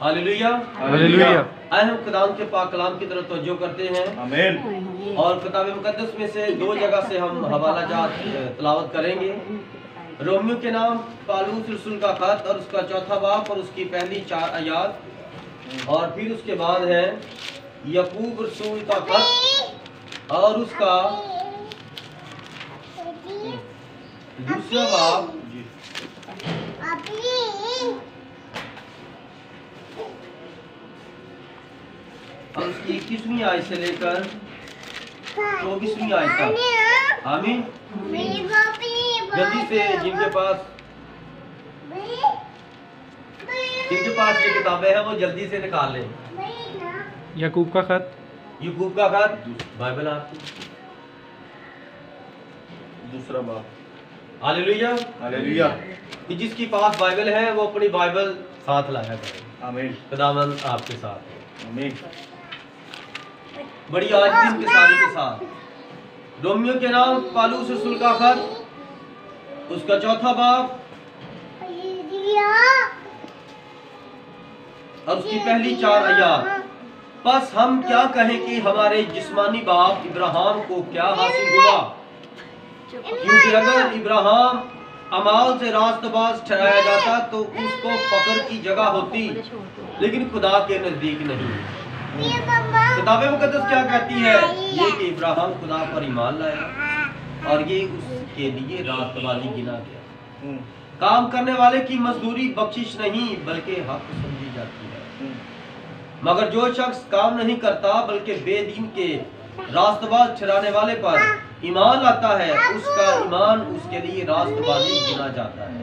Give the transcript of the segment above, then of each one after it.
Hallelujah hallelujah. आए हम खुदावंद के पाक कलाम की तरफ तवज्जो करते हैं। आमीन। और किताब मुकद्दस में से 2 जगह से हम हवाला जात तिलावत करेंगे। रोमियो के नाम पालूस रसूल का खत और उसका 4था बाब और उसकी पहली 4 आयात, और फिर उसके बाद है यकूब रसूल का खत और उसका 2 बाब और उसकी 21वीं आयत से लेकर 24वीं आयत तक। आमीन। जल्दी से जिनके पास ये किताबें हैं वो जल्दी से निकाल लें। याकूब का खत, यकूब का खत, बाइबल आपकी। 2 बाब। Hallelujah hallelujah. कि जिसकी पास बाइबल है वो अपनी बाइबल साथ लाया करे। आमीन। खुदावंद आपके साथ है। आमीन। बड़ी आज दिन के सारी के साथ रोमियो के नाम पालूस रसूल का खत, उसका 4था बाब और उसकी पहली 4 आयात। बस हम क्या कहें कि हमारे जिस्मानी बाप इब्राहिम को क्या हासिल हुआ, क्योंकि अगर इब्राहिम अमाल से रास्तबाज ठहराया जाता तो उसको फक्र की जगह होती, लेकिन खुदा के नजदीक नहीं। किताब मुकद्दस क्या कहती है? ये कि इब्राहिम खुदा पर ईमान लाया और ये उसके लिए रास्तबाजी गिना गया। काम करने वाले की मजदूरी बख्शिश नहीं बल्कि हक समझी जाती है। मगर जो शख्स काम नहीं करता बल्कि बेदीन के रास्तबाज ठहराने वाले पर ईमान लाता है, उसका ईमान उसके लिए रास्तबाजी गिना जाता है।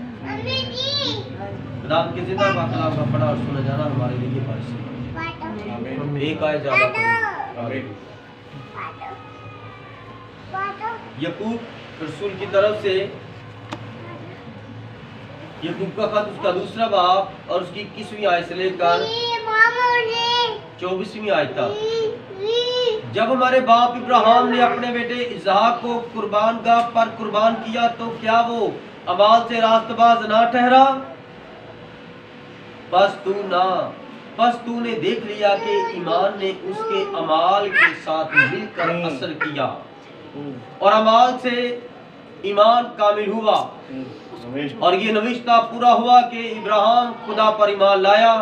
खुदा के जिंदा पाक कलाम का पढ़ा और सुना जाना हमारे लिए बारिश है। एक आयत ज्यादा पढ़ें। यकूब रसूल की तरफ से यकूब का खत, उसका 2 बाब और उसकी 21वीं आयत से लेकर 24वीं आयत तक। जब हमारे बाप इब्राहिम ने अपने बेटे इसहाक को कुर्बानगाह पर कुर्बान किया तो क्या वो अमाल से रास्तबाज ना ठहरा? बस तूने देख लिया कि ईमान ने उसके अमाल के साथ मिलकर असर किया और अमाल से ईमान कामिल हुआ। और ये नविश्ता पूरा हुआ कि इब्राहिम खुदा पर ईमान लाया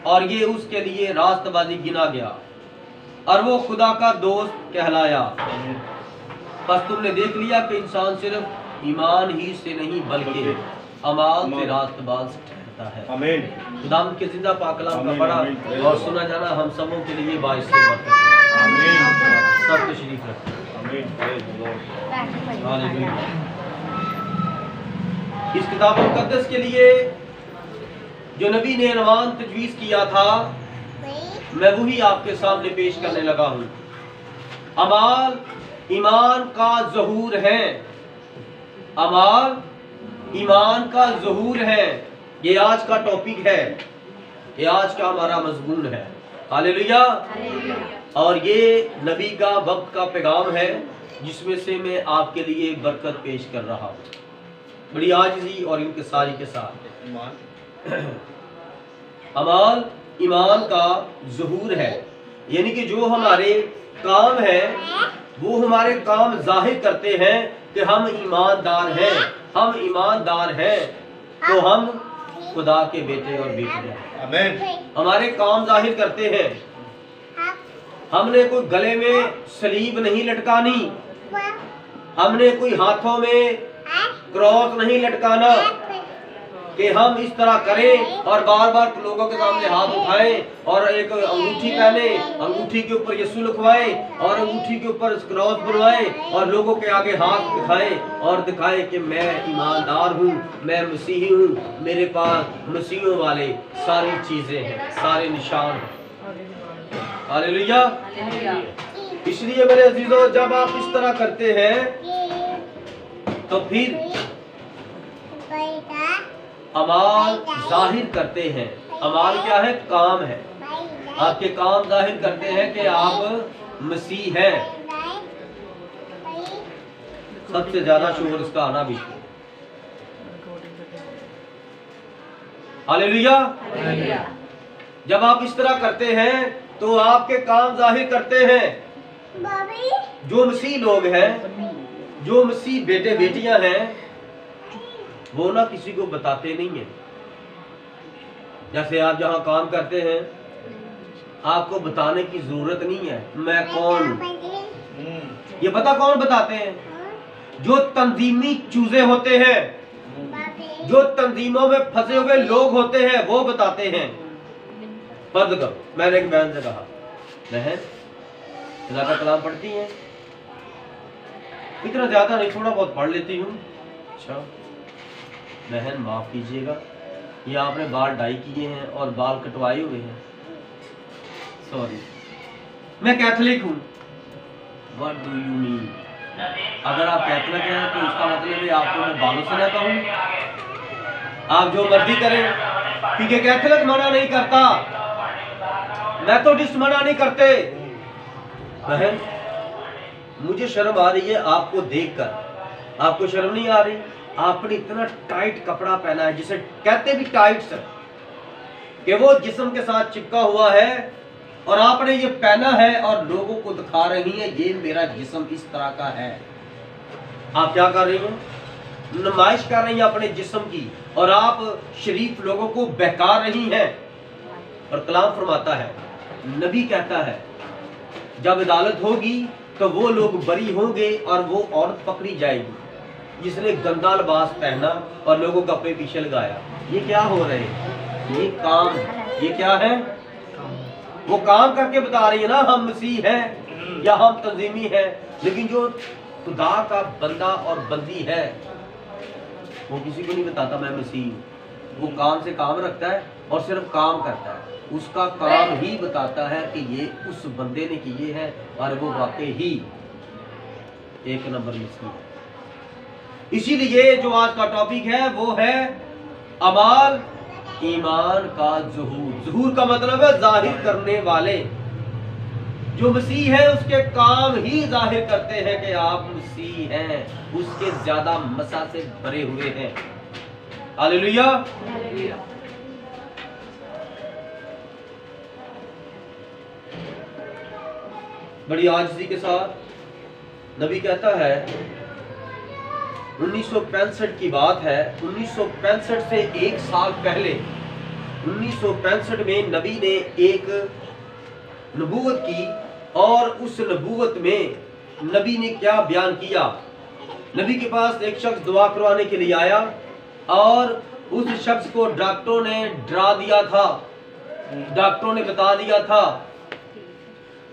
और ये उसके लिए रास्तबाजी गिना गया और वो खुदा का दोस्त कहलाया। बस तुमने देख लिया कि इंसान सिर्फ ईमान ही से नहीं बल्कि अमाल से रास्तबाज ठहरता है। आमीन। खुदा के जिंदा पाक कलाम का पढ़ा और सुना जाना हम सबों के लिए बाइस से बरकत है। आमीन। सब तशरीफ रखें। हालेलुया। इस किताब मुकद्दस के लिए जो नबी ने अनवान तजवीज़ किया था मैं वही आपके सामने पेश करने लगा हूँ। अमाल ईमान का ज़हूर है। अमाल ईमान का ज़हूर है। ये आज का टॉपिक है, ये आज का हमारा मज़मून है। हालेलुया। और ये नबी का वक्त का पैगाम है जिसमें से मैं आपके लिए बरकत पेश कर रहा हूँ बड़ी आजिज़ी और इंकिसारी के साथ। अमाल ईमान का ज़हूर है, यानी कि जो हमारे काम है वो हमारे काम जाहिर करते हैं कि हम ईमानदार हैं। हम ईमानदार हैं तो हम खुदा के बेटे और बेटियां हैं। आमीन। हमारे काम जाहिर करते हैं। हमने कोई गले में सलीब नहीं लटकानी, हमने कोई हाथों में क्रॉस नहीं लटकाना कि हम इस तरह करें और बार बार लोगों के सामने हाथ उठाएं और एक अंगूठी पहने, अंगूठी के ऊपर यीशु लिखवाएं और अंगूठी के ऊपर क्रॉस बनवाएं और लोगों के आगे हाथ दिखाएं और दिखाएं कि मैं ईमानदार हूँ, मैं मसीही हूँ, मेरे पास मसीहों वाले सारी चीजें हैं, सारे निशान हैं। हालेलुया। इसलिए मेरे अजीजों, जब आप इस तरह करते हैं तो फिर अमाल जाहिर करते हैं। अमाल क्या है? काम है। आपके काम जाहिर करते हैं कि आप मसीह हैं। सबसे ज्यादा शुक्र इसका आना भी। हालेलुया। जब आप इस तरह करते हैं तो आपके काम जाहिर करते हैं। जो मसीह लोग हैं, जो मसीह बेटे बेटियां हैं, वो ना किसी को बताते नहीं है। जैसे आप जहां काम करते हैं, आपको बताने की जरूरत नहीं है मैं कौन हूं। ये पता कौन बताते हैं? जो तंजीमी चूजे होते हैं, जो तंजीमों में फंसे हुए लोग होते हैं, वो बताते हैं। पर्द करो। मैंने एक बहन से कहा, बहन खुदा का कलाम पढ़ती हैं? इतना ज्यादा नहीं, थोड़ा बहुत पढ़ लेती हूँ। अच्छा बहन माफ कीजिएगा, ये आपने बाल डाई किए हैं और बाल कटवाए हुए हैं। सॉरी, मैं कैथोलिक हूँ। What do you mean? अगर आप कैथोलिक हैं तो इसका मतलब है आपको मैं बालों से ना कहूँ। आप जो मर्जी करें, क्योंकि कैथोलिक मना नहीं करता, मेथोडिस्ट मना नहीं करते। बहन मुझे शर्म आ रही है आपको देखकर। आपको शर्म नहीं आ रही? आपने इतना टाइट कपड़ा पहना है, जिसे कहते भी टाइट सर, कि वो जिस्म के साथ चिपका हुआ है, और आपने ये पहना है और लोगों को दिखा रही है ये मेरा जिस्म इस तरह का है। आप क्या कर रही हैं? नुमाइश कर रही हैं अपने जिस्म की, और आप शरीफ लोगों को बहका रही हैं। और कलाम फरमाता है, नबी कहता है, जब अदालत होगी तो वो लोग बरी होंगे और वो औरत पकड़ी जाएगी जिसने गंदा लिबास पहना और लोगों को अपने पीछे लगाया। ये क्या हो रहे हैं? ये काम, ये क्या है? वो काम करके बता रही है ना हम मसीह हैं या हम तंजीमी हैं। लेकिन जो खुदा का बंदा और बंदी है, वो किसी को नहीं बताता मैं मसीह हूं। वो काम से काम रखता है और सिर्फ काम करता है। उसका काम ही बताता है कि ये उस बंदे ने किए हैं और वो वाकई ही एक नंबर मसीह है। इसीलिए जो आज का टॉपिक है वो है अमाल ईमान का ज़ुहूर। ज़ुहूर का मतलब है जाहिर करने वाले। जो मसीह है उसके काम ही जाहिर करते हैं कि आप मसीह हैं, उसके ज्यादा मसा से भरे हुए हैं। हालेलुया। बड़ी आजिज़ी के साथ नबी कहता है, 1965 की बात है, 1965 से एक साल पहले 1965 में नबी ने एक नबूवत की, और उस नबूवत में नबी ने क्या बयान किया? नबी के पास एक शख्स दुआ करवाने के लिए आया और उस शख्स को डॉक्टरों ने डरा दिया था। डॉक्टरों ने बता दिया था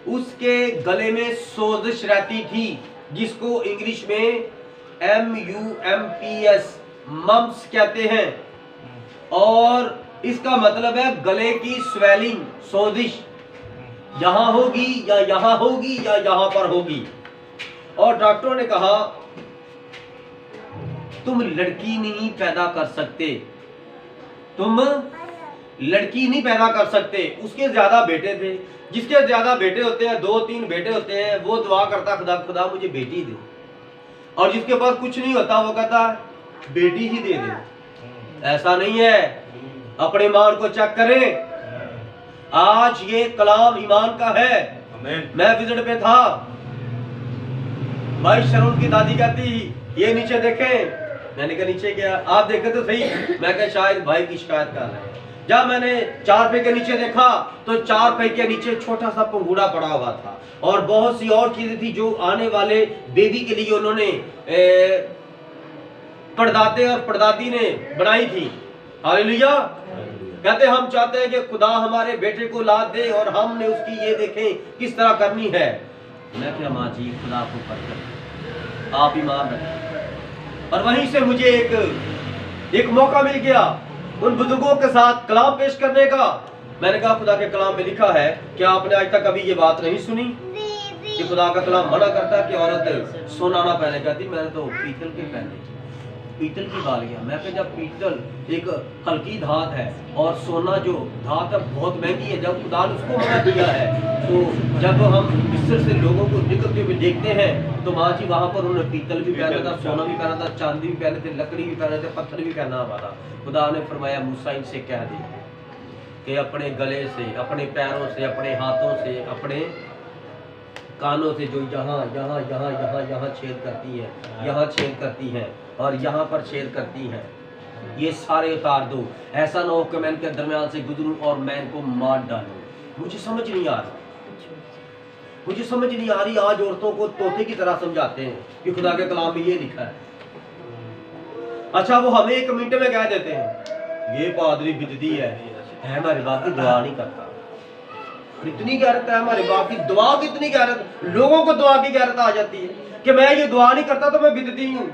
उसके गले में सोजिश रहती थी, जिसको इंग्लिश में MUMPS मम्स कहते हैं, और इसका मतलब है गले की स्वेलिंग, सोजिश यहां होगी या यहां होगी या यहां पर होगी। और डॉक्टरों ने कहा तुम लड़की नहीं पैदा कर सकते, तुम लड़की नहीं पैदा कर सकते। उसके ज्यादा बेटे थे, जिसके ज्यादा बेटे होते हैं, 2-3 बेटे होते हैं, वो दुआ करता खुदा खुदा मुझे बेटी दे। और जिसके पास कुछ नहीं होता वो कहता बेटी ही दे दे। ऐसा नहीं है, अपने ईमान को चेक करें। आज ये कलाम ईमान का है। मैं विजिट पे था, भाई शरून की दादी कहती ये नीचे देखें। मैंने कहा नीचे क्या? आप देखे तो सही। मैं कहा शायद भाई की शिकायत कर रहे हैं। जब मैंने 4 पे के नीचे देखा तो 4 पे के नीचे छोटा सा पंघूड़ा पड़ा हुआ था, और बहुत सी और चीजें थी जो आने वाले बेबी के लिए उन्होंने परदादे और परदादी ने बनाई थी। हालेलुया। कहते हम चाहते हैं कि खुदा हमारे बेटे को लाद दे और हमने उसकी ये देखें किस तरह करनी है। मैं क्या माँ जी, खुदा को बरकत, आप ईमान रखें। और वहीं से मुझे एक मौका मिल गया उन बुजुर्गों के साथ कलाम पेश करने का। मैंने कहा खुदा के कलाम में लिखा है कि आपने आज तक कभी ये बात नहीं सुनी कि खुदा का कलाम मना करता है कि औरत सोना ना पहने। कहती मैंने तो पीतल के पहने, पीतल की बालियां। मैं कहा जब पीतल एक हल्की धात है और सोना जो धात है बहुत महंगी है, जब खुदा ने उसको मना किया है, तो जब हम मिस्र से लोगों को निकलते हुए देखते हैं तो माँ जी वहाँ पर उन्होंने पीतल भी पहना था, सोना भी पहना था, चांदी भी पहने थे, लकड़ी भी पहने थे, पत्थर भी पहना हुआ था। खुदा ने फरमाया मूसा इनसे कह दे कि अपने गले से, अपने पैरों से, अपने हाथों से, अपने कानों से जो यहाँ यहाँ यहाँ यहाँ यहाँ छेद करती है, यहाँ छेद करती हैं और यहाँ पर छेद करती हैं, ये सारे उतार दो। ऐसा ना हो कि मैं इनके दरमियान से गुजरूं और मैं इनको मार डालूं। मुझे समझ नहीं आ रहा, मुझे समझ नहीं आ रही। आज औरतों को तोते की तरह समझाते हैं कि खुदा के कलाम में ये लिखा है। अच्छा, वो हमें 1 मिनट में कह देते हैं ये पादरी बिदती है हमारे बाप की दुआ नहीं करता। इतनी गैरत है हमारे बाप की, दुआ की इतनी गैरत, लोगों को दुआ की गैरत आ जाती है कि मैं ये दुआ नहीं करता तो मैं बिदती हूँ।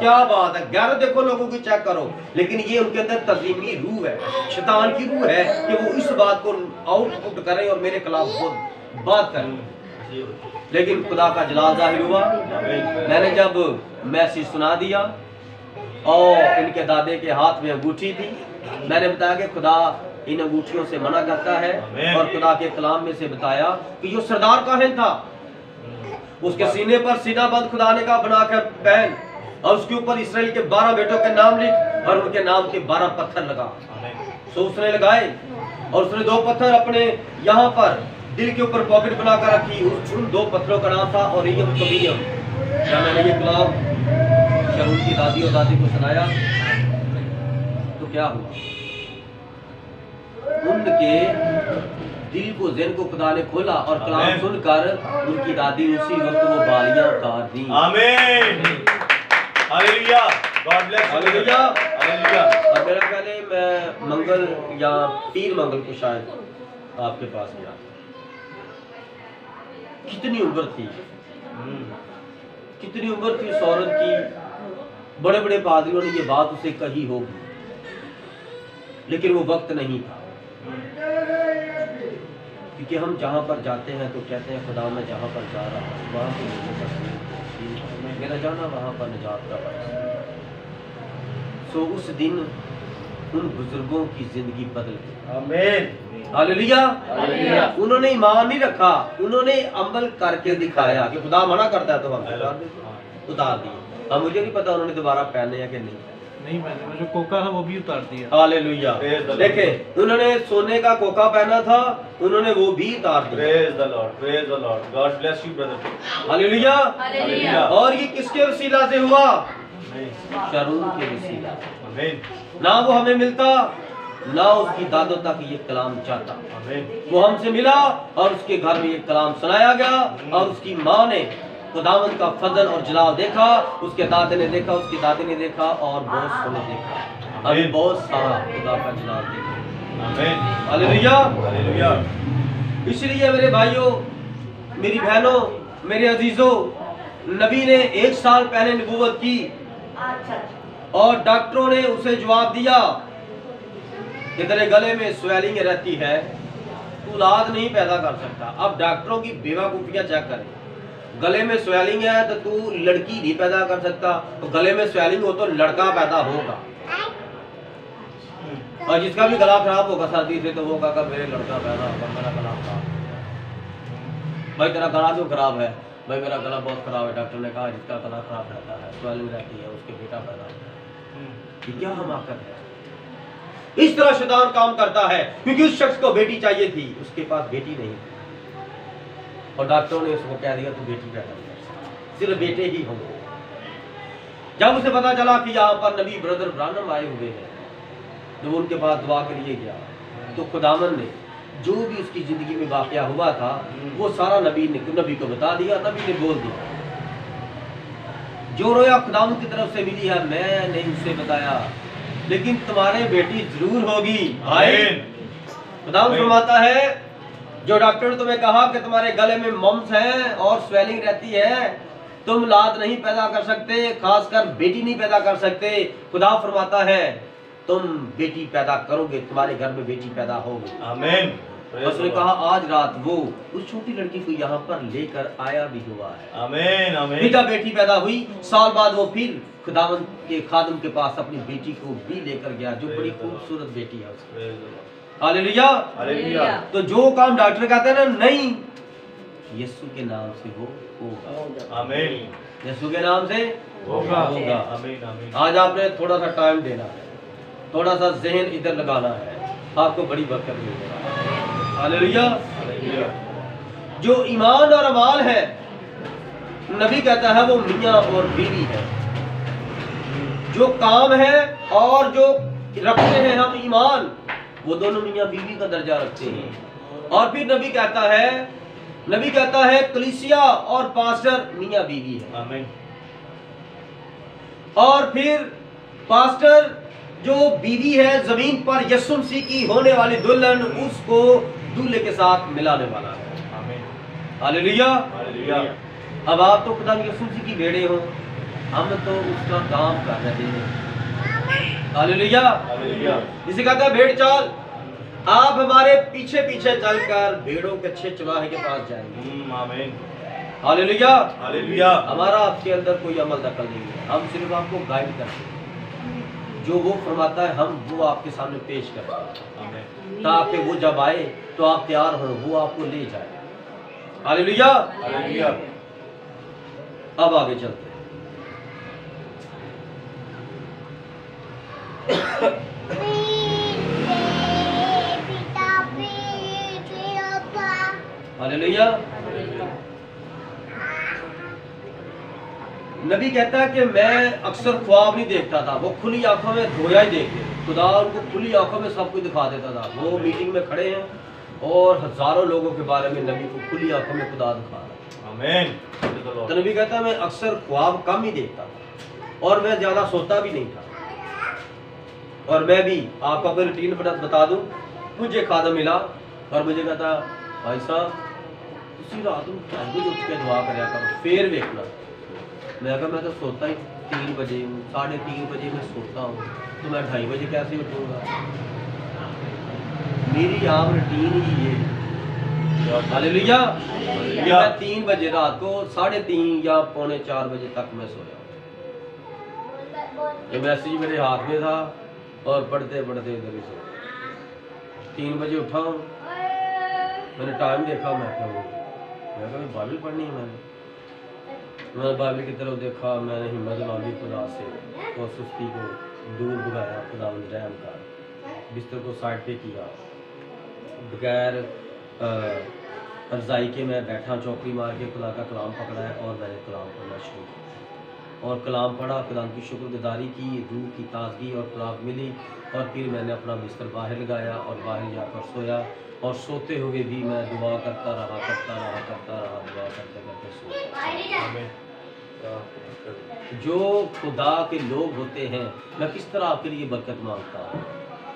क्या बात है, गैरत देखो लोगों की, चेक करो। लेकिन ये उनके अंदर तज़ीमी रूह है, शैतान की रूह है कि वो इस बात को आउटपुट करें और मेरे खिलाफ बहुत बात करें। लेकिन खुदा का जलाल जाहिर हुआ। मैंने जब मैसेज सुना दिया और इनके दादे के हाथ में अंगूठी थी, मैंने बताया कि खुदा इन अंगूठियों से मना करता है और खुदा के कलाम में से बताया कि जो सरदार काहिन था उसके सीने पर सीना बंद खुदा ने कहा बनाकर पहन और उसके ऊपर इसराइल के 12 बेटों के नाम लिख और उनके नाम के 12 पत्थर लगा। तो उसने लगाए और उसने 2 पत्थर अपने यहाँ पर दिल के ऊपर पॉकेट बनाकर रखी। उन 2 पत्थरों का नाम था ओरियम कबियम। जब मैंने ये कलाम शरून की दादी और दादी को सुनाया तो क्या हुआ, उनके दिल को, ज़हन को खुदा ने खोला और कलाम सुनकर उनकी दादी उसी वक्त वो बालियां उतार दी। आमीन, hallelujah, God bless, hallelujah, hallelujah. और मेरा ख्याल है मैं मंगल या पीर मंगल को शायद आपके पास गया, कितनी उम्र थी, कितनी उम्र थी उस औरत की। बड़े बड़े पादरियों ने ये बात उसे कही होगी, लेकिन वो वक्त नहीं था। क्योंकि हम जहाँ पर जाते हैं तो कहते हैं खुदा मैं जहाँ पर जा रहा हूँ वहाँ पर मेरा जाना वहाँ पर निजात का बायस। सो उस दिन उन बुजुर्गों की जिंदगी बदल गई। आमीन, हालेलुया, हालेलुया। उन्होंने ईमान नहीं रखा, उन्होंने अमल करके दिखाया कि खुदा मना करता है तो हम उतार दिए। अब मुझे नहीं पता उन्होंने दोबारा पहने या कि नहीं पहने, जो कोका था वो भी उतार दिया। हालेलुया। देखे, उन्होंने सोने का कोका पहना था, उन्होंने वो भी उतार दिया। Praise the Lord, praise the Lord, God bless you brother. Hallelujah, hallelujah. और ये किसके वसीला से हुआ? शरून के वसीला। आमीन। ना वो हमें मिलता ना उसकी दादों तक ये कलाम जाता। वो हमसे मिला और उसके घर में ये कलाम सुनाया गया और उसकी माँ ने खुदावंद का फजल और जलाल देखा, उसके दादे ने देखा, उसकी दादी ने देखा और बहुत सोने देखा। अभी बहुत सारा खुदा का जलाल देखा। आमीन, हालेलुया, हालेलुया। इसलिए मेरे भाइयों, मेरी बहनों, मेरे अजीजों, नबी ने 1 साल पहले नबूवत की और डॉक्टरों ने उसे जवाब दिया कि तेरे गले में स्वेलिंग रहती है, तू औलाद नहीं पैदा कर सकता। अब डॉक्टरों की बेवकूफियां चेक करें। गले में स्वेलिंग है तो तू लड़की नहीं पैदा कर सकता, तो गले में स्वेलिंग हो तो लड़का पैदा होगा। और जिसका भी गला खराब होगा सर्दी से तो वो कहा मेरे लड़का पैदा होगा, मेरा गला खराब। भाई तेरा गला क्यों खराब है? भाई मेरा गला बहुत खराब है। डॉक्टर ने कहा जिसका गला खराब रहता है, स्वेलिंग रहती है, उसके बेटा पैदा होता है। ये क्या हमाकत है? इस तरह शैतान काम करता है, क्योंकि उस शख्स को बेटी चाहिए थी, उसके पास बेटी नहीं थी और डॉक्टरों ने उसको कह दिया तू बेटी पैदा कर, सिर्फ बेटे ही होंगे। जब उसे पता चला कि यहाँ पर नबी ब्रदर ब्रानम आए हुए हैं, जब उनके पास दुआ के लिए गया तो खुदावन ने जो भी उसकी जिंदगी में वाकया हुआ था वो सारा नबी को बता दिया। नबी ने बोल दिया जो रोया खुदावन की तरफ से मिली है, मैंने उसे बताया, लेकिन तुम्हारे बेटी जरूर होगी। खुदावन फरमाता है जो डॉक्टर ने तुम्हें कहा कि तुम्हारे गले में मम्स है और स्वेलिंग रहती है, तुम औलाद नहीं पैदा कर सकते, खासकर बेटी नहीं पैदा कर सकते, खुदा फरमाता है तुम बेटी पैदा करोगे, तुम्हारे घर में बेटी पैदा होगी। आमीन। उसने कहा आज रात वो उस छोटी लड़की को यहाँ पर लेकर आया भी हुआ है। आमीन, आमीन। पिता बेटी पैदा हुई, साल बाद वो फिर खुदावंद के खादिम के पास अपनी बेटी को भी लेकर गया, जो बड़ी खूबसूरत बेटी है उसकी। Hallelujah, hallelujah. तो जो काम डॉक्टर कहते हैं ना, नहीं, यीशु के नाम से वो होगा। आमीन। यीशु के नाम से होगा। आमीन, आमीन। आज आपने थोड़ा सा टाइम देना है, थोड़ा सा ज़हन इधर लगाना है, आपको बड़ी बरकत मिलेगी। हालेलुया। जो ईमान और अमाल है, नबी कहता है वो मियाँ और बीवी है। जो काम है और जो रखते हैं हम ईमान, वो दोनों मियाँ बीवी का दर्जा रखते हैं। और फिर नबी कहता है कलीसिया और पास्टर मियाँ बीवी है। आमीन। और फिर पास्टर जो बीवी है जमीन पर यीशु मसीह की होने वाली दुल्हन, उसको दूल्हे के साथ मिलाने वाला है। आमीन। हालेलुया। हालेलुया। अब आप तो खुदा यीशु मसीह की भेड़े हो, हम तो उसका काम कर रहे हैं। हालेलुया। हालेलुया। इसे कहता है भेड़ चाल। आप हमारे पीछे पीछे चलकर भेड़ों के अच्छे चराहे के पास जाएंगे। आमीन। हालेलुया। हालेलुया। हमारा आपके अंदर कोई अमल दखल नहीं है, हम सिर्फ आपको गाइड करते हैं। जो वो फरमाता है हम वो आपके सामने पेश करते हैं, आमीन। ताकि वो जब आए तो आप तैयार हो, वो आपको ले जाए। हालेलुया। हालेलुया। अब आगे चलते हैं। हालेलुया। नबी कहता है कि मैं अक्सर ख्वाब नहीं देखता था, वो खुली आंखों में धोया ही देखते। खुदा उनको खुली आंखों में सब कुछ दिखा देता था। वो मीटिंग में खड़े हैं और हजारों लोगों के बारे में नबी को खुली आंखों में खुदा दिखा रहा है। आमीन। तो नबी कहता है मैं अक्सर ख्वाब कम ही देखता था और मैं ज्यादा सोता भी नहीं था। और मैं भी आपको अपनी रूटीन बता दूं, मुझे खाना मिला और मुझे कहता भाई साहब उसी रात में 2 बजे उठ के दुआ कराया करो, फिर देखना। मैं कहा मैं तो सोता ही 3 बजे हूँ, 3:30 बजे मैं सोता हूँ, तो मैं 2:30 बजे कैसे उठूँगा? मेरी आम रूटीन ही ये। हालेलुया। मैं 3 बजे रात को 3:30 या 3:45 बजे तक मैं सोया। ये मैसेज मेरे हाथ में था और पढ़ते पढ़ते इधर ही सो। 3 बजे उठा हूँ, मैंने टाइम देखा, मैं कहा बाइबल पढ़नी है। मैंने बाइबल की तरफ देखा, मैंने हिम्मत मांगी खुदा से और सुस्ती को दूर भगाया। खुदा रहम का बिस्तर को साइड पे किया, बगैर रजाई के मैं बैठा, चौकड़ी मार के खुदा का कलाम पकड़ा है और मैंने कलाम पढ़ना शुरू किया और कलाम पढ़ा। खुदा की शुक्रगुजारी की, रूह की ताजगी और खुराक मिली। और फिर मैंने अपना बिस्तर बाहर लगाया और बाहर जाकर सोया। और सोते हुए भी मैं दुआ करता रहा दुआ करते करते सोया। जो खुदा के लोग होते हैं, मैं किस तरह आपके लिए बरकत मांगता हूँ,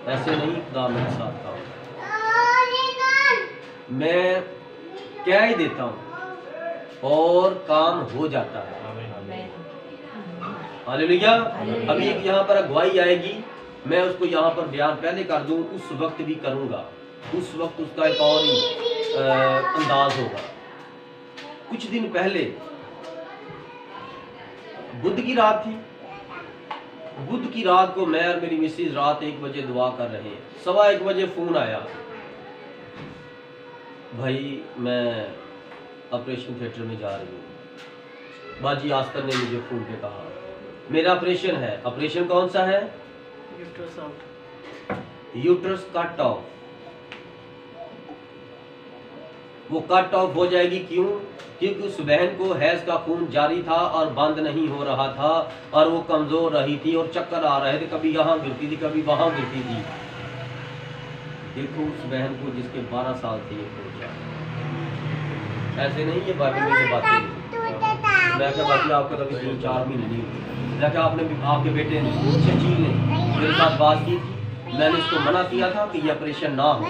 ऐसे नहीं खुदा मेरे साथ था, मैं क्या ही देता हूँ और काम हो जाता है। हालेलुया। अभी एक यहाँ पर अगुवाई आएगी, मैं उसको यहाँ पर बयान पहले कर दूं, उस वक्त भी करूँगा, उस वक्त उसका एक और ही अंदाज होगा। कुछ दिन पहले बुध की रात थी। बुध की रात को मैं और मेरी मिसेज रात 1 बजे दुआ कर रहे हैं। 1:15 बजे फोन आया, भाई मैं ऑपरेशन थिएटर में जा रही हूँ। बाजी आस्तर ने मुझे फोन पे कहा मेरा ऑपरेशन है। ऑपरेशन कौन सा है? Uterus cut off. वो कट ऑफ हो जाएगी। क्यों? क्योंकि उस बहन को हैज का खून जारी था और बंद नहीं हो रहा था और वो कमजोर रही थी और चक्कर आ रहे थे, कभी यहाँ गिरती थी कभी वहां गिरती थी। देखो उस बहन को जिसके 12 साल थे ये पहुंचा। ऐसे नहीं ये बाइबल में बातें। मैं क्या बात आपको कभी 3-4 महीने नहीं हुए। मैं क्या आपके बेटे ने शकील ने मेरे साथ बात की थी, मैंने इसको मना किया था कि ये ऑपरेशन ना हो।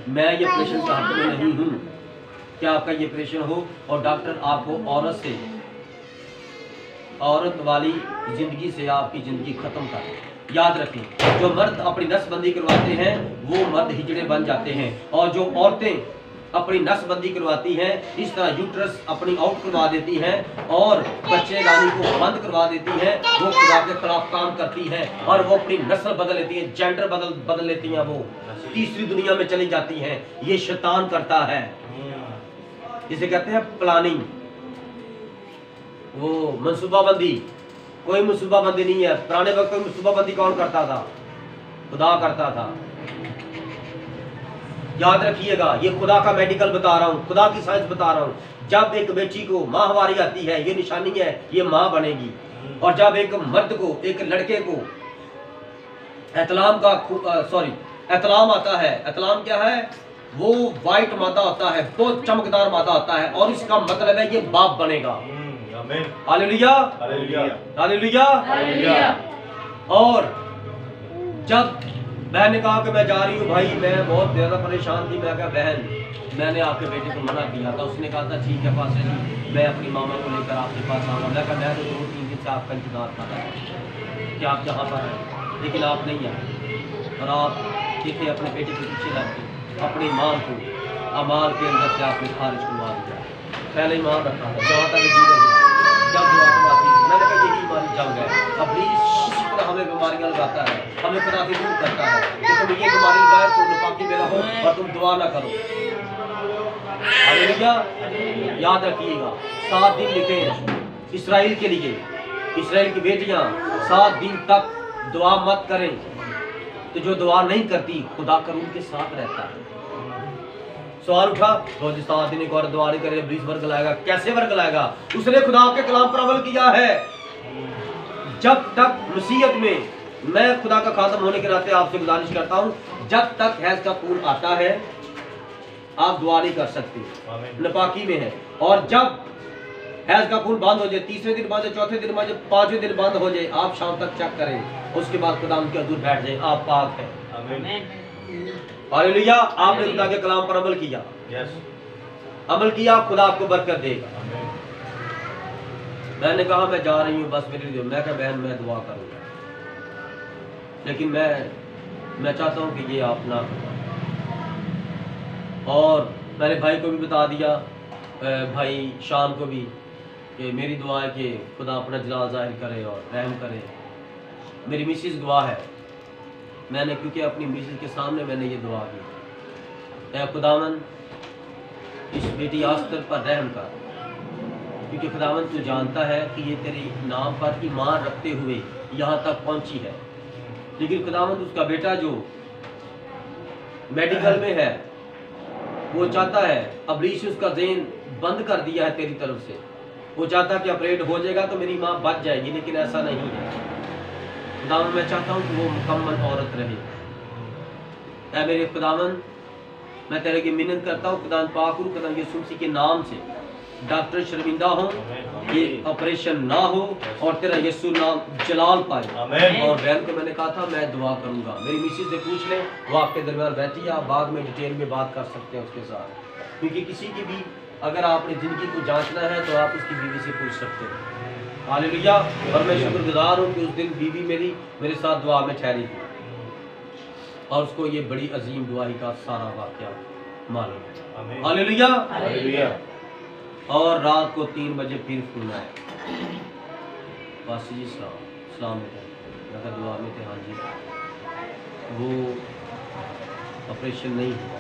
मैं ये ऑपरेशन के हक में नहीं हूँ। क्या आपका ये ऑपरेशन हो और डॉक्टर आपको औरत वाली जिंदगी से आपकी जिंदगी खत्म कर दे। याद रखें, जो मर्द अपनी नसबंदी करवाते हैं वो मर्द हिजड़े बन जाते हैं, और जो औरतें अपनी नसबंदी करवाती हैं, इस तरह यूट्रस अपनी आउट करवा देती हैं और बच्चे लाने को बंद करवा देती हैं, वो खुदा के खिलाफ काम करती हैं और वो अपनी नस्ल बदल लेती हैं, जेंडर बदल लेती हैं, वो तीसरी दुनिया में चली जाती हैं। ये शैतान करता है, जिसे कहते हैं प्लानिंग, वो मनसूबाबंदी। कोई मनसूबाबंदी नहीं है। पुराने वक्त में मनसूबाबंदी कौन करता था? खुदा करता था। याद रखिएगा, ये खुदा का मेडिकल बता रहा हूँ, खुदा की साइंस बता रहा हूँ। जब एक बेटी को माहवारी आती है, ये निशानी है, ये माँ बनेगी। और जब एक मर्द को, एक लड़के को एतलाम आता है, एतलाम क्या है? वो वाइट मादा होता है, बहुत चमकदार मादा होता है, और इसका मतलब है ये बाप बनेगा। Hallelujah, hallelujah, hallelujah. और जब बहन ने कहा कि मैं जा रही हूँ भाई, मैं बहुत ज़्यादा परेशान थी, मैं कहा बहन मैंने आपके बेटे को मना किया था। उसने कहा था ठीक है पास्टर जी, मैं अपनी मामा को लेकर आपके पास आऊँगा। मैं कहा मैं तो 2-3 दिन से आपका इंतजार कर रहा था कि आप यहाँ पर हैं, लेकिन आप नहीं आए, और आप देखे अपने बेटे के पीछे लग के अपनी माँ को अमाल के अंदर से आपने खारिज करवा दिया। पहले ही मान रखा था जहाँ तक जी रही, जब दुआ करवाती है, मैंने कहा यही हमारी जंग है। अब इसी तरह हमें बीमारियाँ लगाता है, हमें खुदा से दूर करता है कि तुम ये बीमारी लगाए तो नापाकी में रहो और तुम दुआ ना करो। हालेलुया। याद रखिएगा, 7 दिन लिखे हैं इस्राएल के लिए, इस्राएल की बेटियां 7 दिन तक दुआ मत करें। तो जो दुआ नहीं करती, खुदा कर उनके साथ रहता है। सवाल उठा, रोज 7 दिन एक और दुआ नहीं करे, 20 वर्ग लाएगा? कैसे वर्ग लाएगा? उसने खुदा के कलाम पर अमल किया है। जब तक नसीहत में, मैं खुदा का खातम होने के नाते आपसे गुजारिश करता हूँ, जब तक हैज का खून आता है आप दुआ नहीं कर सकते, नापाकी में है। और जब हैज का खून बंद हो जाए, 3वें दिन बंद हो, 4वें दिन बंद हो, 5वें दिन बंद हो जाए, आप शाम तक चेक करें, उसके बाद खुदा उनके हजूर बैठ जाए, आप पाक हैं। हालेलुया। आपने खुदा के कलाम पर अमल किया, अमल किया, खुदा आपको बरकत देगा। मैंने कहा मैं जा रही हूँ, बस मेरे लिए, मैं कहा बहन मैं दुआ करूँगा, लेकिन मैं चाहता हूँ कि ये आप ना। और मैंने भाई को भी बता दिया, भाई शाम को भी, कि मेरी दुआ है कि खुदा अपना जलाल ज़ाहिर करे और रहम करे। मेरी मिसिस गवाह है, मैंने क्योंकि अपनी मिसिस के सामने मैंने ये दुआ की, ऐ खुदावन इस बेटी आस्तर पर रहम कर, क्योंकि खुदावन तू जानता है कि ये तेरे नाम पर ईमान रखते हुए यहाँ तक पहुँची है। लेकिन खुदावन उसका बेटा जो मेडिकल में है, वो चाहता है, अबलीस उसका ज़हन बंद कर दिया है तेरी तरफ से, वो चाहता कि ऑपरेट हो जाएगा तो मेरी माँ बच जाएगी, लेकिन ऐसा नहीं है। खुदावन मैं चाहता हूँ कि वो मुकम्मल औरत रहे। ऐ मेरे खुदावन, मैं तेरे की मिन्नत करता हूँ, खुदा पाक खुदा यीशु मसीह के नाम से डॉक्टर शर्मिंदा हो, ये ऑपरेशन ना हो और तेरा यीशु नाम जलाल पाए। और बहन को मैंने कहा था मैं दुआ करूंगा, मेरी मिसिस से पूछ ले, वो आपके दरमियान बैठी है, आप बाद में डिटेल में बात कर सकते हैं उसके साथ, क्योंकि किसी की भी अगर आपने ज़िंदगी को जांचना है तो आप उसकी बीवी से पूछ सकते हैं। हालेलुया। और मैं शुक्रगुजार हूँ कि उस दिन बीवी मेरी मेरे साथ दुआ में ठहरी थी, और उसको ये बड़ी अजीम दुआई का सारा वाक़या मालूम है। Hallelujah, hallelujah. और रात को 3 बजे फिर फोन आया, पास्टर जी सलाम बेटा, दुआ में थे, हाँ जी, वो ऑपरेशन नहीं हुआ,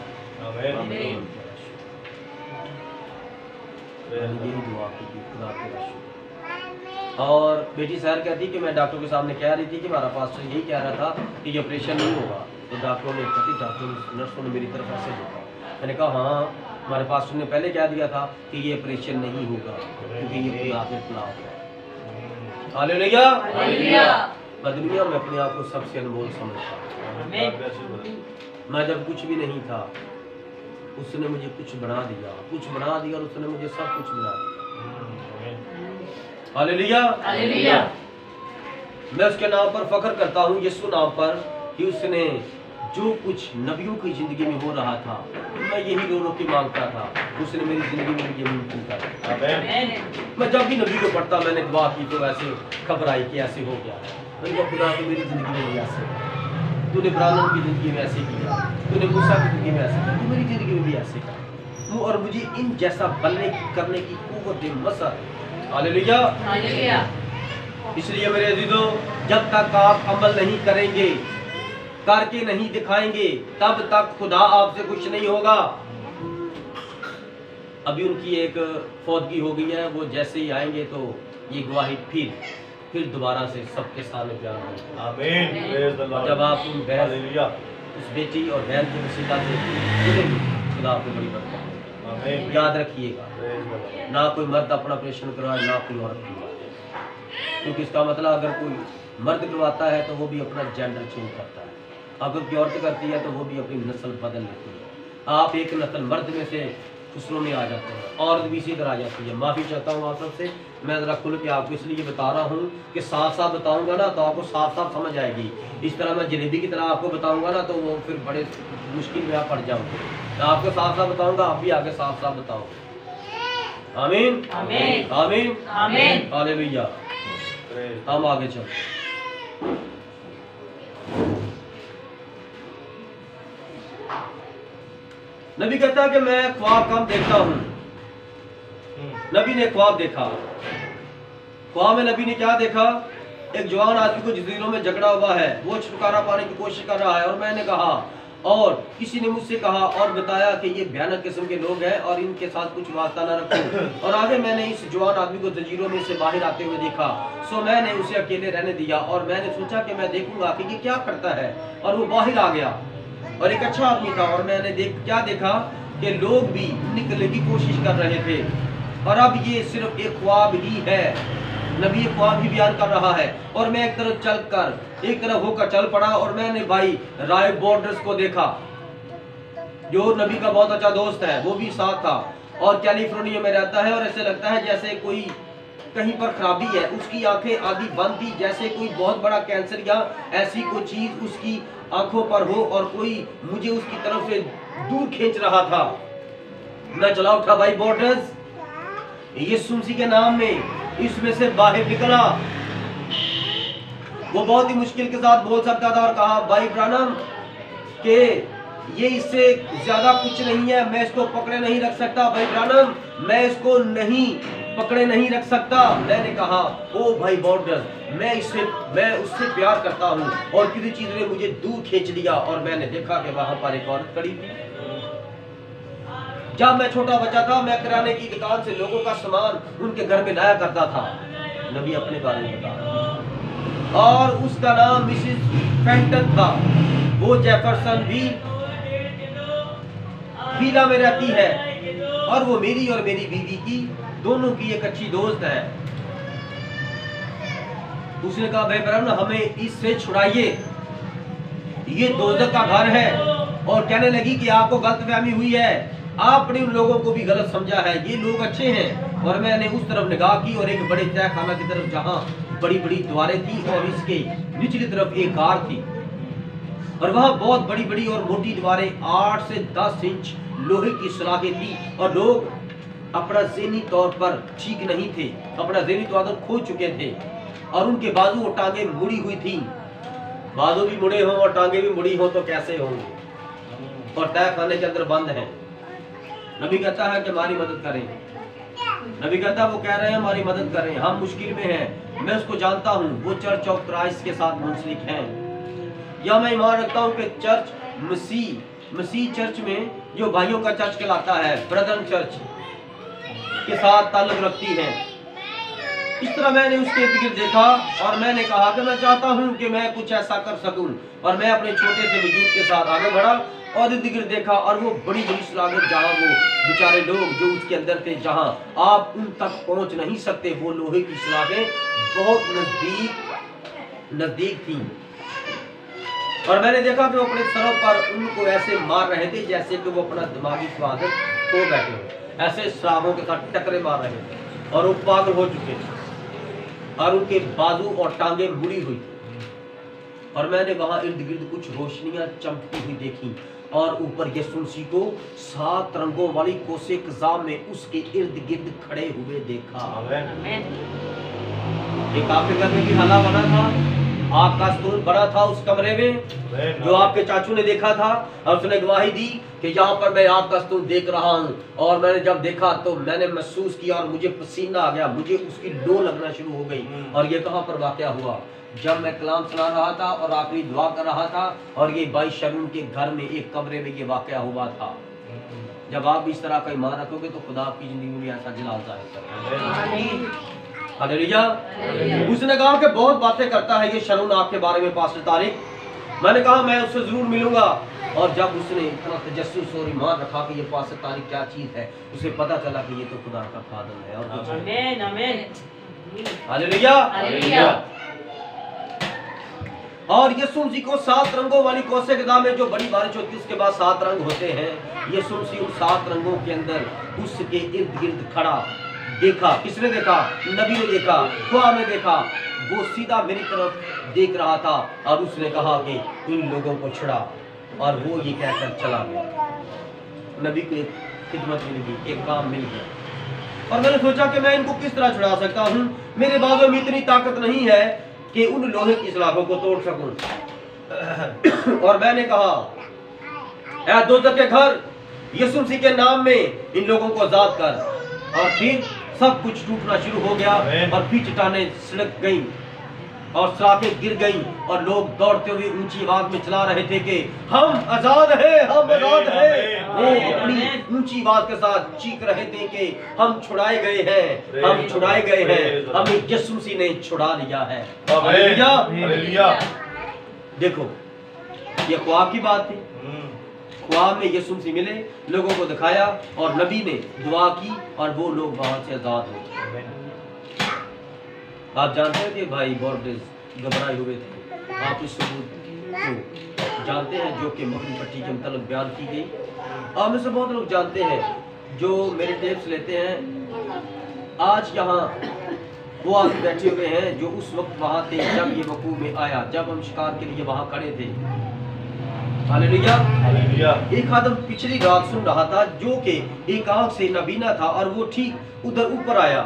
यही दुआ की थी, खुदा के शुक्र। और बेटी सहर कहती कि मैं डॉक्टर के सामने कह रही थी कि हमारा पास्टर यही कह रहा था कि ये ऑपरेशन नहीं होगा, तो डॉक्टरों ने कहती, डॉक्टर नर्सों ने मेरी तरफ ऐसे देखा। मैंने कहा हाँ, हमारे पास्टर ने पहले कह दिया था कि ये ऑपरेशन नहीं होगा, क्योंकि ये खुदा के खिलाफ है। Hallelujah, hallelujah. मैं दुनिया में अपने आप को सबसे अनमोल समझता हूँ। मैं जब कुछ भी नहीं था, उसने मुझे कुछ बना दिया, और उसने मुझे सब कुछ बना दिया। Hallelujah, hallelujah. मैं उसके नाम पर फख्र करता हूँ, यीशु नाम पर, कि उसने जो कुछ नबियों की जिंदगी में हो रहा था, मैं यही रो रो के मांगता था, उसने मेरी जिंदगी में ये मुमकिन कर दिया। मैं जब भी नबी को पढ़ता, मैंने दुआ की तो ऐसे खबर आई कि ऐसे हो गया। मैंने कहा खुदा तो मेरी जिंदगी में भी ऐसे, तूने इब्राहिम की जिंदगी में ऐसे किया, तूने मूसा की जिंदगी में ऐसे किया, तू मेरी जिंदगी में भी ऐसे कर, और मुझे इन जैसा बनने की करने की कुव्वत दे मसर। Hallelujah, hallelujah. इसलिए मेरे अजीजों, जब तक आप अमल नहीं करेंगे, करके नहीं दिखाएंगे, तब तक खुदा आपसे कुछ नहीं होगा। अभी उनकी एक फौतगी हो गई है, वो जैसे ही आएंगे तो ये गवाही फिर दोबारा से सबके सामने बयान होगी। आमीन। जब आप उन बहन, उस बेटी और बहन के वसीला से मिलेंगे। खुदा आपको बड़ी बरकत दे। आमीन। याद रखिएगा, प्रेज गॉड। ना कोई मर्द अपना ऑपरेशन करवाए, ना कोई औरत करवाए, क्योंकि इसका मतलब अगर कोई मर्द करवाता है तो वो भी अपना जेंडर चेंज करता है, अगर कोई औरत करती है तो वो भी अपनी नस्ल बदल लेती है। आप एक नस्ल मर्द में से दूसरों में आ जाते हैं, औरत भी इसी तरह आ जाती है। माफ़ी चाहता हूँ आप सबसे, मैं ज़रा खुल के आपको इसलिए बता रहा हूँ कि साफ साफ बताऊँगा ना तो आपको साफ साफ समझ आएगी। इस तरह मैं जलेबी की तरह आपको बताऊँगा ना तो वो फिर बड़े मुश्किल में आप पड़ जाओगे। मैं आपको साफ साफ बताऊँगा, आप भी आगे साफ साफ बताओगे। आमीन आमीन आमीन आमीन। हालेलुया। प्रेज। हम आगे चल। नबी कहता है कि मैं ख्वाब कम देखता हूं। नबी ने ख्वाब देखा। ख्वाब में नबी ने क्या देखा? एक जवान आदमी को जजीरों में जकड़ा हुआ है, वो छुटकारा पाने की कोशिश कर रहा है। और मैंने कहा, और किसी ने मुझसे कहा और बताया कि ये भयानक किस्म के लोग हैं और इनके साथ कुछ वास्ता न रखो। और आगे मैंने इस जवान आदमी को जजीरों में से बाहर आते हुए देखा। सो मैंने उसे अकेले रहने दिया और मैंने सोचा कि मैं देखूंगा कि ये क्या करता है। और वो बाहर आ गया और एक अच्छा आदमी था। और मैंने क्या देखा कि लोग भी निकलने की कोशिश कर रहे थे। और अब ये सिर्फ एक ख्वाब ही है। नबी एक ख्वाब ही बयान कर रहा है। और मैं एक तरफ होकर चल पड़ा और मैंने भाई राय बॉर्डर्स को देखा, जो नबी का बहुत अच्छा दोस्त है, वो भी साथ था और कैलिफोर्निया में रहता है। और ऐसे लगता है जैसे कोई कहीं पर खराबी है। उसकी आंखें आधी बंद थी, जैसे कोई बहुत बड़ा कैंसर या ऐसी कोई चीज उसकी आंखों पर हो और कोई मुझे उसकी तरफ से दूर खींच रहा था। मैं चला उठा भाई बॉर्डर्स, यीशु मसीह के नाम में इसमें से बाहर निकला। वो बहुत ही मुश्किल के साथ बोल सकता था और कहा, भाई ब्रानम के ये इससे ज्यादा कुछ नहीं है, मैं इसको पकड़े नहीं रख सकता। भाई ब्रानम, मैं इसको नहीं पकड़े नहीं रख सकता। मैंने कहा, ओ भाई बॉर्डर्स, मैं उससे प्यार करता हूँ और किसी चीज ने मुझे दूर खींच लिया। और मैंने देखा कि वहां पर एक औरत खड़ी थी। जब मैं छोटा बच्चा था, मैं किराने की दुकान से लोगों का सामान उनके घर में लाया करता था। नबी अपने बारे में बता रहा, और उसका नाम मिसिस फेंटन था। वो जेफरसन विला में रहती है और वो मेरी और मेरी बीवी की दोनों की एक अच्छी दोस्त है। उसने कहा, भाई ब्रह्म, हमें इससे छुड़ाइए, ये दोजख का घर है। और कहने लगी कि आपको गलतफहमी हुई है, आपने उन लोगों को भी गलत समझा है, ये लोग अच्छे हैं। और मैंने उस तरफ निगाह की और एक बड़े तहखाना की तरफ, जहां बड़ी बड़ी द्वारें थी और इसके निचली तरफ एक कार थी। और वहां बहुत बड़ी बड़ी और मोटी दीवारें, 8 से 10 इंच लोहे की सलाखें थी। और लोग अपना ज़हनी तौर पर ठीक नहीं थे, अपना ज़हनी तौर खो चुके थे। और उनके बाजू और टांगे मुड़ी हुई थी। बाजू भी मुड़े हों और टांगे भी मुड़ी हो तो कैसे होंगे? और तहखाने के अंदर बंद है। नबी कहता है कि हमारी मदद करें। नबी कहता है, वो कह रहे हैं हमारी मदद करें, हम मुश्किल में हैं। मैं उसको जानता हूँ, वो चर्च ऑफ क्राइस्ट के साथ मुंसलिक हैं। या मैं ईमान रखता हूँ कि चर्च मसीह चर्च में, जो भाइयों का चर्च कहलाता है, ब्रदर चर्च के साथ ताल्लुक रखती है। इस तरह मैंने उसके इर्द गिर्द देखा और मैंने कहा कि मैं चाहता हूँ कि मैं कुछ ऐसा कर सकूं। और मैं अपने छोटे से वजूद के साथ आगे बढ़ा और इर्द गिर्द देखा, और वो बड़ी बड़ी सलाखें, जहाँ वो बेचारे लोग जो उसके अंदर थे, जहाँ आप उन तक पहुँच नहीं सकते, वो लोहे की सलाखें बहुत नजदीक थी। और मैंने देखा कि वो अपने सरों पर उनको ऐसे मार रहे थे जैसे कि वो अपना दिमागी स्वाद खो बैठे हो, ऐसे सलाखों के साथ टकरे मार रहे थे और वो पागल हो चुके थे और उनके बाजू और टांगे मुड़ी हुई थी। और मैंने वहां इर्द गिर्द कुछ रोशनियां चमकती हुई देखी और ऊपर यीशु मसीह को 7 रंगों वाली कोसे कज़ाम में उसके इर्द गिर्द खड़े हुए देखा। एक आपके घर में भी हाला बना था, आपका स्तूप बड़ा था उस कमरे में जो आपके चाचू ने देखा था, और उसने गवाही दी कि यहाँ पर मैं आपका स्तूप देख रहा हूँ। और मैंने जब देखा तो मैंने महसूस किया और मुझे पसीना आ गया, मुझे उसकी लो लगना शुरू हो गई। और ये कहाँ पर वाक़या हुआ? जब मैं कलाम सुना रहा था और आखिरी दुआ कर रहा था, और ये भाई शरून के घर में एक कमरे में ये वाक़या हुआ था। जब आप इस तरह का ईमान रखोगे तो खुदा आपकी जिंदगी में ऐसा जलाल ज़ाहिर करेगा। हालेलुया। उसने कहा कि बहुत बातें करता है ये शरून आपके बारे में पास्टर तारिक। मैंने कहा मैं उससे जरूर मिलूंगा और जब उसने इतना तजस्सुस और ईमान रखा कि ये पाकिस्तानी क्या चीज़ है, उसे पता चला कि ये तो खुदा का खादम है और कुछ आमीन आमीन हालेलुया। हालेलुया। और यीशु मसीह को 7 रंगों वाली कौसे गदा में जो बड़ी बारिश होती है उसके बाद 7 रंग होते हैं। यीशु मसीह उन 7 रंगों के अंदर उसके इर्द गिर्द खड़ा देखा। किसने देखा? नबी ने देखा, ख्वाब में देखा। वो सीधा मेरी तरफ देख रहा था और उसने कहा कि इन लोगों को छुड़ा, और वो ये कहकर चला गया। नबी को एक खिदमत मिल गई, एक काम मिल गया। और मैंने सोचा कि मैं इनको किस तरह छुड़ा सकता हूँ। मेरे बाजू में इतनी ताकत नहीं है कि उन लोहे की सलाखों को तोड़ सकूं। और मैंने कहा, ऐ दोज़ख के घर, यीशु मसीह के नाम में इन लोगों को आजाद कर। और फिर सब कुछ टूटना शुरू हो गया और फिर चट्टानें सिड़क गईं और सलाखें गिर गईं और लोग दौड़ते हुए ऊंची आवाज में चला रहे थे कि हम आजाद हैं, हम आजाद हैं। वो अपनी ऊंची आवाज के साथ चीख रहे थे कि हम छुड़ाए गए हैं, हम छुड़ाए गए हैं, हमें यीशु मसीह ने छुड़ा लिया है। Hallelujah, hallelujah. देखो ये ख्वाब की बात थी। ख्वाब में यीशु मसीह मिले, लोगों को दिखाया और नबी ने दुआ की और वो लोग वहां से आजाद हो गए। आप जानते हैं कि भाई बॉर्डर्स घबराए हुए थे। आप इस सबूत को जानते हैं जो कि मकनी पट्टी के मतलब बयान की गई। आप में से बहुत लोग जानते हैं जो मेरे टेप्स लेते हैं। आज यहाँ वो आदमी बैठे हुए हैं जो उस वक्त वहाँ थे जब ये वकूअ में आया, जब हम शिकार के लिए वहाँ खड़े थे। Hallelujah, hallelujah. एक आदम पिछली रात सुन रहा था जो कि एक आंख से नबीना था और वो ठीक उधर ऊपर आया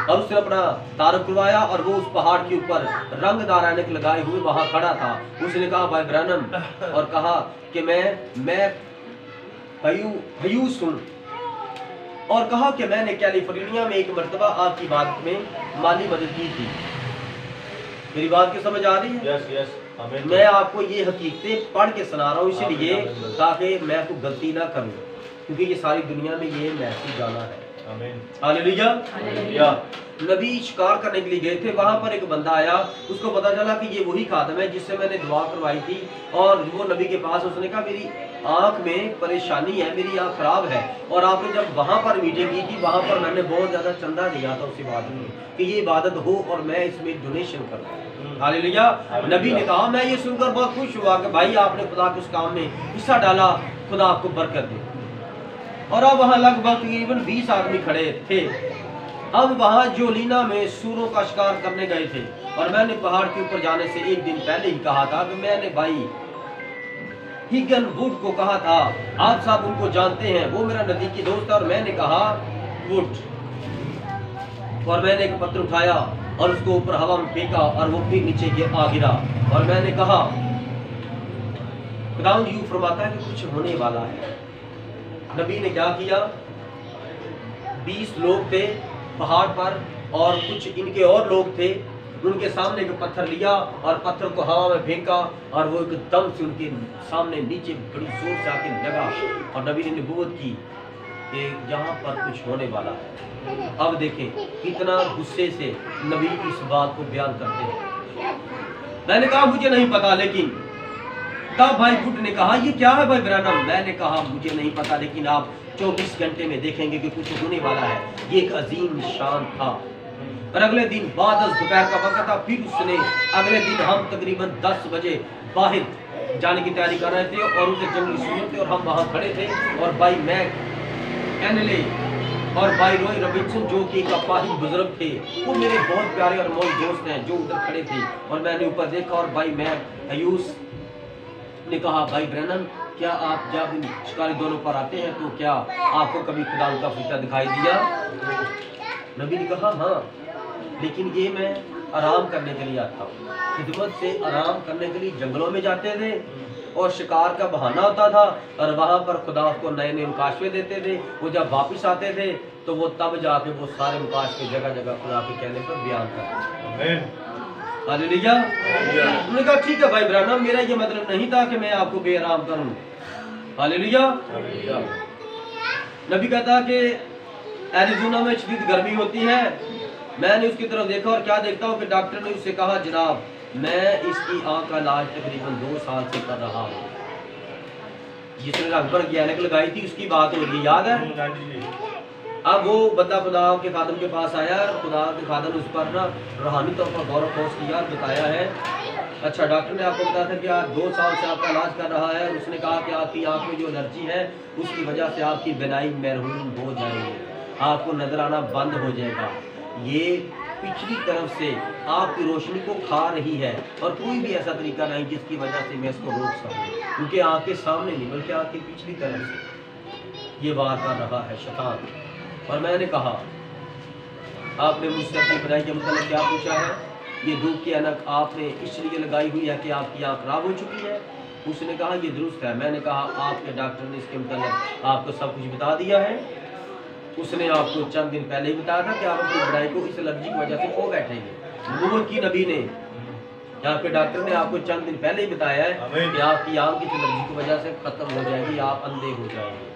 और उसने अपना तारक करवाया और वो उस पहाड़ के ऊपर रंगदार ऐनक लगाए हुए वहां खड़ा था। उसने कहा भाई ब्रैनम और कहा कि मैं हयूस हूँ और कहा कि मैंने कैलिफोर्निया में एक मर्तबा आपकी बात में माली मदद की थी। मेरी बात की समझ आ रही है? यस यस आमीन। मैं आपको ये हकीकतें पढ़ के सुना रहा हूँ इसलिए ताकि मैं कोई गलती ना करूँ, क्योंकि ये सारी दुनिया में ये मैसेज जाना है। आमीन। हालेलुया। हालेलुया। नबी शिकार करने के लिए गए थे, वहां पर एक बंदा आया, उसको पता चला कि ये वही खादम है जिससे मैंने दुआ करवाई थी। और वो नबी के पास, उसने कहा मेरी आंख में परेशानी है, मेरी आंख खराब है और आपने जब वहां पर मीटिंग की थी वहां पर मैंने बहुत ज्यादा चंदा दिया था उस इबादत में कि ये इबादत हो और मैं इसमें डोनेशन करूँ। हालेलुया। नबी ने कहा, मैं ये सुनकर बहुत खुश हुआ कि भाई आपने खुदा के उस काम में हिस्सा डाला, खुदा आपको बरकत दे। और अब वहाँ लगभग तकरीबन 20 आदमी खड़े थे। अब वहाँ जोलीना में सूरों का शिकार करने गए थे और मैंने पहाड़ के ऊपर जाने से एक दिन पहले ही कहा था कि मैंने भाई हिगन वुड को कहा था, आप साहब उनको जानते हैं, वो मेरा नज़दीकी दोस्त है। और मैंने कहा वुड, और मैंने एक पत्थर उठाया और उसको ऊपर हवा में फेंका और वो फिर नीचे आ गिरा। और मैंने कहा खुदावंद यूं फरमाता है कि कुछ होने वाला है। नबी ने क्या किया, 20 लोग थे पहाड़ पर और कुछ इनके और लोग थे, उनके सामने एक पत्थर लिया और पत्थर को हवा में फेंका और वो एकदम से उनके सामने नीचे बड़ी जोर से आके लगा। और नबी ने नबूवत की कि यहाँ पर कुछ होने वाला है। अब देखें कितना गुस्से से नबी इस बात को बयान करते हैं। मैंने कहा मुझे नहीं पता, लेकिन तब भाई गुड ने कहा ये क्या है भाई ब्रैनम? मैंने कहा मुझे नहीं पता, लेकिन आप 24 घंटे में देखेंगे कि कुछ होने वाला है। ये एक अजीम निशान था। और अगले दिन 12 दोपहर का वक्त था। फिर उसने अगले दिन हम तकरीबन 10 बजे बाहर जाने की तैयारी कर रहे थे और उसे जंगली सूर थे और हम वहाँ खड़े थे। और भाई मैक एनले और भाई रॉय रॉबिन्सन जो कि एक अपाहिज बुजुर्ग थे, वो मेरे बहुत प्यारे और मौज दोस्त हैं, जो उधर खड़े थे। और मैंने ऊपर देखा और भाई मैक हयूस ने कहा भाई ब्रैनम, क्या आप जब इन शिकारी दोनों पर आते हैं तो क्या आपको कभी खुदा का फरिश्ता दिखाई दिया? नबी ने कहा हाँ, लेकिन ये मैं आराम करने के लिए आता हूँ। खिदमत से आराम करने के लिए जंगलों में जाते थे और शिकार का बहाना होता था और वहाँ पर खुदा को नए नए मुकाशवे देते थे। वो जब वापस आते थे तो वो तब जाके वो सारे मुकाशवे जगह जगह खुदा के कहने पर बयान करते। हालेलुया। उन्होंने कहा ठीक है भाई ब्रैनम, मेरा ये मतलब नहीं था कि मैं आपको बेआराम करूं। हालेलुया। नबी कहता कि एरिज़ोना में शदीद गर्मी होती है। मैंने उसकी तरफ देखा और क्या देखता हूँ कि डॉक्टर ने उससे कहा जनाब मैं इसकी आंख का इलाज तकरीबन 2 साल से कर रहा हूँ। जिसने रंग भर की ऐनक लगाई थी उसकी बात हो रही है, याद है? हाँ जी। अब वो बंदा खुदा के खादम के पास आया, खुदा के खादम उस पर ना रूहानी तौर पर गौर फोस किया और बताया है, अच्छा डॉक्टर ने आपको बताया था कि आप 2 साल से आपका इलाज कर रहा है। उसने कहा कि आपकी आँख में जो एलर्जी है उसकी वजह से आपकी बिनाई महरूम हो जाएगी, आपको नजर आना बंद हो जाएगा। ये पिछली तरफ से आपकी रोशनी को खा रही है और कोई भी ऐसा तरीका नहीं जिसकी वजह से मैं इसको रोक सकूं, क्योंकि आपके सामने नहीं बल्कि आपकी पिछली तरफ से ये वार कर रहा है शैतान। और मैंने कहा आपने मुझसे अपनी बनाई के मतलब क्या पूछा है? ये धूप की ऐनक आपने इसलिए लगाई हुई है कि आपकी आँख खराब हो चुकी है? उसने कहा ये दुरुस्त है। मैंने कहा आपके डॉक्टर ने इसके मतलब आपको सब कुछ बता दिया है? उसने आपको चंद दिन पहले ही बताया था कि आप अपनी बढ़ाई को इस एलर्जी की वजह से खो बैठेंगे। नबूवत की नबी ने, आपके डॉक्टर ने आपको चंद दिन पहले ही बताया है कि आपकी आँख की एलर्जी की वजह से खत्म हो जाएगी, आप अंधे हो जाएंगे।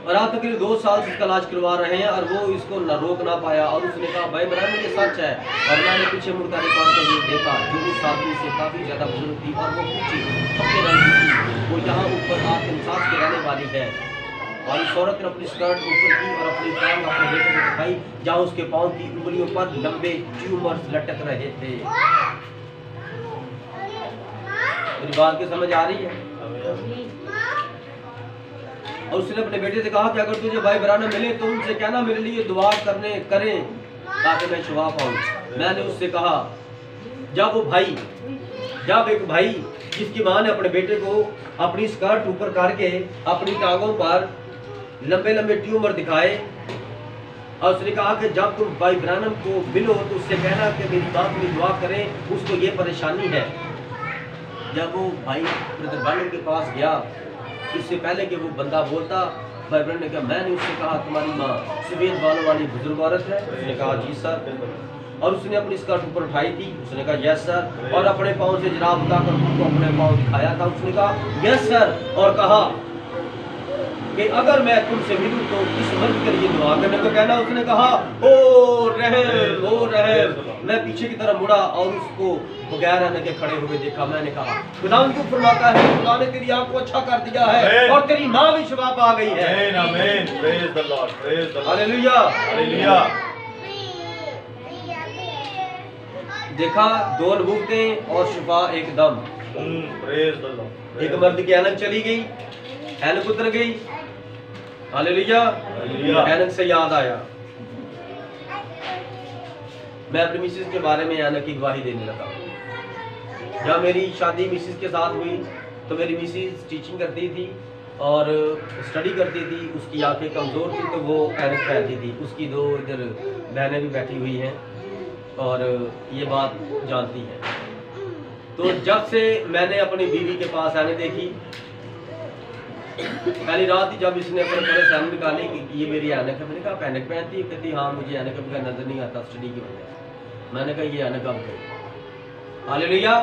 और आप तकरीबन 2 साल से इसका इलाज करवा रहे हैं और वो इसको न रोक ना पाया। और उसने कहा भाई इमरान ये सच है। और मैंने पीछे मुड़कर एक और तस्वीर देखा जो उस आदमी से काफ़ी ज़्यादा बुजुर्ग थी और वो पूछी अपने रंग की थी, वो यहाँ ऊपर आत्मसास के रहने वाली है। और इस औरत ने अपनी स्कर्ट ऊपर की और अपनी टांग अपने बेटे को दिखाई जहाँ उसके पाँव की उंगलियों पर लंबे ट्यूमर्स लटक रहे थे। मेरी बात की समझ आ रही है? और उसने अपने बेटे से कहा कि अगर तुझे भाई बराना मिले तो उनसे कहना मेरे लिए दुआ करें ताकि मैं शिफा पाऊं। मैंने उससे कहा जब एक भाई जिसकी मां ने अपने बेटे को अपनी स्कर्ट ऊपर करके अपनी टांगों पर लंबे लंबे ट्यूमर दिखाए और उसने कहा कि जब तुम भाई ब्रानम को मिलो तो उससे कहना कि मेरी मां के लिए दुआ करें, उसको ये परेशानी है। जब वो भाई ब्रदर ब्रानम के पास गया इससे पहले कि वो बंदा बोलता, भाई ब्रदर ने कहा, मैंने उससे कहा तुम्हारी माँ सफेद बालों वाली बुजुर्ग औरत है? उसने कहा जी सर। और उसने अपनी स्कर्ट ऊपर उठाई थी? उसने कहा यस सर। और अपने पाँव से जराब उठाकर उनको अपने पाँव दिखाया था? उसने कहा यस सर। और कहा कि अगर मैं तुमसे मिलूं तो इस मर्द के लिए दुआ करने को कहना। उसने कहा ओ रहम। मैं पीछे की तरफ मुड़ा और उसको बगैर आने के खड़े हुए देखा। मैंने कहा खुदा क्यों फरमाता है खुदा ने तेरी आँख को अच्छा कर दिया है और तेरी माँ भी शिफा पा गई है। आमीन। Praise the Lord, praise the Lord. Hallelujah, hallelujah. देखा 2 नबूवतें और शिफा एकदम। Praise the Lord. एक मर्द की ऐनक चली गई, ऐनक उतर गई। हालेलुया। ऐनक से याद आया, मैं अपनी मिसेस के बारे में ऐनक की गवाही देने लगा। जब मेरी शादी मिसेस के साथ हुई तो मेरी मिसेस टीचिंग करती थी और स्टडी करती थी। उसकी आंखें कमज़ोर थी तो वो ऐनक पहनती थी। उसकी 2 इधर बहनें भी बैठी हुई हैं और ये बात जानती हैं। तो जब से मैंने अपनी बीवी के पास आने देखी, पहली रात ही जब इसने अपने पूरे सैन निकाली कि ये मेरी ऐनक है, मैंने कहा आप ऐनक पहनती है? कहती हाँ मुझे ऐनक का नजर नहीं आता स्टडी की वजह से। मैंने कहा ये ऐनक अब गई। हालेलुया।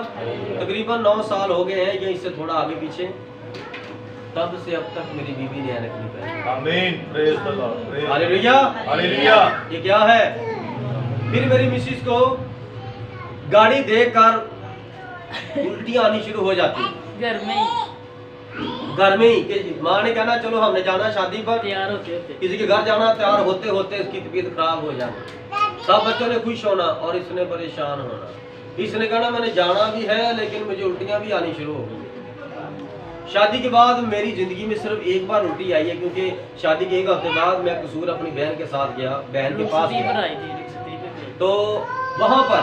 तकरीबन 9 साल हो गए हैं या इससे थोड़ा आगे पीछे, तब से अब तक मेरी बीवी ने ऐनक नहीं पहनी। आमीन। Praise the Lord. Hallelujah. Hallelujah. ये क्या है? फिर मेरी मिसेस को गाड़ी देखकर उल्टियां आनी शुरू हो जाती घर में ही कि माँ ने कहना चलो हमने जाना शादी पर, तैयार होते किसी के घर जाना, तैयार होते होते इसकी तबीयत खराब हो जाती। सब बच्चों ने खुश होना और इसने परेशान होना। इसने कहना मैंने जाना भी है लेकिन मुझे उल्टियां भी आनी शुरू हो गई। शादी के बाद मेरी जिंदगी में सिर्फ एक बार उल्टी आई है, क्योंकि शादी के 1 हफ्ते बाद मैं कसूर अपनी बहन के साथ गया, बहन के पास गया। तो वहाँ पर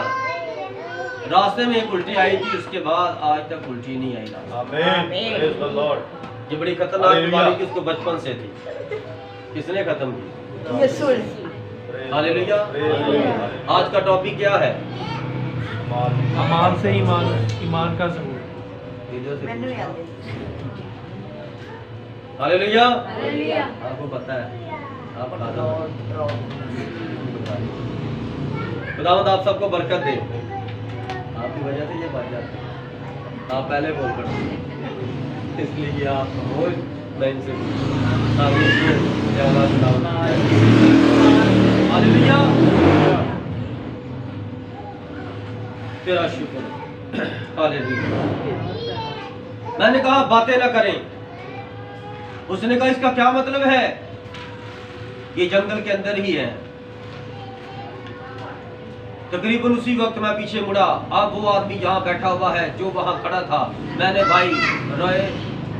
रास्ते में एक उल्टी आई थी, उसके बाद आज तक उल्टी नहीं आई। आमीन। Praise the Lord. ये बड़ी खतरनाक बीमारी थी, उसको बचपन से थी। किसने खत्म की? यीशु। हालेलुया। आज का टॉपिक क्या है? अमाल से ईमान का ज़हूर। हालेलुया। आपको पता है आप खुदावंद आप सबको बरकत दे। आपकी वजह से ये बच जाते हैं। आप पहले बोल पड़ते इसलिए कि आप बोल मैं इनसे हालेलुया। तेरा शुक्र। हालेलुया। मैंने कहा बातें ना करें। उसने कहा इसका क्या मतलब है? ये जंगल के अंदर ही है। तकरीबन उसी वक्त मैं पीछे मुड़ा। अब वो आदमी यहाँ बैठा हुआ है जो वहां खड़ा था। मैंने भाई रॉय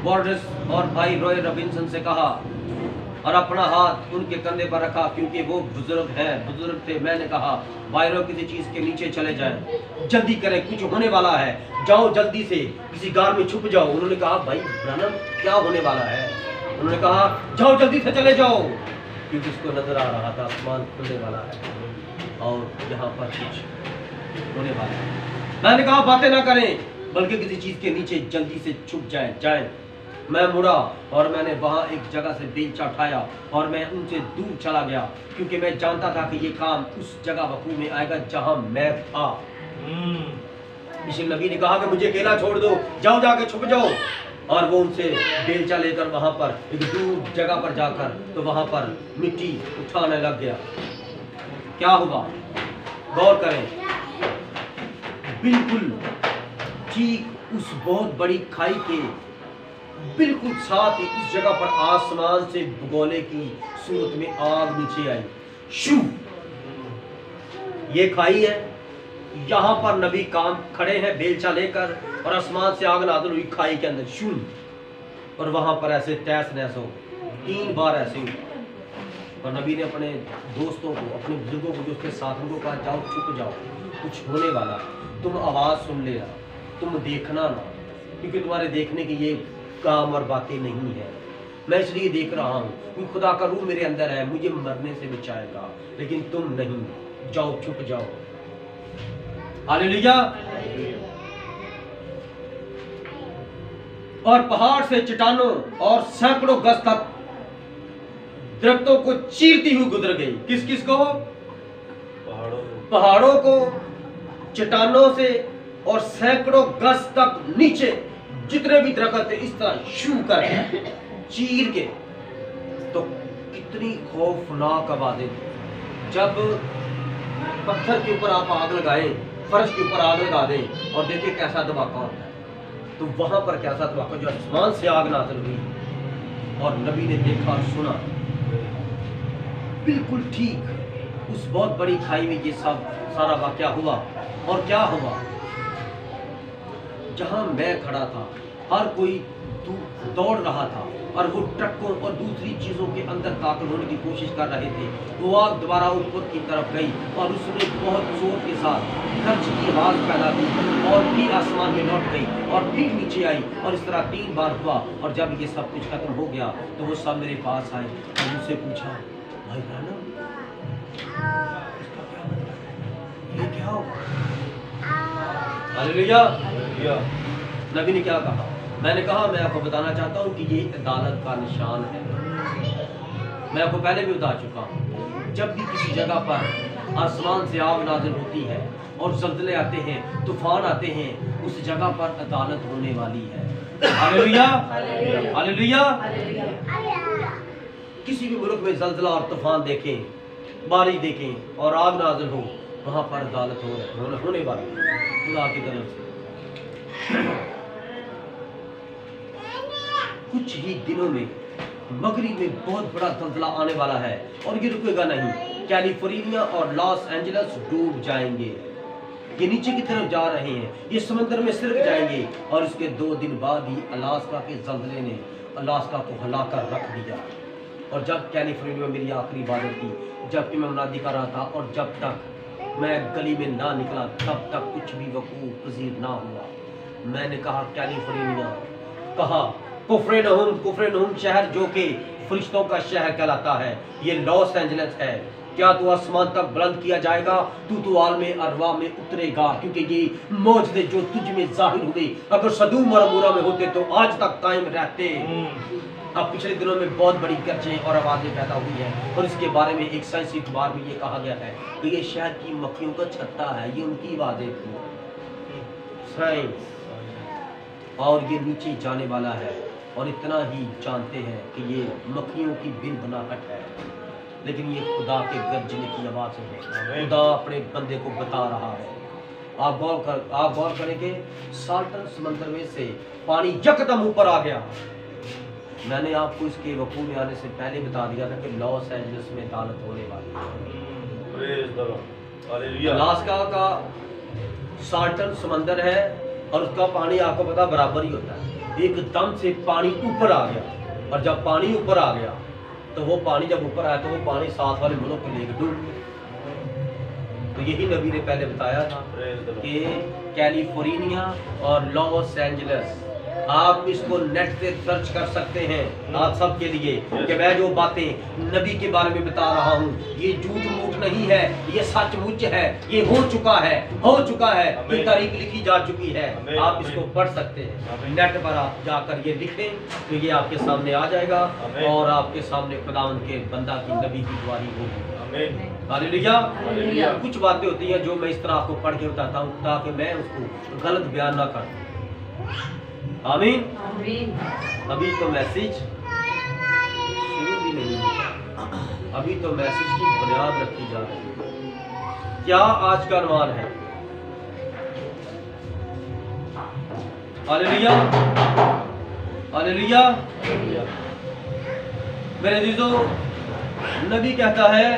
बॉर्डर्स और भाई रॉय रॉबिन्सन से कहा और अपना हाथ उनके कंधे पर रखा, क्योंकि वो बुजुर्ग थे। मैंने कहा भाई रॉय किसी चीज के नीचे चले जाएं, जल्दी करें, कुछ होने वाला है, जाओ जल्दी से किसी गार में छुप जाओ। उन्होंने कहा भाई ब्रैनम क्या होने वाला है? उन्होंने कहा जाओ जल्दी से चले जाओ, क्योंकि उसको नजर आ रहा था आसमान खुलने वाला है और यहाँ पर कुछ होने वाला है। मैंने कहा बातें ना करें, बल्कि किसी चीज के नीचे जल्दी से छुप जाएं। मैं मुड़ा और मैंने वहां एक जगह से बेलचा उठाया और मैं उनसे दूर चला गया, क्योंकि मैं जानता था कि ये काम उस जगह वकूफ में आएगा जहां मैं था। इसी नबी ने कहा कि मुझे अकेला छोड़ दो, जाओ जाके छुप जाओ। और वो उनसे बेलचा लेकर वहां पर एक दूर जगह पर जाकर तो वहां पर मिट्टी उठाने लग गया। क्या हुआ? गौर करें, बिल्कुल ठीक उस बहुत बड़ी खाई के बिल्कुल साथ ही उस जगह पर आसमान से भगोले की सूरत में आग नीचे आई। शू, ये खाई है, यहाँ पर नबी काम खड़े हैं बेलचा लेकर और आसमान से आग नाज़िल हुई खाई के अंदर। शू, और वहां पर ऐसे तहस नहस हो, 3 बार ऐसे हुआ। और नबी ने अपने दोस्तों को, अपने बुजुर्गों को जो उसके साथियों को कहा जाओ छुप जाओ, कुछ होने वाला, तुम आवाज सुन लेना, तुम देखना ना, क्योंकि तुम्हारे देखने की ये काम और बातें नहीं है। मैं इसलिए देख रहा हूँ क्योंकि खुदा का रूह मेरे अंदर है, मुझे मरने से बचाएगा, लेकिन तुम नहीं, जाओ छुप जाओ। हालेलुया। और पहाड़ से चट्टानों और सैकड़ों गज तक दरख्तों को चीरती हुई गुजर गई। किस किस को? पहाड़ों को, चट्टानों से और सैकड़ों गज तक नीचे जितने भी दरख्त थे इस तरह शू कर चीर के। तो कितनी खौफनाक आवाजें थी। जब पत्थर के ऊपर आप आग लगाएं, फर्श के ऊपर आग लगा दें और देखिए कैसा धमाका होता है, तो वहां पर कैसा धमाका, जो आसमान से आग नाज़िल हुई और नबी ने देखा और सुना। बिल्कुल ठीक उस बहुत बड़ी खाई में ये सब सारा वाकया हुआ। और क्या हुआ? जहां मैं खड़ा था हर कोई दौड़ रहा था और वो ट्रकों और दूसरी चीजों के अंदर दाखिल होने की कोशिश कर रहे थे। वो आग दोबारा ऊपर की तरफ गई और उसने बहुत जोर के साथ खर्च की आवाज पैदा की और फिर आसमान में लौट गई और फिर नीचे आई और इस तरह 3 बार हुआ। और जब ये सब कुछ खत्म हो गया तो वो सब मेरे पास आए और मुझसे पूछा, भाई ब्रैनम ये क्या हुआ? हालेलुया। नबी ने क्या कहा? मैंने कहा मैं आपको बताना चाहता हूँ कि ये अदालत का निशान है। मैं आपको पहले भी बता चुका हूँ, जब भी किसी जगह पर आसमान से आग नाज़िल होती है और ज़ल्ज़ले आते हैं, तूफान आते हैं, उस जगह पर अदालत होने वाली है। Hallelujah, hallelujah. किसी भी मुल्क में ज़ल्ज़ला और तूफान देखें, बारिश देखें और आग नाज़िल हो, वहाँ पर अदालत होने वाली है खुदा की तरफ से। कुछ ही दिनों में मगरिब में बहुत बड़ा ज़ल्ज़ला आने वाला है और ये रुकेगा नहीं। कैलिफोर्निया और लॉस एंजल्स डूब जाएंगे, ये नीचे की तरफ जा रहे हैं, ये समंदर में सिरक जाएंगे। और इसके 2 दिन बाद ही अलास्का के ज़ल्ज़ले ने अलास्का को हिलाकर रख दिया। और जब कैलिफोर्निया में मेरी आखिरी इबादत थी, जबकि मैं मुनादी कर रहा था और जब तक मैं गली में ना निकला तब तक कुछ भी वकूफ पजीर ना हुआ। मैंने कहा कैलिफोर्निया, कहा कुफ्रेनहुम शहर जो कि फरिश्तों का शहर कहलाता है, ये लॉस एंजल्स है, क्या तू आसमान तक बुलंद किया जाएगा? तू तो आलमे अरवा में उतरेगा, क्योंकि ये मौजूदे जो तुझ में जाहिर हुए अगर सदूम और अमूरा में होते तो आज तक कायम रहते। अब पिछले दिनों में बहुत बड़ी गर्जें और आवाजें पैदा हुई हैं और इसके बारे में एक साइंसी अखबार में ये कहा गया है कि ये शहर की मक्खियों का छत्ता है, ये उनकी आवाजें थी। साइंस, और ये नीचे जाने वाला है और इतना ही जानते हैं कि ये मक्खियों की बिन बनाहट है, लेकिन ये खुदा के गर्जने की आवाज है। खुदा अपने बंदे को बता रहा है आप गौर करें कि साल्टन समंदर में से पानी यकदम ऊपर आ गया। मैंने आपको इसके वकूअ में आने से पहले बता दिया था कि लॉस एंजल्स में अदालत होने वाली है। Praise the Lord, hallelujah. Alaska का साल्टन समंदर है और उसका पानी आपको पता बराबर ही होता है। एकदम से पानी ऊपर आ गया, और जब पानी ऊपर आ गया तो वो पानी जब ऊपर आया तो वो पानी साथ वाले मुल्क को लेकर डूब गया। तो यही नबी ने पहले बताया था कि कैलिफोर्निया और लॉस एंजल्स, आप इसको नेट पे सर्च कर सकते हैं आप सब के लिए कि मैं जो बातें नबी के बारे में बता रहा हूँ ये झूठ मूठ नहीं है, ये सचमुच है, ये हो चुका है, ये तारीख लिखी जा चुकी है। आप इसको पढ़ सकते हैं, नेट पर आप जाकर ये लिखें तो ये आपके सामने आ जाएगा और आपके सामने खुदावंद के बंदा की नबी की गवाही होगी। हालेलुया। कुछ बातें होती हैं जो मैं इस तरह आपको पढ़ के बताता हूँ ताकि मैं उसको गलत बयान ना करूँ। आमीन। अभी तो मैसेज शुरू भी नहीं हुआ, अभी तो मैसेज की बुनियाद रखी जा रही है। क्या आज का अनुमान है? Hallelujah, hallelujah. मेरे अजीजों, नबी कहता है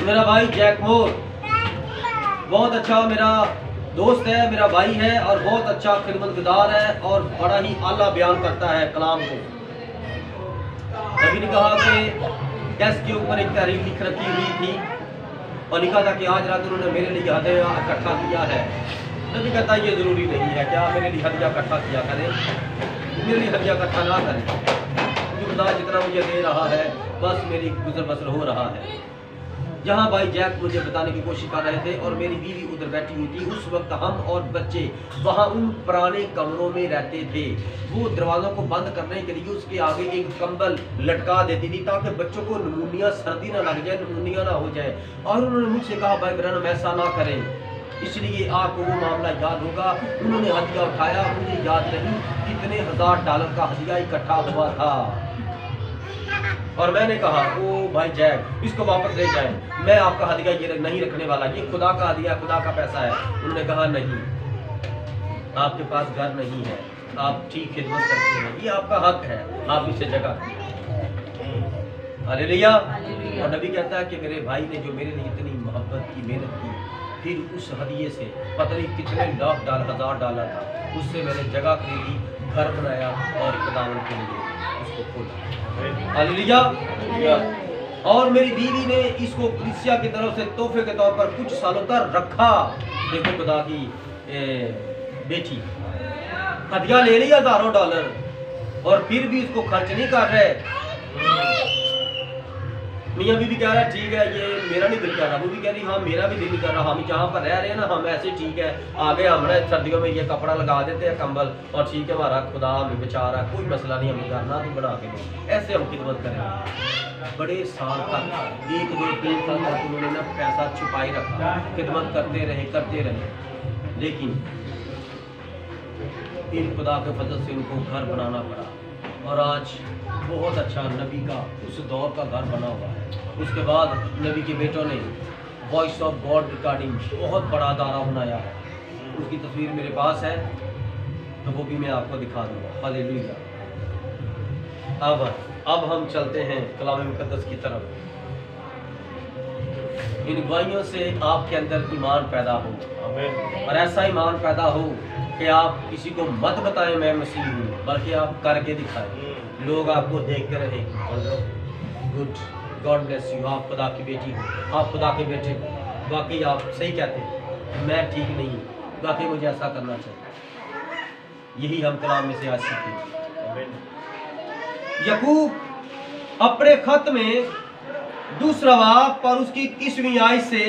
मेरा भाई जैक मोर बहुत अच्छा मेरा दोस्त है, मेरा भाई है और बहुत अच्छा खिदमतगार है और बड़ा ही आला बयान करता है कलाम को। नबी ने कहा कि डेस्क के ऊपर एक तहरीर लिख रखी हुई थी और लिखा था कि आज रात उन्होंने मेरे लिए हदिया इकट्ठा किया है। नबी कहता ये ज़रूरी नहीं है, क्या मेरे लिए हदिया इकट्ठा किया करें, मेरे लिए हदिया इकट्ठा ना करें, खुदा जितना मुझे दे रहा है बस मेरी गुजर बसर हो रहा है। जहाँ भाई जैक मुझे बताने की कोशिश कर रहे थे और मेरी बीवी उधर बैठी हुई थी, उस वक्त हम और बच्चे वहाँ उन पुराने कमरों में रहते थे। वो दरवाज़ों को बंद करने के लिए उसके आगे एक कंबल लटका देती थी ताकि बच्चों को नमूनिया, सर्दी ना लग जाए, नमूनिया ना हो जाए। और उन्होंने मुझसे कहा भाई ब्रहण ऐसा ना करें, इसलिए आपको वो मामला याद होगा। उन्होंने हदिया उठाया, मुझे याद नहीं कितने $1000 का हदिया इकट्ठा हुआ था और मैंने कहा ओ भाई जैक इसको वापस ले जाए, मैं आपका हदिया ये नहीं रखने वाला, ये खुदा का हदिया, खुदा का पैसा है। उन्होंने कहा नहीं, आपके पास घर नहीं है, आप ठीक खिदमत करते हैं, ये आपका हक है, आप इसे जगह। हालेलुया। और नबी कहता है कि मेरे भाई ने जो मेरे लिए इतनी मोहब्बत की, मेहनत की, फिर उस हदिये से पता नहीं कितने $1000 था, उससे मैंने जगह खरीदी, घर बनाया और खुदावंद के लिए उसको खोला। हालेलुया। और मेरी बीवी ने इसको कलीसिया की तरफ से तोहफे के तौर पर कुछ सालों तक रखा। देखो खुदा की बेटी हदिया ले लिया $1000 और फिर भी इसको खर्च नहीं कर रहे। मियाँ बीवी कह रहा है ठीक है ये मेरा नहीं दिल कर रहा, वो भी कह रही हाँ मेरा भी दिल नहीं कर रहा, हम जहाँ पर रह रहे हैं ना हम ऐसे ठीक है, आगे हमारे सर्दियों में ये कपड़ा लगा देते हैं कंबल और ठीक है हमारा खुदा हमें बचा रहा, कोई मसला नहीं, हमें करना भी बना के दो, ऐसे हम खिदमत करें। बड़े साल तक 1, 2, 3 साल तक उन्होंने ना पैसा छुपाई रखा, खिदमत करते रहे, लेकिन फिर खुदा के फजल से उनको घर बनाना पड़ा और आज बहुत अच्छा नबी का उस दौर का घर बना हुआ है। उसके बाद नबी के बेटों ने वॉइस ऑफ गॉड रिकॉर्डिंग बहुत बड़ा अदारा बनाया है, उसकी तस्वीर मेरे पास है तो वो भी मैं आपको दिखा दूँगा। हालेलुया। अब हम चलते हैं कलाम मुकद्दस की तरफ। इन गवाहियों से आपके अंदर ईमान पैदा हो और ऐसा ईमान पैदा हो कि आप किसी को मत बताएं मैं मसीह हूँ, बल्कि आप करके दिखाएं, लोग आपको देखते रहे गुड गॉड ब्लेस यू, आप खुदा की बेटी हो, आप खुदा के बेटे हो, बाकी आप सही कहते हैं, मैं ठीक नहीं हूँ, बाकी मुझे ऐसा करना चाहिए। यही हम कलाम में से आज सीखें। याकूब अपने खत में 2 बाब पर उसकी 21वीं आयत से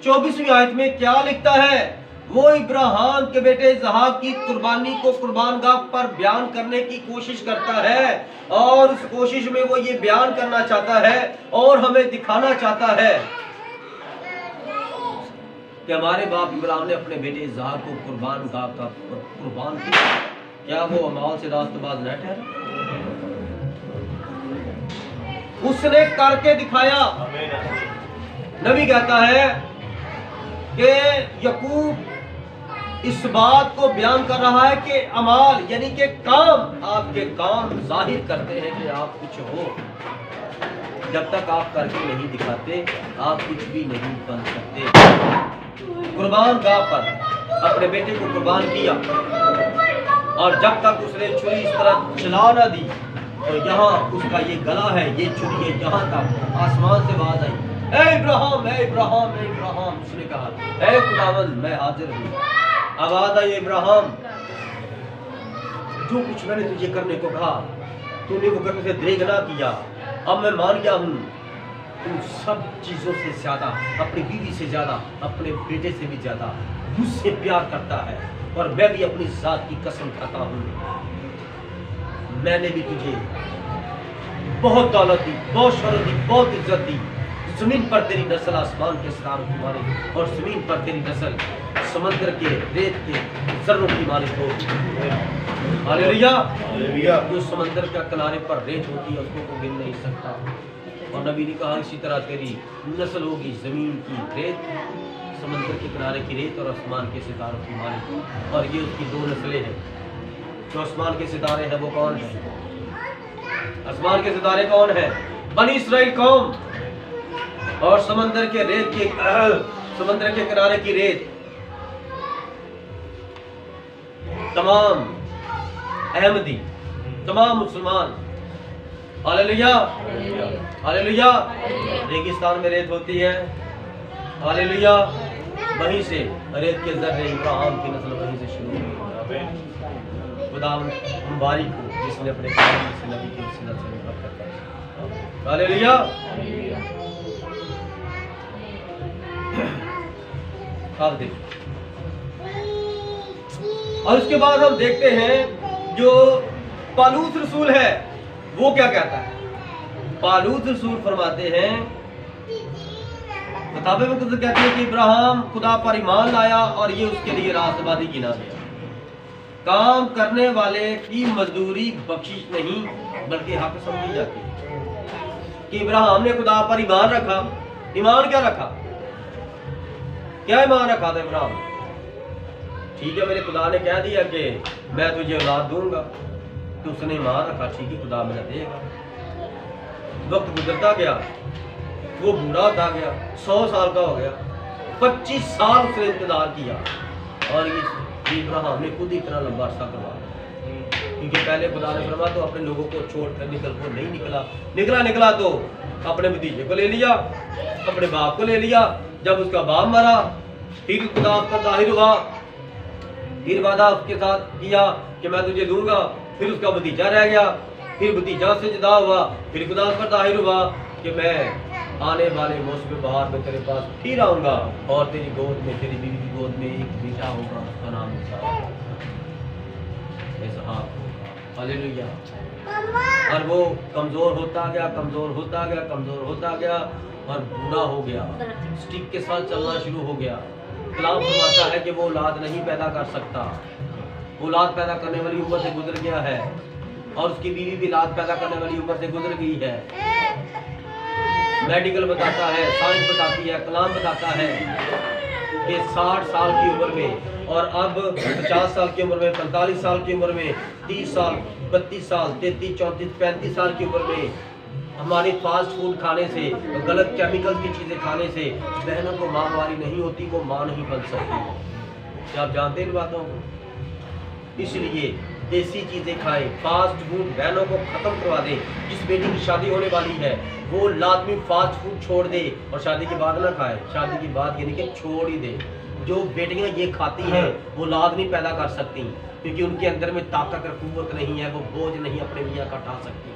24वीं आयत में क्या लिखता है? वो इब्राहिम के बेटे इसहाक की कुर्बानी को कुर्बानगाह पर बयान करने की कोशिश करता है और उस कोशिश में वो ये बयान करना चाहता है और हमें दिखाना चाहता है कि हमारे बाप इब्राहिम ने अपने बेटे इसहाक को कुर्बानगाह का कुर्बान किया। क्या वो अमाल से रास्तबाज न ठहरा? उसने करके दिखाया। नबी कहता है कि यकूब इस बात को बयान कर रहा है कि अमाल यानी कि काम, आपके काम जाहिर करते हैं कि आप कुछ हो। जब तक आप करके नहीं दिखाते आप कुछ भी नहीं बन सकते। कुर्बान गाह पर अपने बेटे को कुर्बान किया और जब तक उसने छुरी इस तरह चला ना दी तो यहाँ उसका ये गला है, ये छुरी है, यहाँ तक आसमान से आवाज आई, ए इब्राहिम, ए इब्राहिम, ए इब्राहिम। उसने कहा, ए खुदावंद मैं हाजिर हूँ। आवाज आई, इब्राहिम जो कुछ मैंने तुझे करने को कहा तूने वो करने से देख ना किया, अब मैं मान गया हूँ। उन सब चीजों से ज्यादा, अपनी बीवी से ज्यादा, अपने बेटे से भी ज्यादा मुझसे प्यार करता है और मैं भी अपनी जात की कसम खाता हूँ, मैंने भी तुझे बहुत दौलत दी, बहुत शोहरत दी, बहुत इज्जत दी। जमीन पर तेरी नस्ल आसमान के सितारों की मालिक और जमीन पर तेरी नस्ल समंदर के रेत के जर्रों की मालिक हो। हालेलुया। हालेलुया। जो समंदर के किनारे पर रेत होती है उसको तो गिन नहीं सकता। और नबी ने कहा इसी तरह तेरी नस्ल होगी जमीन की रेत, समंदर के किनारे की रेत और आसमान के सितारों की मालिक। और ये उसकी दो नस्लें हैं। जो आसमान के सितारे हैं वो कौन है? आसमान के सितारे कौन है? बनी इस्राइल कौम और समंदर के रेत के समंदर के किनारे की रेत। तमाम अहमदी, तमाम मुसलमान। Hallelujah, hallelujah. रेगिस्तान में रेत होती है, हालेलुया। वहीं से रेत के जर्रे इब्राहिम की नस्ल वहीं से शुरू हुई। खुदा मुबारक हो जिसने अपने कलाम से नबी की सुन्नत से बरकत दी। हालेलुया। आप देखो, और उसके बाद हम देखते हैं जो पालूस रसूल है वो क्या कहता है। पालूस रसूल फरमाते हैं, किताबे में कहते हैं कि इब्राहिम खुदा पर ईमान लाया और ये उसके लिए रास्तबाजी गिना गया। काम करने वाले की मजदूरी बख्शिश नहीं बल्कि हक समझी जाती है कि इब्राहिम ने खुदा पर ईमान रखा। ईमान क्या रखा? क्या ईमान रखा था इब्राहिम? ठीक है, मेरे खुदा ने कह दिया कि मैं तुझे औलाद दूंगा, तो उसने ईमान रखा, ठीक है खुदा मुझे देगा। वक्त गुजरता गया, वो बूढ़ा होता गया, 100 साल का हो गया, 25 साल उसने इंतजार किया और इब्राहिम ने खुद इतना लंबा अरसा करवा लिया। क्योंकि पहले खुदा ने फरमाया तो अपने लोगों को छोड़कर निकल, वो नहीं निकला तो अपने भतीजे को ले लिया, अपने बाप को ले लिया। जब उसका बाप मरा फिर खुदा उसका जाहिर हुआ, फिर वादा उसके साथ किया कि मैं तुझे दूंगा। फिर उसका भतीजा रह गया, फिर भतीजा से जुदा हुआ, फिर खुदा उस पर जाहिर हुआ कि मैं आने वाले मौसम बहार में तेरे पास फिर आऊंगा और तेरी गोद में, तेरी बीवी की गोद में एक बेटा होगा, उसका नाम इसहाक होगा। हालेलुया। और वो कमजोर होता गया, कमजोर होता गया, कमजोर होता गया और बूढ़ा हो गया, स्टिक के साथ चलना शुरू हो गया। कलाम फरमाता है कि वो औलाद नहीं पैदा कर सकता, औलाद पैदा करने वाली उम्र से गुजर गया है और उसकी बीवी भी औलाद पैदा करने वाली उम्र से गुजर गई है। मेडिकल बताता है, साइंस बताती है, कलाम बताता है कि 60 साल की उम्र में और अब 50 साल की उम्र में, 45 साल की उम्र में, 30 साल, 32 साल, 33, 34, 35 साल की उम्र में हमारी फास्ट फूड खाने से, गलत केमिकल की चीज़ें खाने से बहनों को माहवारी नहीं होती, वो माँ नहीं बन सकती। क्या आप जानते हैं इन बातों को? इसलिए देसी चीज़ें खाएं, फास्ट फूड बहनों को ख़त्म करवा दें। जिस बेटी की शादी होने वाली है वो लाजमी फास्ट फूड छोड़ दे और शादी के बाद ना खाए, शादी के बाद यानी कि छोड़ ही दे। जो बेटियां ये खाती हैं वो औलाद नहीं पैदा कर सकती क्योंकि उनके अंदर में ताकत और कुव्वत नहीं है, वो बोझ नहीं अपने मियाँ का उठा सकती।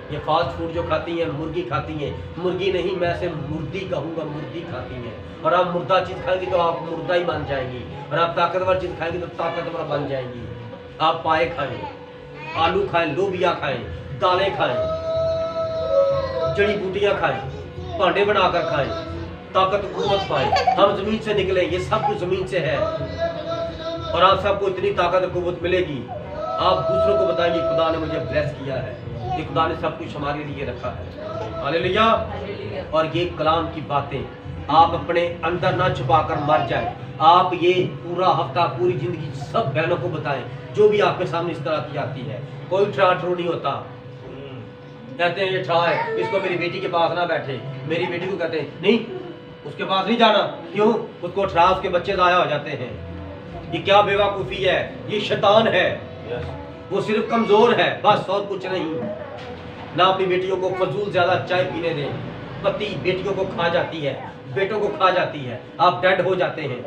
ये फास्ट फूड जो खाती हैं, मुर्गी खाती हैं, मुर्गी नहीं मैं से मुर्दी कहूँगा, मुर्दी खाती हैं। और आप मुर्दा चीज़ खाएंगी तो आप मुर्दा ही बन जाएंगी और आप ताकतवर चीज़ खाएंगी तो ताकतवर बन जाएंगी। आप पाए खाएं, आलू खाएं, लोबिया खाएं, दालें खाएं, जड़ी बूटियाँ खाएं, भांडे बनाकर खाएं, ताकत कुव्वत पाएं। हम जमीन से निकले, ये सब कुछ जमीन से है और आप सबको इतनी ताकत कुव्वत मिलेगी, आप दूसरों को बताएंगे खुदा ने मुझे ब्लेस किया है, ये खुदा ने सब कुछ हमारे लिए रखा है। हालेलुया। और ये कलाम की बातें आप अपने अंदर ना छुपाकर मर जाए। आप ये पूरा हफ्ता, पूरी जिंदगी सब बहनों को बताएं, जो भी आपके सामने इस तरह की आती है। कोई ट्रू नहीं होता। कहते हैं ये ठा है, इसको मेरी बेटी के पास ना बैठे। मेरी बेटी को कहते हैं नहीं, उसके पास नहीं जाना। क्यों? उसको ठा, उसके बच्चे ज़ाया हो जाते हैं। ये क्या बेवकूफ़ी है, ये शैतान है। वो सिर्फ कमज़ोर है बस, और कुछ नहीं। ना अपनी बेटियों को फजूल ज़्यादा चाय पीने दें। पति बेटियों को खा जाती है, बेटों को खा जाती है, आप डेड हो जाते हैं।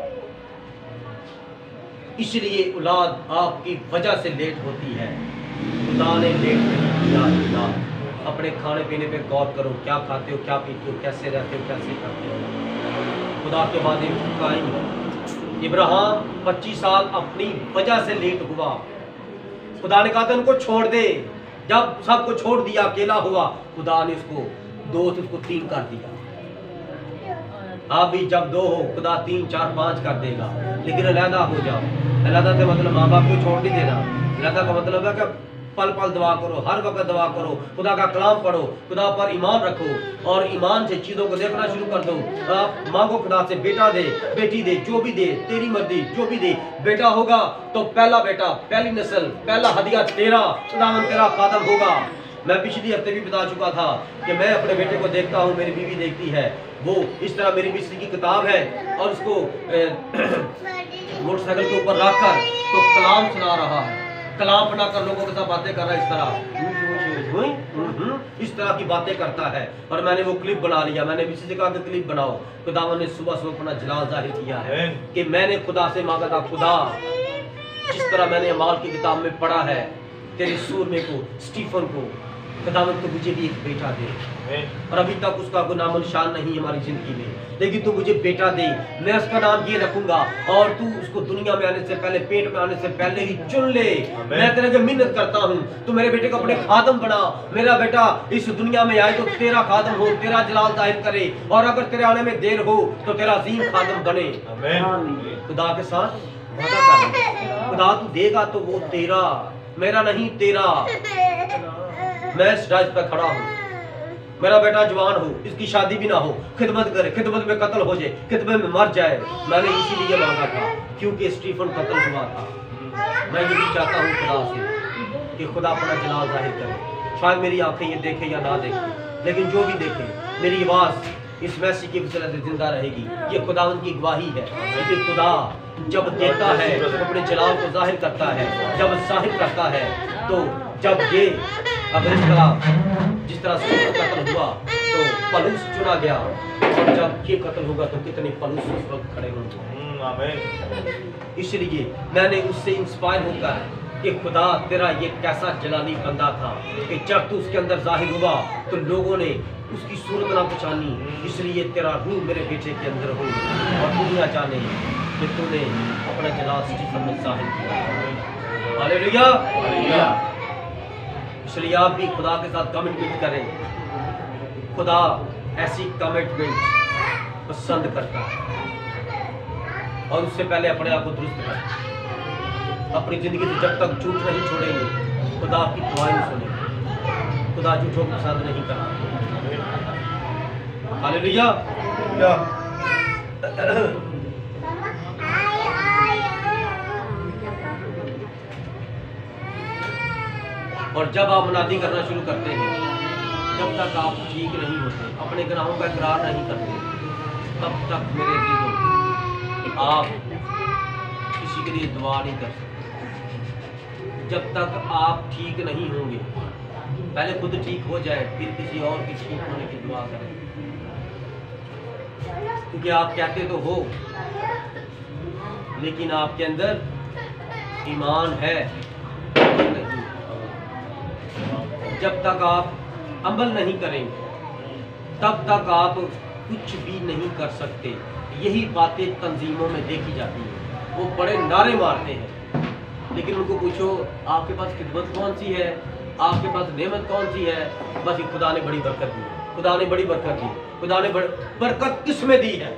इसलिए औलाद आपकी वजह से लेट होती है। खुदा ने लेट नहीं किया। खुदा अपने खाने पीने पे गौर करो, क्या खाते हो, क्या पीते हो, कैसे रहते हो, कैसे करते हो। खुदा के वादे कायम है। इब्राहिम 25 साल अपनी वजह से लेट हुआ। खुदा ने कहा था उनको छोड़ दे। जब सबको छोड़ दिया, अकेला हुआ, खुदा ने उसको 2 से उसको 3 कर दिया। आप भी जब 2 हो, खुदा 3, 4, 5 कर देगा। लेकिन अलहदा हो जाओ। अलहदा से मतलब माँ बाप को छोड़ नहीं देना। अलहदा का मतलब है कि पल पल दुआ करो, हर वक्त दुआ करो, खुदा का कलाम पढ़ो, खुदा पर ईमान रखो और ईमान से चीज़ों को देखना शुरू कर दो। आप मांगो खुदा से, बेटा दे, बेटी दे, जो भी दे, तेरी मर्जी, जो भी दे। बेटा होगा तो पहला बेटा, पहली नस्ल, पहला हदिया तेरा, खुदावन तेरा खादम होगा। मैं पिछली हफ्ते भी बता चुका था कि मैं अपने बेटे को देखता हूँ, मेरी बीवी देखती है। वो इस तरह मेरी बिजली की किताब है और उसको मोटरसाइकिल के ऊपर रखकर तो कलाम सुना रहा है। कलाम बनाकर लोगों के साथ बातें कर रहा है। इस तरह की बातें करता है। और मैंने वो क्लिप बना लिया। मैंने किसी से कहा कि क्लिप बनाओ। खुदावन ने सुबह सुबह अपना जलाल जाहिर किया है कि मैंने खुदा से मांगा था, खुदा जिस तरह मैंने अमाल की किताब में पढ़ा है, तेरे सूरमे को, स्टीफन को, खुदावन तो मुझे भी एक बेटा दे। और अभी तक उसका कोई नामो निशान नहीं हमारी जिंदगी में, लेकिन तू मुझे बेटा दे। मैं उसका नाम ये रखूंगा और तू उसको दुनिया में आने से पहले, पेट में आने से पहले ही चुन ले। मैं तेरे को मिन्नत करता हूँ, तू मेरे बेटे को अपने खादम बना। मेरा बेटा इस दुनिया में आए तो तेरा खादम हो, तेरा जलाल जाहिर करे, और अगर तेरे आने में देर हो तो तेरा अजीम खादम बने। खुदा के साथ वादा कर, खुदा तू देगा तो वो तेरा, मेरा नहीं तेरा। मैं इस राज पर खड़ा हूँ। मेरा बेटा जवान हो, इसकी शादी भी ना हो, खिदमत करे, खिदमत में कत्ल हो जाए, खिदमत में मर जाए। मैंने इसीलिए मांगा था क्योंकि स्टीफन कत्ल हुआ था। मैं ये भी चाहता हूँ खुदा से कि खुदा अपना जलाल जाहिर करे। शायद मेरी आंखें ये देखे या ना देखे, लेकिन जो भी देखे, मेरी आवाज़ इस मैसेज की वजह से जिंदा रहेगी। ये खुदावन की गवाही है कि खुदा जब देता है तो अपने जलाल को जाहिर करता है। जब जाहिर करता है तो जब ये अगर इस तरह जिस तरह से कत्ल हुआ तो पलूस चुना गया, और जब ये कत्ल होगा तो कितने पलूस उस वक्त खड़े होंगे। इसलिए मैंने उससे इंस्पायर होकर कि खुदा तेरा ये कैसा जलाली बंदा था कि जब तू उसके अंदर जाहिर हुआ तो लोगों ने उसकी सूरत ना पहचानी। इसलिए तेरा रूह मेरे बेटे के अंदर हो और दुनिया जाने कि तूने अपना जलाल स्टीफन में जाहिर किया। Hallelujah, hallelujah. इसलिए आप भी खुदा के साथ कमिटमेंट करें। खुदा ऐसी कमिटमेंट पसंद करता है और उससे पहले अपने आप को दुरुस्त करें। अपनी ज़िंदगी से जब तक झूठ नहीं छोड़ेंगे, खुदा आपकी दुआएं नहीं सुनेंगे। खुदा झूठों को पसंद नहीं करता। हालेलुया। और जब आप मुनादी करना शुरू करते हैं, जब तक आप ठीक नहीं होते, अपने गुनाहों का इकरार नहीं करते, तब तक मेरे अज़ीज़ों आप किसी के लिए दुआ नहीं कर सकते। जब तक आप ठीक नहीं होंगे, पहले खुद ठीक हो जाए, फिर किसी और की ठीक होने की दुआ करें। क्योंकि आप कहते तो हो, लेकिन आपके अंदर ईमान है नहीं। जब तक आप अमल नहीं करेंगे, तब तक आप कुछ भी नहीं कर सकते। यही बातें तंजीमों में देखी जाती हैं। वो बड़े नारे मारते हैं, लेकिन उनको पूछो आपके पास खिदमत कौन सी है, आपके पास नेमत कौन सी है? बस खुदा ने बड़ी बरकत दी, खुदा ने बड़ी बरकत दी, खुदा ने बरकत किस में दी है?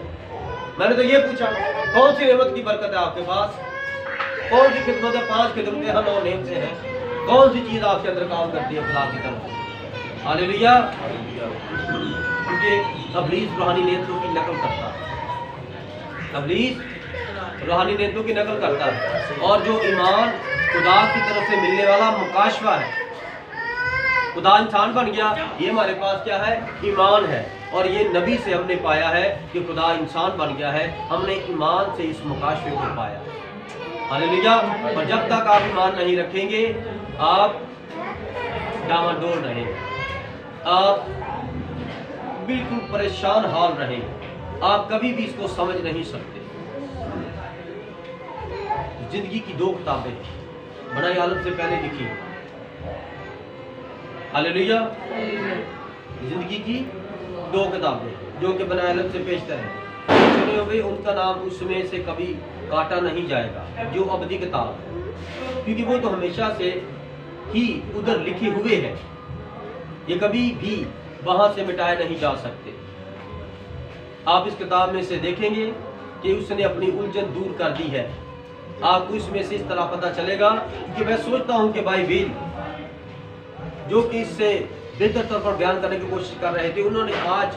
मैंने तो ये पूछा, कौन सी नेमत की बरकत है आपके पास? कौन सी खिदमत है? 5 खिदमतें हम और नेम से हैं। कौन सी चीज़ आपके अंदर काम करती है खुदा की तरफ? हालेलुया। क्योंकि इब्लीस रूहानी नेमतों की नकल करता है, इब्लीस रूहानी नेमतों की नकल करता है। और जो ईमान खुदा की तरफ से मिलने वाला मुकाशवा है, खुदा इंसान बन गया, ये हमारे पास क्या है? ईमान है। और ये नबी से हमने पाया है कि खुदा इंसान बन गया है, हमने ईमान से इस मुकाशवे को पाया। हालेलुया। और जब तक आप ईमान नहीं रखेंगे, आप डामाडोल रहेंगे, आप बिल्कुल परेशान हाल रहेंगे, आप कभी भी इसको समझ नहीं सकते। जिंदगी की दो किताबें बनाई आलम से पहले लिखी, हालेलुया। जिंदगी की दो किताबें जो कि बनाए आलम से पेशतर है, चुने हुए उनका नाम उसमें से कभी काटा नहीं जाएगा, जो अबदी किताब है, क्योंकि वो तो हमेशा से ही उधर लिखे हुए हैं, ये कभी भी वहां से मिटाए नहीं जा सकते। आप इस किताब में से देखेंगे कि उसने अपनी उलझन दूर कर दी है। आपको इसमें से इस तरह पता चलेगा कि मैं सोचता हूं कि भाई वीर जो कि इससे बेहतर तौर पर बयान करने की कोशिश कर रहे थे, उन्होंने आज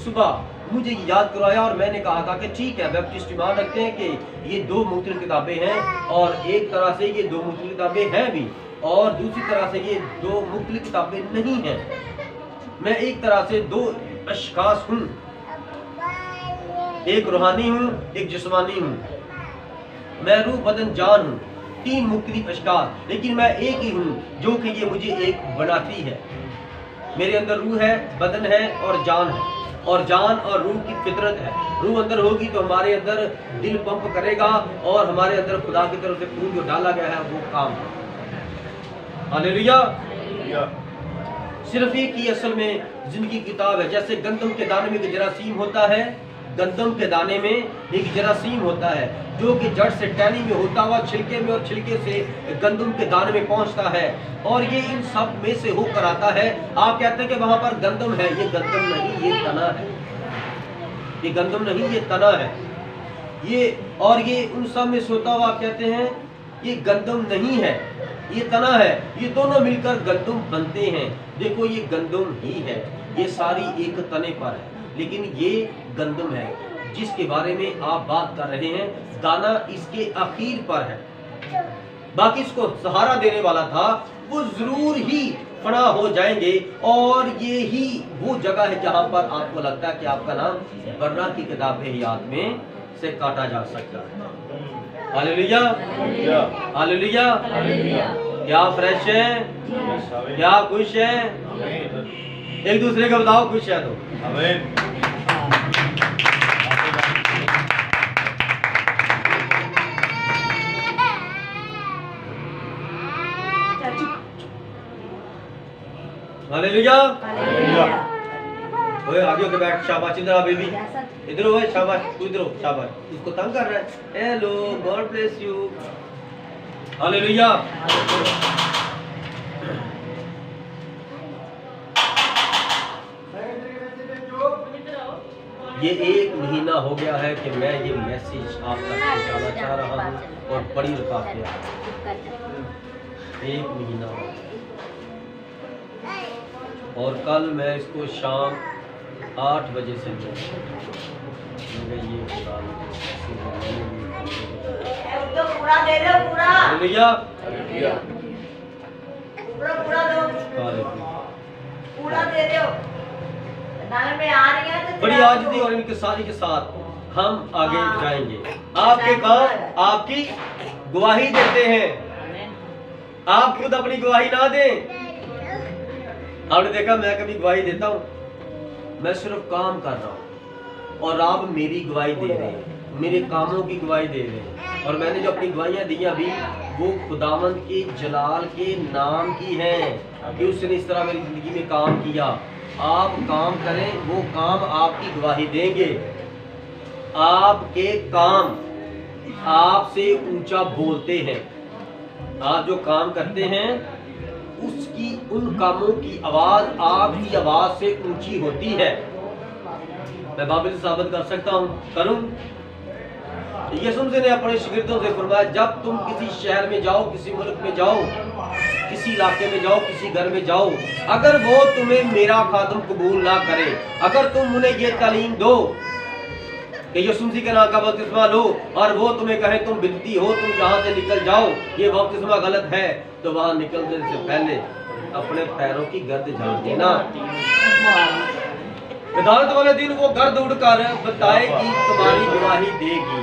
सुबह मुझे याद करवाया और मैंने कहा था कि ठीक है, बैप्टिस्ट ईमान रखते हैं कि ये दो मुख्तलिफ किताबें हैं, और एक तरह से ये दो मुख्तलिफ किताबें हैं भी, और दूसरी तरह से ये दो मुख्तलिफ किताबें नहीं हैं। मैं एक तरह से दो अशखास हूँ, एक रूहानी हूँ, एक जिस्मानी हूँ। मैं रूह बदन जान हूँ, तीन मुख्तलिफ अशखास, लेकिन मैं एक ही हूँ जो कि ये मुझे एक बनाती है। मेरे अंदर रूह है, बदन है और जान है, और जान और रूह की फितरत है। रूह अंदर होगी तो हमारे अंदर दिल पंप करेगा, और हमारे अंदर खुदा की तरफ से खून जो डाला गया है वो काम है। हालेलुया। सिर्फ एक ही असल में जिंदगी किताब है। जैसे गंदम के दाने में एक जरासीम होता है, गंदम के दाने में एक जरासीम होता है जो कि जड़ से टहनी में होता हुआ छिलके में, और छिलके से गंदम के दाने में पहुंचता है, और ये इन सब में से होकर आता है। आप कहते हैं कि वहां पर गंदम है, ये गंदम नहीं, ये तना है। ये गंदम नहीं, ये तना है। ये और ये उन सब में से होता हुआ आप कहते हैं ये गंदम नहीं है, ये तना है। ये दोनों मिलकर गंदम बनते हैं। देखो ये गंदम ही है, ये सारी एक तने पर है, लेकिन ये गंदम है जिसके बारे में आप बात कर रहे हैं। दाना इसके आखिर पर है, बाकी इसको सहारा देने वाला था, वो जरूर ही फना हो जाएंगे। और ये ही वो जगह है जहां पर आपको लगता है कि आपका नाम बर्रा की किताब हयात में से काटा जा सकता है। Hallelujah, hallelujah. क्या फ्रेश है, क्या खुश है? एक दूसरे को बताओ खुश है तो। आमीन। हालेलुया। ओए आगे होके बैठ, शाबाश। इधर आ बेबी, इधर हो, शाबाश। तू इधर हो, शाबाश। उसको तंग कर रहा है। Hello, God bless you. Hallelujah. ये 1 महीना हो गया है कि मैं ये मैसेज आप तक पहुंचाना चाह रहा हूँ, और बड़ी रफाकत है। 1 महीना हो गया, और कल मैं इसको शाम 8 बजे से ये पूरा दे दो, पूरा हालेलुया। पूरा दो, पूरा दे दो। दाने में आ रही है तो बड़ी आजिज़ी और इनके सारी के साथ हम आगे जाएंगे। आपके काम आपकी गवाही देते हैं, आप खुद अपनी गवाही ना दें। आपने देखा मैं कभी गवाही देता हूँ? मैं सिर्फ काम कर रहा हूँ, और आप मेरी गवाही दे रहे हैं, मेरे कामों की गवाही दे रहे हैं। और मैंने जो अपनी गवाहियाँ दी अभी, वो खुदावंद के जलाल के नाम की हैं कि उसने इस तरह मेरी जिंदगी में काम किया। आप काम करें, वो काम आपकी गवाही देंगे। आपके काम आपसे ऊंचा बोलते हैं। आप जो काम करते हैं उसकी, उन कामों की आवाज आपकी आवाज से ऊंची होती है। मैं बाबिल से साबित कर सकता हूँ, करूँ। यीशु ने अपने शागिर्दों से फरमाया, जब तुम किसी शहर में जाओ, किसी मुल्क में जाओ, किसी किसी इलाके में जाओ, किसी घर में जाओ, अगर वो तुम्हें मेरा खादम कबूल ना करे, अगर तुम उन्हें ये तालीम दो कि यीशु मसीह के नाम का बपतिस्मा लो और वो तुम्हें कहे तुम बिदती हो, तुम यहाँ से निकल जाओ, ये बपतिस्मा गलत है, तो वहाँ निकलने से पहले अपने पैरों की गर्द झाड़ देना। अदालत वाले दिन वो गर्द उड़कर बताएगी, तुम्हारी गवाही देगी,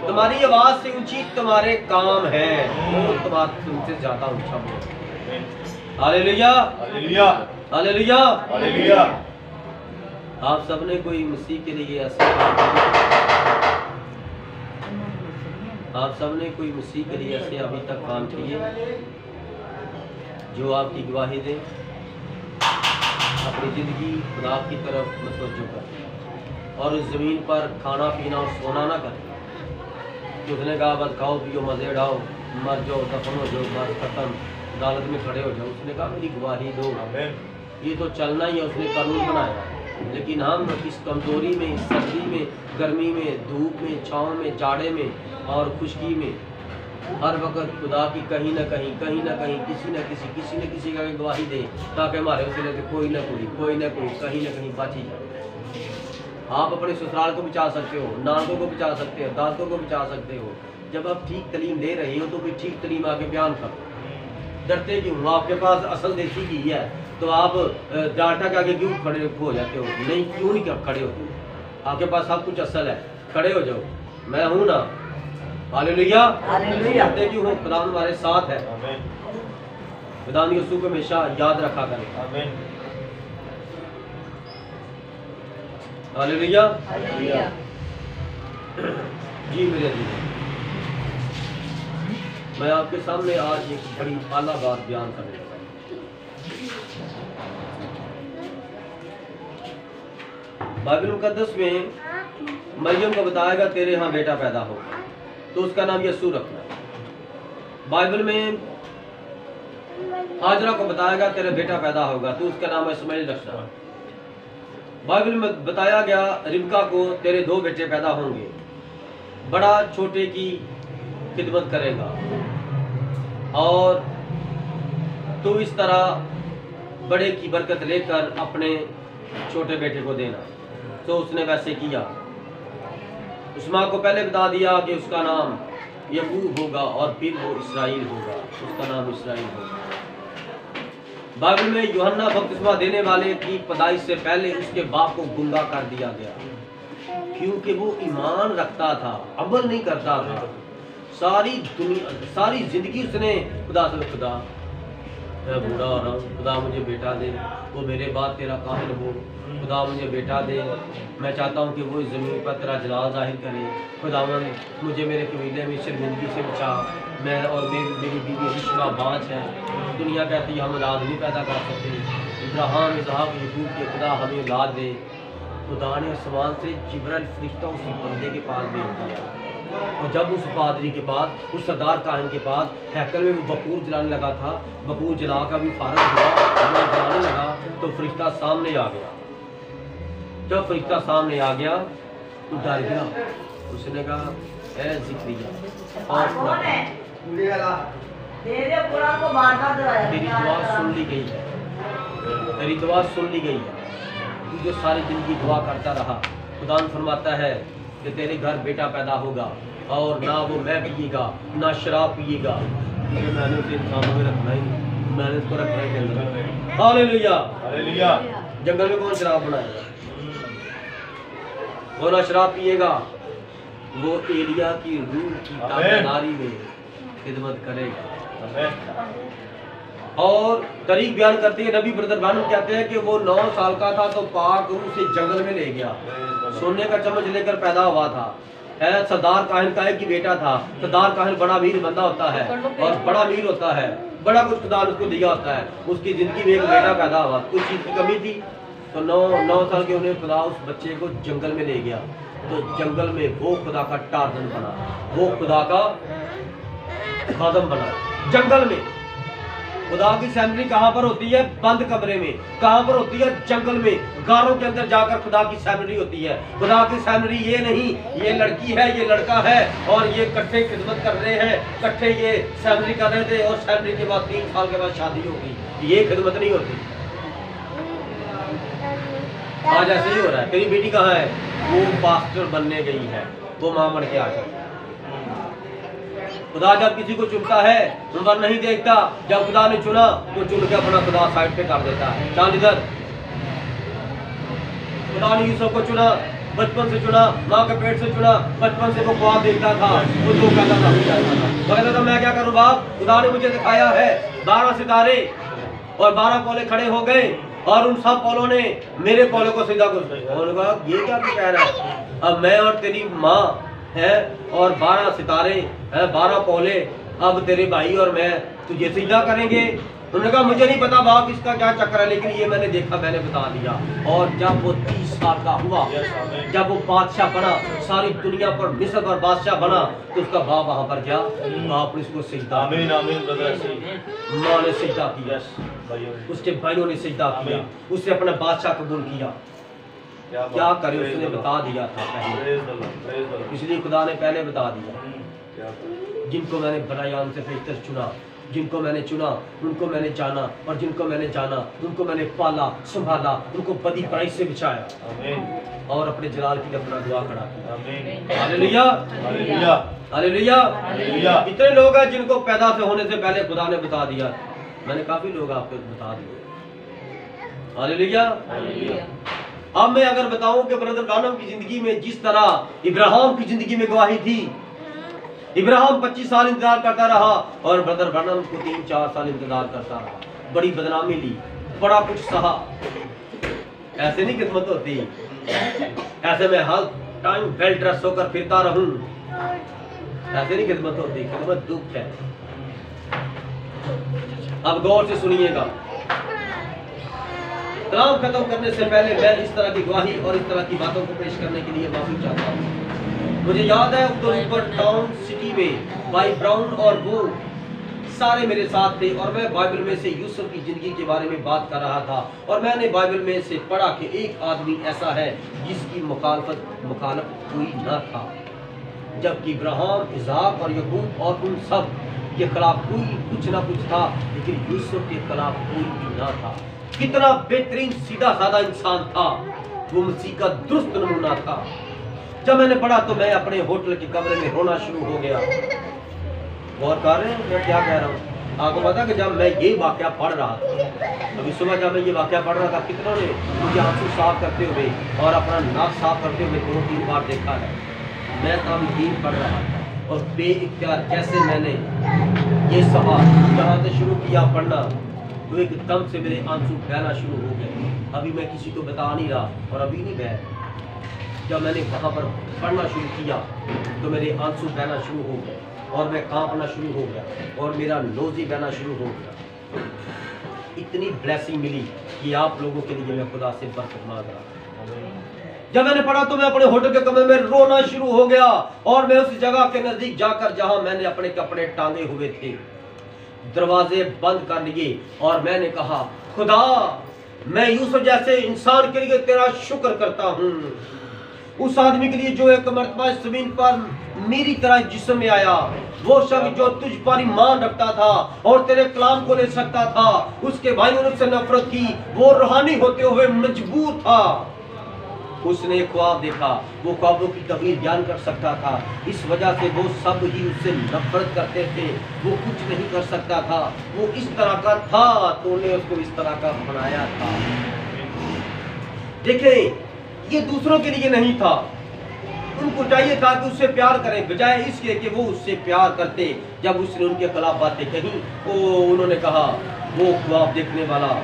तुम्हारी आवाज से ऊंची तुम्हारे काम है, वो तुमसे ज्यादा ऊंचा बोले। Hallelujah, hallelujah, hallelujah, hallelujah. आप सबने कोई मसीह के लिए ऐसा काम किया? आप सबने कोई मसीह के लिए ऐसे अभी तक काम किए जो आपकी गवाही दे, अपनी ज़िंदगी खुदा की तरफ मतवज्जो कर और इस ज़मीन पर खाना पीना और सोना ना कर। उसने कहा बस खाओ पियो मज़े उड़ाओ, मर जाओ, दफन हो जाओ, बस खत्म, अदालत में खड़े हो जाओ। उसने कहा मेरी गवाही दो। ये तो चलना ही है, उसने कानून बनाया। लेकिन हम इस कमज़ोरी में, इस सर्दी में, गर्मी में, धूप में, छाँव में, जाड़े में और खुशकी में हर वक्त खुदा की कहीं ना कहीं किसी न किसी का गवाही दे, ताकि हमारे वसीले से कोई ना कोई कहीं ना कहीं बच ही जाए। आप अपने ससुराल को बचा सकते हो, नानकों को बचा सकते हो, दादों को बचा सकते हो। जब आप ठीक तलीम दे रहे हो तो फिर ठीक तलीम आके बयान करो। डरते क्यों? आपके पास असल देसी घी है तो आप डाटा के आगे क्यों खड़े हो जाते हो? नहीं, क्यों नहीं खड़े होते? आपके पास सब कुछ असल है, खड़े हो जाओ, मैं हूँ ना। Hallelujah, hallelujah. डरते क्यों हो? खुदा हमारे साथ है। आमीन, खुदा यीशु को हमेशा याद रखा करें। आमीन। Hallelujah, hallelujah. जी मेरे अजीज, मैं आपके सामने आज एक बड़ी आला बात बयान करने लगा। बाइबल मुकद्दस में मरियम को बताएगा तेरे यहाँ बेटा पैदा होगा तो उसका नाम यीशु रखना। बाइबल में हाजरा को बताएगा तेरा बेटा पैदा होगा तो उसका नाम इस्माइल रखना। बाइबल में बताया गया रिबका को तेरे 2 बेटे पैदा होंगे, बड़ा छोटे की खिदमत करेगा और तू इस तरह बड़े की बरकत लेकर अपने छोटे बेटे को देना। तो उसने वैसे किया। उस माँ को पहले बता दिया कि उसका नाम यकूब होगा और फिर वो इसराइल होगा, उसका नाम इसराइल होगा। बाइबल में यूहन्ना बपतिस्मा देने वाले की पैदाइश से पहले उसके बाप को गुंगा कर दिया गया क्योंकि वो ईमान रखता था, अमल नहीं करता था। सारी जिंदगी उसने खुदा से, खुदा मैं बूढ़ा हो रहा हूँ, खुदा मुझे बेटा दे, वो मेरे बाद तेरा काहिल हो, खुदा मुझे बेटा दे, मैं चाहता हूँ कि वो इस ज़मीन पर तेरा जलाल जाहिर करे, खुदावन मुझे मेरे कबीले में शर्मिंदगी से बचा। मैं और मेरी बीवी रिश्मा बाँच है, दुनिया कहती है हम औलाद नहीं पैदा कर सकते, इब्राहिम इसहाक यकूब के खुदा हमें औलाद दे। खुदा ने आसमान से जिब्राइल फरिश्ता उसी बंदे के पास भेज दिया और जब उस पादरी के पास, उस सरदार काहिन के पास हैकल में वो बकूर जलाने लगा था, बकूर जला का भी फारग हुआ, जलाने लगा तो फरिश्ता सामने आ गया। जब फरिश्ता सामने आ गया तो डर गया। उसने कहा ए ज़िक्रिया और तेरी दुआ सुन ली गई है, तेरी दुआ सुन ली गई है। तू जो सारी जिंदगी दुआ करता रहा, खुदा फरमाता है कि तेरे घर बेटा पैदा होगा और ना वो मैं पिएगा ना शराब पिएगा, क्योंकि मैंने उसे इंसानों में रखना ही नहीं, मैंने उसको रखना ही के अंदर। Hallelujah, hallelujah. जंगल में कौन शराब बनाएगा? वो ना शराब पिएगा, वो एलिया की रूह की ताबेदारी में खिदमत करेगा। और तरीक बयान करते हैं, नबी ब्रदर बानू कहते हैं कि वो 9 साल का था तो पाक रूह से जंगल में ले गया, सोने का चम्मच लेकर पैदा हुआ था। सरदार काहिन का एक ही बेटा था। सरदार काहिन बड़ा अमीर बंदा होता है और बड़ा अमीर होता है, बड़ा कुछ खुदा ने उसको दिया होता है। उसकी जिंदगी में एक बेटा पैदा हुआ, कुछ चीज़ की कमी थी तो 9 साल के उन्हें खुदा उस बच्चे को जंगल में ले गया। तो जंगल में वो खुदा का टार्जन बना, वो खुदा का खादम बना जंगल में। खुदा की सैलरी कहाँ पर होती है? बंद कमरे में। कहाँ पर होती है? जंगल में, गारों के अंदर जाकर खुदा की सैलरी होती है। खुदा की सैलरी ये नहीं, ये लड़की है, ये लड़का है और ये इकट्ठे खिदमत कर रहे हैं, इकट्ठे ये सैलरी कर रहे थे और सैलरी के बाद 3 साल के बाद शादी होगी। ये खिदमत नहीं होती। आज ऐसे ही हो रहा है। तेरी बेटी कहाँ है? वो पास्टर बनने गई है, वो मां बन के आ जाए। खुदा जब किसी को चुनता है उम्र नहीं देखता। जब खुदा ने चुना तो चुन के अपना खुदा साइड पे कर देता है। चांद इधर, खुदा ने यूसुफ को चुना, बचपन से चुना, माँ के पेट से चुना, बचपन से वो ख्वाब देखता था, वो जो कहता था वो कहता था मैं क्या करूँ बाप, खुदा ने मुझे दिखाया है 12 सितारे और 12 पौले खड़े हो गए और उन सब पौलों ने मेरे पौले को सीधा कर दिया। उन्होंने कहा ये क्या तू कह रहा है? अब मैं और तेरी माँ है और 12 सितारे है, 12 पौले, अब तेरे भाई और मैं तुझे सीधा करेंगे। उन्होंने कहा मुझे नहीं पता बाप इसका क्या चक्कर है, लेकिन ये मैंने देखा, मैंने बता दिया। और जब वो 30 साल का हुआ, जब वो बादशाह बना, सारी दुनिया पर मिस्र पर बादशाह बना, तो उसका बाप वहां पर गया, बाप ने उसको सिजदा, माँ ने सिजदा किया, उसके भाइयों ने सिजदा किया, उसने अपना बादशाह कबूल किया। क्या करे उसने बता दिया था पहले, इसलिए खुदा ने पहले बता दिया। जिनको मैंने बनायान से बेहतर चुना, जिनको मैंने चुना उनको मैंने जाना, और जिनको मैंने जाना उनको मैंने पाला, संभाला, उनको बदी प्राइस से बिछाया और अपने जलाल की अपना दुआ खड़ा किया। Hallelujah, hallelujah, hallelujah, hallelujah. इतने लोग हैं जिनको पैदा से होने से पहले खुदा ने बता दिया। मैंने काफी लोग आपको बता दिए। Hallelujah, hallelujah. अब मैं अगर बताऊं कि ब्रदर ब्रानम की जिंदगी में जिस तरह इब्राहिम की जिंदगी में गवाही थी, इब्राहिम 25 साल इंतजार करता रहा और ब्रदर ब्रानम को 3-4 साल इंतजार करता रहा, बड़ी बदनामी ली, बड़ा कुछ सहा। ऐसे नहीं खिदमत होती, ऐसे में हर टाइम वेल ड्रेस होकर फिरता रहूं, ऐसे नहीं खिदमत होती। खिदमत दुख है। अब गौर से सुनिएगा, कलाम खत्म करने से पहले मैं इस तरह की गवाही और इस तरह की बातों को पेश करने के लिए माफी चाहता हूँ। मुझे याद है उधर टाउन सिटी में भाई ब्राउन और वो सारे मेरे साथ थे और मैं बाइबल में से यूसुफ की जिंदगी के बारे में बात कर रहा था और मैंने बाइबल में से पढ़ा कि एक आदमी ऐसा है जिसकी मुखालफत कोई न था, जबकि इब्राहिम, इसहाक और याकूब और उन सब के खिलाफ कोई कुछ ना कुछ था, लेकिन यूसुफ के खिलाफ कोई भी ना था। कितना बेहतरीन सीधा साधा इंसान था, वो मसीह का दुरुस्त नमूना था। जब मैंने पढ़ा तो मैं अपने होटल के कमरे में रोना शुरू हो गया। गौर कर रहे हैं मैं क्या कह रहा हूँ? आपको पता कि जब मैं ये वाकया पढ़ रहा था, अभी सुबह जब मैं ये वाकया पढ़ रहा था, कितनों ने मुझे आंसू साफ करते हुए और अपना नाक साफ करते हुए 2-3 बार देखा है। मैं तब यकीन पढ़ रहा था और बेइख्तियार जैसे मैंने ये सवाल जहाँ से शुरू किया पढ़ना, तो एकदम से मेरे आंसू बहना शुरू हो गए। अभी मैं किसी को बता नहीं रहा और अभी नहीं बह, जब मैंने वहाँ पर पढ़ना शुरू किया तो मेरे आंसू बहना शुरू हो गए और मैं कांपना शुरू हो गया और मेरा नोज़ी बहना शुरू हो गया। इतनी ब्लेसिंग मिली कि आप लोगों के लिए मैं खुदा से बरकत मांग रहा। जब मैंने पढ़ा तो मैं अपने होटल के कमरे में रोना शुरू हो गया और मैं उस जगह के नजदीक जाकर जहां मैंने अपने कपड़े टांगे हुए थे, दरवाजे बंद कर लिए और मैंने कहा, खुदा मैं यूसुफ जैसे इंसान के लिए तेरा शुक्र करता हूँ, उस आदमी के लिए जो एक मर्तबा जमीन पर मेरी तरह जिस्म में आया, वो शख्स जो तुझ पर ईमान रखता था और तेरे कलाम को ले सकता था, उसके भाइयों ने उससे नफरत की, वो रूहानी होते हुए मजबूर था। उसने ख्वाब देखा, वो ख्वाबों की तबीर बयान कर सकता था, इस वजह से वो सब ही उससे नफरत करते थे, वो कुछ नहीं कर सकता था, वो इस तरह का था, तो ने उसको इस तरह का बनाया था। देखें, ये दूसरों के लिए नहीं था, उनको चाहिए था कि उससे प्यार करें, बजाय इसके कि वो उससे प्यार करते। जब उसने उनके खिलाफ बातें कही, उन्होंने कहा वो ख्वाब देखने वाला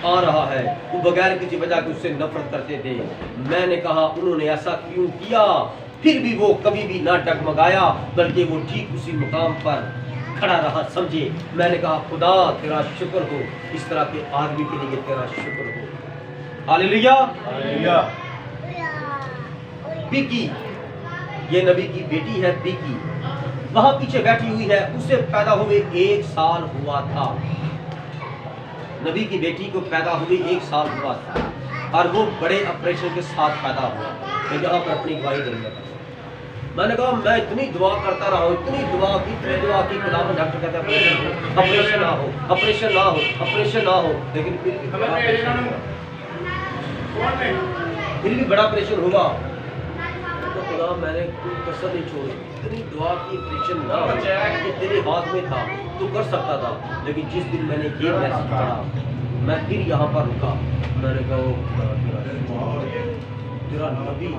आ रहा है, वो बगैर किसी वजह के उससे नफरत करते थे। मैंने कहा उन्होंने ऐसा क्यों किया? फिर भी वो कभी भी ना डगमगाया, बल्कि वो ठीक उसी मुकाम पर खड़ा रहा। समझे? मैंने कहा खुदा तेरा शुक्र हो, इस तरह के आदमी के लिए तेरा शुक्र हो। Hallelujah, hallelujah. बिकी, ये नबी की बेटी है बिकी, वहां पीछे बैठी हुई है, उसे पैदा हुए 1 साल हुआ था। नबी की बेटी को पैदा हुई 1 साल हुआ था और वो बड़े ऑपरेशन के साथ पैदा हुआ। मैं यहाँ पर अपनी गवाही देने लगा। मैंने कहा मैं इतनी दुआ करता रहा हूँ, इतनी दुआ की खुदा में। डॉक्टर कहता है ऑपरेशन ना हो, ऑपरेशन ना हो, ऑपरेशन ना हो, लेकिन फिर भी बड़ा ऑपरेशन हुआ। तो खुदा मैंने कोई कसर नहीं छोड़ी, इतनी दुआ की ऑपरेशन ना हो कि तेरे हाथ में था, तू कर सकता था। लेकिन जिस दिन मैंने ये मैसेज पढ़ा, मैं फिर यहाँ पर रुका। मैंने कहा तेरा नबी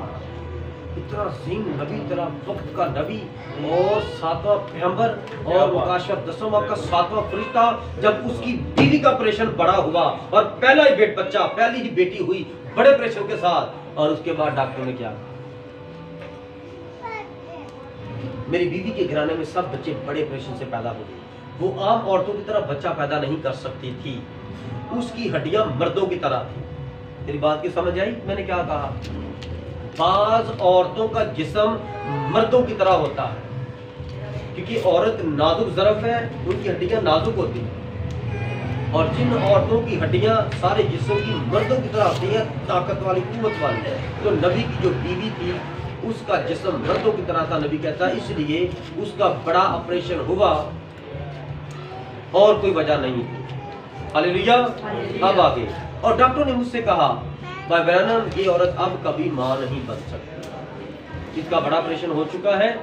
इतना सिंह नबी, तेरा वक्त का नबी और 7वां पैगंबर और मुकाशफ 10वां का 7वां फरिश्ता, जब उसकी बीवी का ऑपरेशन बड़ा हुआ और पहला ही बच्चा, पहली ही बेटी हुई बड़े ऑपरेशन के साथ। और उसके बाद डॉक्टर ने क्या, मेरी बीवी के घराने में सब बच्चे बड़े ऑपरेशन से पैदा हो गए। वो आम औरतों की तरह बच्चा पैदा नहीं कर सकती थी, उसकी हड्डियां मर्दों की तरह थी। तेरी बात की समझ आई मैंने क्या कहा? बाज औरतों का जिस्म मर्दों की तरह होता है, क्योंकि औरत नाजुक ज़रफ़ है, उनकी हड्डियां नाजुक होती हैं। और जिन औरतों की हड्डियां सारे जिस्म की मर्दों की तरह होती हैं, ताकत वाली, कुव्वत वाली, तो नबी की जो बीवी थी उसका जिस्म मर्दों की तरह था। नबी कहता है इसलिए उसका बड़ा ऑपरेशन हुआ और कोई वजह नहीं थी। हालेलुया। अब आगे, और डॉक्टर ने मुझसे कहा भाई ब्रैनम ये औरत अब कभी माँ नहीं बन सकती, इसका बड़ा ऑपरेशन हो चुका है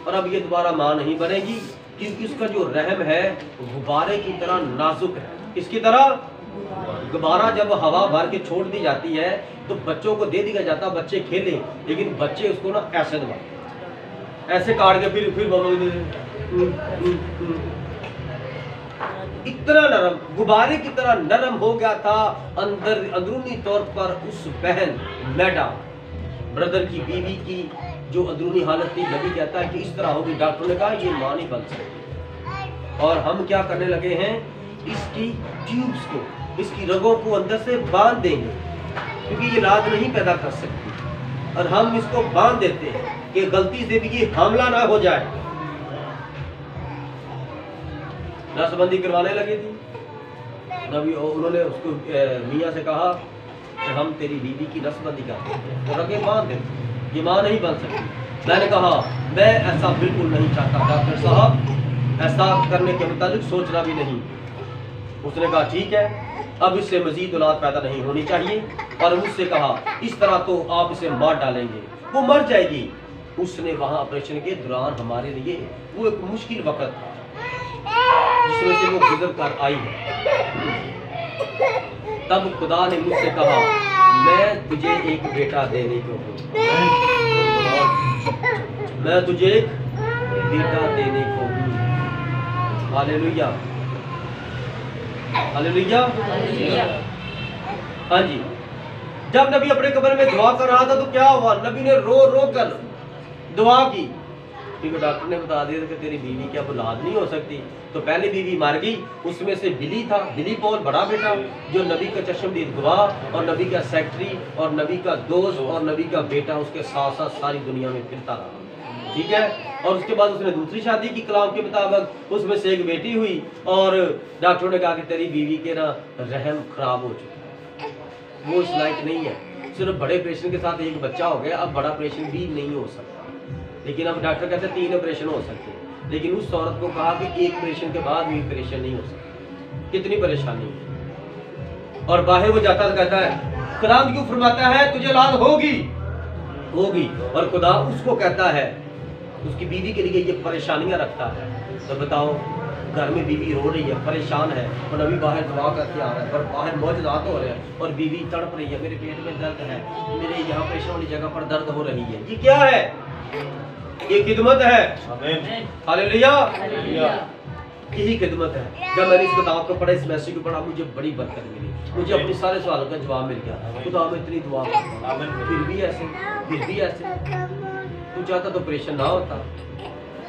और अब ये दोबारा माँ नहीं बनेगी, क्योंकि उसका जो रहम है गुब्बारे की तरह नाजुक है। किसकी तरह? गुब्बारा जब हवा भर के छोड़ दी जाती है तो बच्चों को दे दिया जाता, बच्चे खेलें, लेकिन बच्चे उसको ना ऐसे दबाते, ऐसे काट के फिर इतना नरम, गुब्बारे की तरह नरम हो गया था अंदरूनी तौर पर उस बहन मैडा ब्रदर की बीवी की जो अंदरूनी हालत थी। नबी कहता है कि इस तरह होगी। डॉक्टर ने कहा ये मां नहीं बन सकती। और हम क्या करने लगे हैं, इसकी ट्यूब्स को, इसकी रगों को अंदर से बांध देंगे, क्योंकि ये लाद नहीं पैदा कर सकती। और हम इसको बांध देते हैं कि गलती से भी ये हमला ना हो जाए। नसबंदी करवाने लगी थी नबी, उन्होंने उसको मियाँ से कहा कि हम तेरी बीवी की नसबंदी करते हैं, तो रगे बांध देते, ये माँ नहीं बन सकती। मैंने कहा मैं ऐसा बिल्कुल नहीं चाहता डॉक्टर साहब, ऐसा करने के मुताबिक सोचना भी नहीं। उसने कहा ठीक है, अब इससे मजीद औलाद पैदा नहीं होनी चाहिए। और मुझसे कहा इस तरह तो आप इसे मार डालेंगे, वो मर जाएगी। उसने वहाँ ऑपरेशन के दौरान हमारे लिए वो एक मुश्किल वक्त था जिसमें से वो गुजर कर आई है। तब खुदा ने मुझसे कहा मैं तुझे एक बेटा देने को हूँ, मैं तुझे एक बेटा देने को हूँ। Hallelujah, hallelujah. हाँ जी, जब नबी अपने कब्र में दुआ कर रहा था तो क्या हुआ, नबी ने रो रो कर दुआ की, क्योंकि डॉक्टर ने बता दिया कि तेरी बीवी की अब औलाद नहीं हो सकती। तो पहली बीवी मर गई, उसमें से बिली था, बिली पॉल बड़ा बेटा, जो नबी का चश्मदीद गवाह और नबी का सेक्रेटरी और नबी का दोस्त और नबी का बेटा उसके साथ साथ सारी दुनिया में फिरता रहा। ठीक है। और उसके बाद उसने दूसरी शादी की कलाम के मुताबिक, उसमें से एक बेटी हुई और डॉक्टरों ने कहा कि तेरी बीवी के ना रहम खराब हो चुका है, वो इस लायक नहीं है। सिर्फ बड़े ऑपरेशन के साथ एक बच्चा हो गया, अब बड़ा ऑपरेशन भी नहीं हो सकता। लेकिन अब डॉक्टर कहते हैं 3 ऑपरेशन हो सकते हैं, लेकिन उस औरत को कहा कि एक ऑपरेशन के बाद भी ऑपरेशन नहीं हो सकता। कितनी परेशानी है। और बाहर वो जाता कहता है खुदा क्यों फरमाता है तुझे औलाद होगी होगी, और खुदा उसको कहता है उसकी बीवी के लिए ये परेशानियां रखता है। तो बताओ, घर में बीवी रो रही है, परेशान है, और अभी बाहर दुआ करके आ रहा है, पर बाहर मौजूदात हो रहे हैं और बीवी तड़प रही है, मेरे पेट में दर्द है, मेरे यहाँ ऑपरेशन वाली जगह पर दर्द हो रही है। ये क्या है? ये खिदमत है। हालेलुया, यही खिदमत है। जब मैंने इस किताब को पढ़ा, इस मैसेज को पढ़ा, मुझे बड़ी बरकत मिली, मुझे अपने सारे सवालों का जवाब मिल गया। खुदा में इतनी दुआ करता, फिर भी ऐसे तू चाहता तो ऑपरेशन ना होता,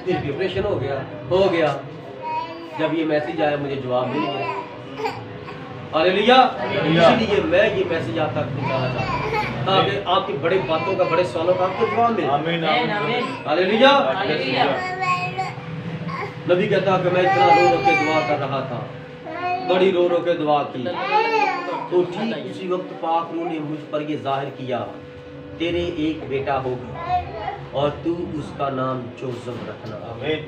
फिर भी ऑपरेशन हो गया। जब ये मैसेज आया मुझे जवाब मिल गया। हालेलुया। इसलिए मैं ये मैसेज आप तक पहुंचाना चाहता हूँ ताकि आपकी बड़ी बातों का, बड़े सवालों का आपको जवाब मिले। हालेलुया। नबी कहता कि मैं इतना रो रो के दुआ कर रहा था, बड़ी रो रो के दुआ की। तो ठीक उसी वक्त पाक रूह ने मुझ पर ये जाहिर किया, तेरे एक बेटा होगा और तू उसका नाम जोसेफ रखना। आमीन।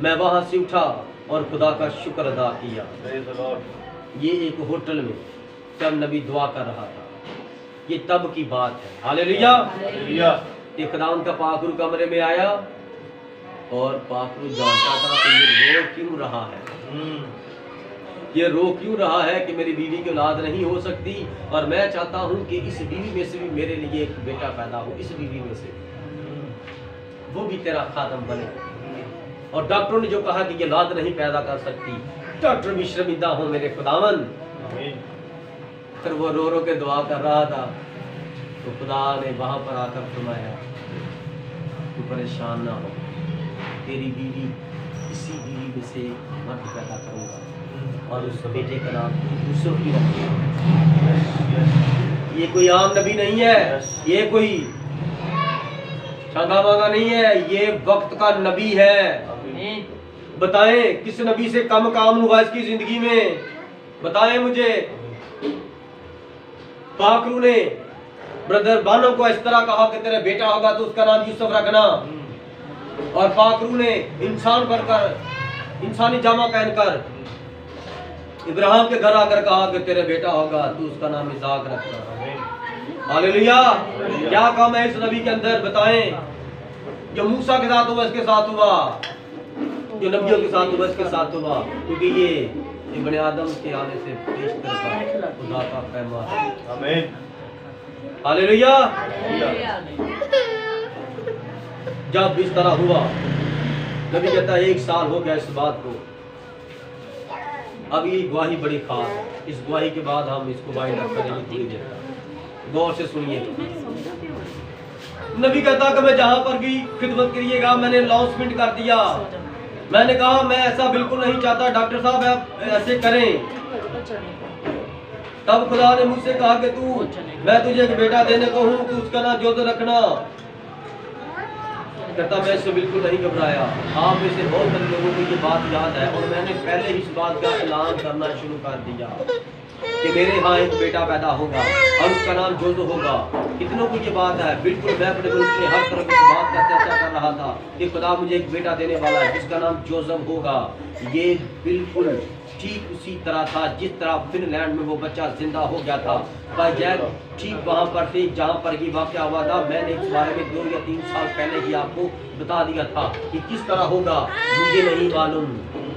मैं वहां से उठा और खुदा का शुक्र अदा किया। Praise the Lord। ये एक होटल में जब नबी दुआ कर रहा था, ये तब की बात है। हालेलुया। हालेलुया। ये खुदाम का पाक रूह कमरे में आया और पाक रूह जानता था कि ये रो क्यों रहा है, ये रो क्यों रहा है कि मेरी बीवी की औलाद नहीं हो सकती और मैं चाहता हूँ कि इस बीवी में से भी मेरे लिए एक बेटा पैदा हो, इस बीवी में से वो भी तेरा खादम बने। और डॉक्टरों ने जो कहा कि ये औलाद नहीं पैदा कर सकती, डॉक्टर भी शर्मिंदा हो मेरे खुदावन। आमीन। फिर वो रो रो के दुआ कर रहा था तो खुदा ने वहां पर आकर फरमाया, तू परेशान ना हो, तेरी बीवी इसी बीवी में से मर्द पैदा करूंगा और उस बेटे का नाम यूसुफ ही रखूंगा। ये कोई आम नबी नहीं है, ये कोई चंगा मांगा नहीं है, ये वक्त का नबी है। बताएं किस नबी से कम काम हुआ इसकी जिंदगी में, बताएं मुझे। पाक रूह ने ब्रदर बानो को इस तरह कहा कि तेरा बेटा होगा तो उसका नाम यूसुफ रखना, और पाक रूह ने इंसान बनकर, इंसानी जामा पहनकर इब्राहिम के घर आकर कहा कि तेरा बेटा होगा तो उसका नाम इसाक रखना। हालेलुया। क्या काम है इस नबी के अंदर, बताएं। जो मूसा के साथ हुआ इसके साथ हुआ, जो नबियों के साथ हुआ इसके साथ हुआ, क्योंकि ये इब्ने आदम के आने से पेश करता खुदा का पैगाम है। आमीन। हालेलुया। जब इस तरह हुआ, नबी कहता है 1 साल हो गया इस बात को, अब ये गवाही बड़ी खास है, इस गवाही के बाद हम इसको वाइंड अप करेंगे थोड़ी देर तक। गौर से सुनिए। नबी कहता कि मैं जहां पर भी खिदमत करिएगा, मैंने अनाउंसमेंट कर दिया, मैंने कहा मैं ऐसा बिल्कुल नहीं चाहता, डॉक्टर साहब आप ऐसे करें। तब खुदा ने मुझसे कहा कि मैं तुझे एक बेटा देने को हूँ, तू उसका नाम जोसेफ रखना। कहता मैं इससे बिल्कुल नहीं घबराया। आप में से बहुत सारे लोगों को ये बात याद है और मैंने पहले ही इस बात का ऐलान करना शुरू कर दिया कि मेरे यहाँ एक बेटा पैदा होगा और उसका नाम जोसेफ होगा। कितनों को ये बात है, बिल्कुल मैं अपने मुल्क में हर तरफ इस बात का चर्चा कर रहा था कि खुदा मुझे एक बेटा देने वाला है जिसका नाम जोसेफ होगा। ये बिल्कुल ठीक उसी तरह था जिस तरह फिनलैंड में वो बच्चा जिंदा हो गया था। बाइजैक ठीक वहाँ पर थे जहाँ पर ये वाक़या हुआ था। मैंने इस बारे में 2 या 3 साल पहले ही आपको बता दिया था कि किस तरह होगा, मुझे नहीं मालूम,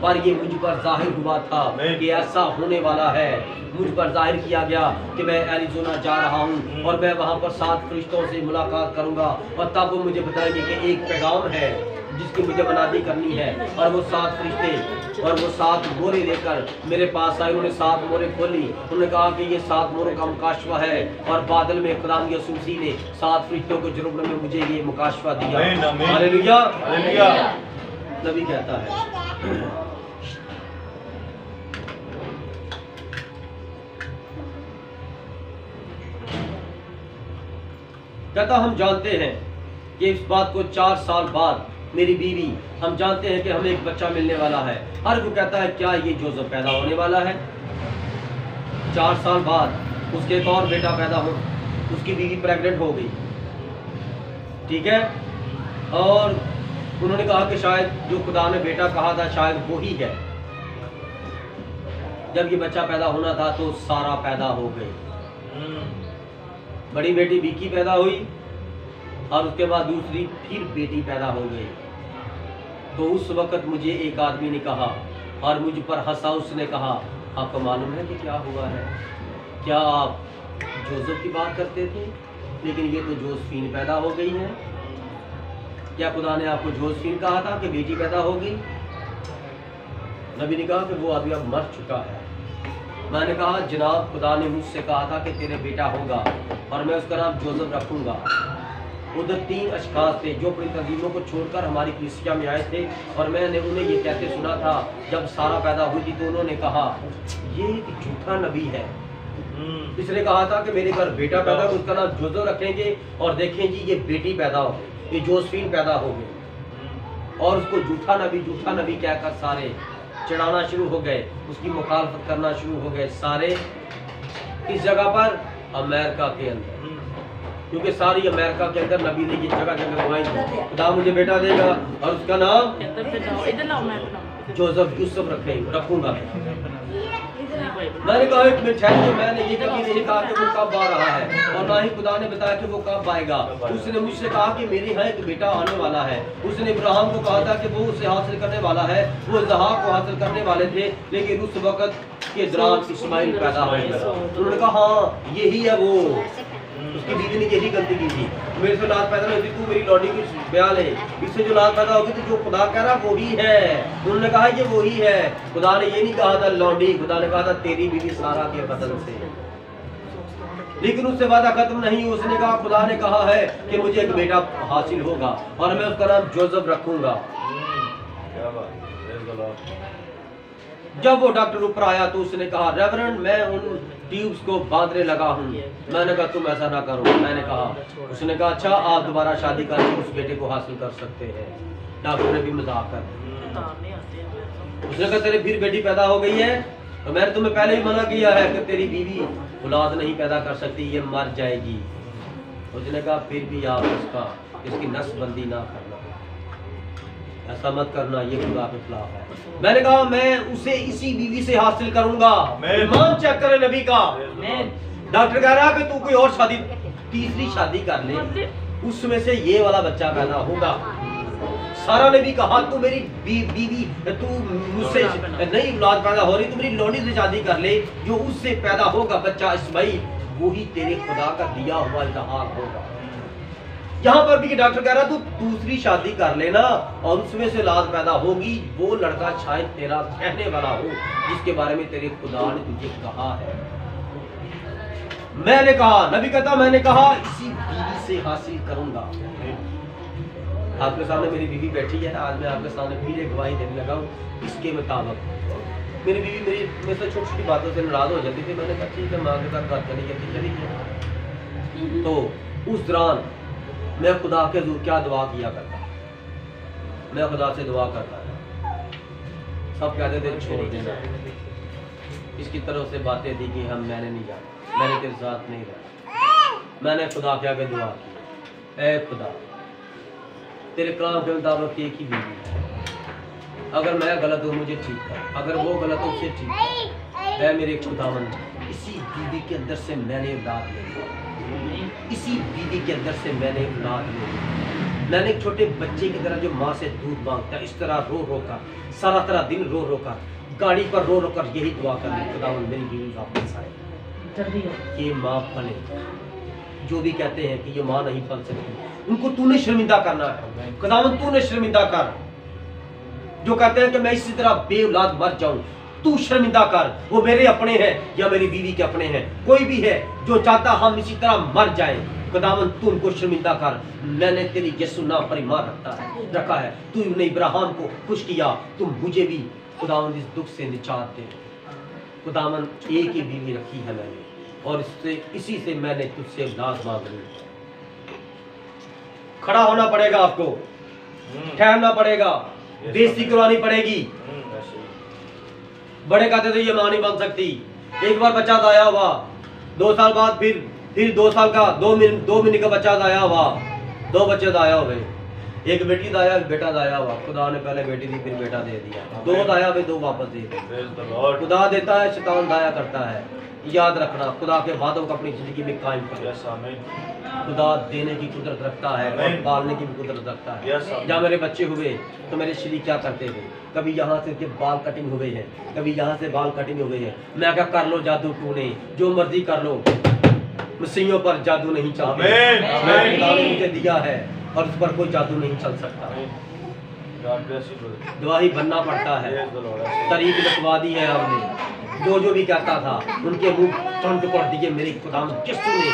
पर ये मुझ पर जाहिर हुआ था कि ऐसा होने वाला है। मुझ पर जाहिर किया गया कि मैं एरिज़ोना जा रहा हूँ और मैं वहाँ पर 7 फरिश्तों से मुलाकात करूँगा और तब वो मुझे बताएंगे कि एक पैगाम है जिसकी मुझे मनादी करनी है। और वो 7 फरिश्ते और वो 7 मोहरें लेकर मेरे पास आए। उन्होंने 7 मोहरें खोली, उन्होंने कहा कि ये 7 मोहरों का मुकाशवा है और बादल में खुदा यसूसी ने 7 फरिश्तों के जुर्म में मुझे ये मुकाशवा दिया। हालेलुया। हालेलुया। नबी कहता है हम जानते हैं कि इस बात को 4 साल बाद मेरी बीवी, हम जानते हैं कि हमें एक बच्चा मिलने वाला है। हर कोई कहता है क्या ये जोसेफ पैदा होने वाला है। 4 साल बाद उसके एक और बेटा पैदा हो, उसकी बीवी प्रेग्नेंट हो गई, ठीक है। और उन्होंने कहा कि शायद जो खुदा ने बेटा कहा था शायद वो ही है। जब ये बच्चा पैदा होना था तो सारा पैदा हो गई। बड़ी बेटी बीकी पैदा हुई और उसके बाद दूसरी फिर बेटी पैदा हो गई। तो उस वक्त मुझे एक आदमी ने कहा और मुझ पर हंसा, उसने कहा आपको मालूम है कि क्या हुआ है? क्या आप जोसेफ की बात करते थे, लेकिन ये तो जोसेफीन पैदा हो गई है। क्या खुदा ने आपको जोसेफीन कहा था कि बेटी पैदा होगी? नबी ने कहा कि वो आदमी अब मर चुका है। मैंने कहा जनाब खुदा ने मुझसे कहा था कि तेरे बेटा होगा और मैं उसका नाम जोसेफ रखूंगा। उधर 3 अशखास थे जो अपनी तंजीमों को छोड़कर हमारी कलीसिया में आए थे और मैंने उन्हें ये कहते सुना था जब सारा पैदा हुई थी, तो उन्होंने कहा ये एक झूठा नबी है। इसने कहा था कि मेरे घर बेटा पैदा हो, उसका नाम जोसेफ रखेंगे और देखें जी ये बेटी पैदा हो गई, ये जोसेफीन पैदा हो गई। और उसको झूठा नबी कहकर सारे चढ़ाना शुरू हो गए, उसकी मुखालफत करना शुरू हो गए सारे। इस जगह पर अमेरिका के अंदर, क्योंकि सारी अमेरिका के अंदर नबी ने ये जगह जगह गवाही दी, खुदा मुझे बेटा देगा और उसका नाम जोसेफ यूसुफ रखूंगा। मैंने कहा एक मिनट है, मैंने ये कभी नहीं कहा कि वो कब आ रहा है, और ना ही खुदा ने बताया कि वो कब आएगा। उसने मुझसे कहा कि मेरे यहाँ एक बेटा आने वाला है। उसने इब्राहिम को कहा था कि वो उसे हासिल करने वाला है, वो इसहाक को हासिल करने वाले थे, लेकिन उस वक्त के दौरान इस्माइल पैदा हो गया। उन्होंने कहा हाँ यही है वो। उसकी बीवी ने यही गलती की थी, मेरे से औलाद पैदा नहीं होती, तू मेरी लौटी की ब्याह ले, इससे जो औलाद पैदा होगी तो जो खुदा कह रहा वो ही है। उन्होंने कहा कि वो ही है। खुदा ने ये नहीं कहा था लौंडी, खुदा ने कहा था तेरी बीवी सारा के बदन से। लेकिन उससे वादा खत्म नहीं, उसने कहा खुदा ने कहा है कि मुझे एक बेटा हासिल होगा और मैं उसका नाम जोसेफ रखूंगा। क्या बात है। जब वो डॉक्टर ऊपर आया तो उसने कहा रेवरेंड मैं उन ट्यूब्स को बांधने लगा हूँ। मैंने कहा तुम ऐसा ना करो। मैंने कहा, उसने कहा अच्छा आप दोबारा शादी करके उस बेटे को हासिल कर सकते हैं। डॉक्टर ने भी मजाक कर, उसने कहा तेरी फिर बेटी पैदा हो गई है, तो मैंने तुम्हें पहले ही मना किया है कि तेरी बीवी औलाद नहीं पैदा कर सकती, ये मर जाएगी। उसने कहा फिर भी आप इसकी नस्बंदी ना करना, ऐसा मत करना, ये खुदा के खिलाफ है। मैंने कहा मैं उसे इसी बीवी से हासिल करूंगा। ईमान चेक करे नबी का। डॉक्टर कह रहा कि तू कोई और शादी, तीसरी शादी कर ले, उसमें से ये वाला बच्चा पैदा होगा। सारा ने भी कहा तू मेरी बीवी, तू मुझसे नहीं औलाद पैदा हो रही, तू मेरी लौंडी से शादी कर ले, जो उससे पैदा होगा बच्चा इस्माइल, वही तेरे खुदा का दिया हुआ इल्हाक होगा। यहाँ पर भी डॉक्टर कह रहा तू दूसरी शादी कर लेना और उसमें से औलाद पैदा होगी, वो लड़का शायद तेरा कहने वाला हो जिसके बारे में तेरे खुदा ने तुझे कहा है। मैंने कहा, नबी कहता मैंने कहा इसी बीवी से हासिल करूंगा। आपके सामने मेरी बीवी बैठी है, आज मैं आपके सामने फिर एक गवाही देने लगा हूँ। इसके मुताबिक मेरी बीवी मेरे से छोटी छोटी बातों से नाराज हो जाती थी। मैंने कहा ठीक है, माँ के साथ बात चली गई। तो उस दौरान मैं खुदा के हज़ूर क्या दुआ किया करता, मैं खुदा से दुआ करता था। सब कहते थे छोड़ देना, इसकी तरफ से बातें थी कि मैंने नहीं जाना, मैंने तेरे साथ नहीं रहना। मैंने खुदा क्या के दुआ की, ऐ खुदा तेरे कलाम के मुताबिक एक ही बीवी है, अगर मैं गलत हूँ मुझे ठीक कर, अगर वो गलत हो उसे ठीक कर। ऐ मेरे खुदावंद, इसी बीवी के अंदर से मैंने औलाद ले ली, इसी बीवी के अंदर से मैंने औलाद ले ली। मैंने एक छोटे बच्चे की तरह जो माँ से दूध मांगता है, इस तरह रो रो कर, सारा तरह दिन रो रो कर, गाड़ी पर रो रो कर यही दुआ कर ली, खुदावंद मेरी बीवी वापस आए, ये माँ बने। जो भी कहते हैं कि ये माँ नहीं पल सकती, उनको तूने शर्मिंदा करना है। खुदावंद तूने शर्मिंदा कर। जो कहते हैं कि मैं इसी तरह बे औलाद मर जाऊं, तू शर्मिंदा कर। वो मेरे अपने हैं या मेरी बीवी के अपने हैं, कोई भी है जो चाहता हम इसी तरह मर जाएं, खुदावंद तू उनको शर्मिंदा कर। मैंने तेरी यीशु नाम पर ईमान रखा है। तूने इब्राहिम को खुश किया, तुम मुझे भी खुदावंद इस दुख से निजात दे। खुदावंद एक ही बीवी रखी है मैंने, और इसी से मैंने तुझसे औलाद मांग ली। खड़ा होना पड़ेगा आपको, ठहरना पड़ेगा, बेइज्जती करवानी पड़ेगी। बड़े कहते थे ये मां नहीं बन सकती। एक बार बच्चा दाया हुआ, 2 साल बाद फिर 2 साल का 2 महीने का बच्चा दाया हुआ, 2 बच्चे दाया हुए, एक बेटी दाया एक बेटा दाया हुआ। खुदा ने पहले बेटी दी फिर बेटा दे दिया, 2 दाया हुए 2 वापस दे दिए। खुदा देता है, शैतान दाया करता है। याद रखना, खुदा के वादों को अपनी जिंदगी में कायम करो। खुदा देने की कुदरत रखता है और पालने की भी कुदरत रखता है। जब मेरे बच्चे हुए तो मेरे श्री क्या करते थे, कभी यहाँ से बाल कटिंग हुए हैं, कभी यहाँ से बाल कटिंग हुए हैं। मैं क्या कर लो जादू टूने, जो मर्जी कर लो, मसीहों पर जादू नहीं चलता। मैं खुदा ने मुझे दिया है और उस पर कोई जादू नहीं चल सकता। गवाही बनना पड़ता है, तरीक लिखवा दी है हमने। जो भी कहता था उनके मुंह ठंड कर दिए मेरे खुदा यीशु ने,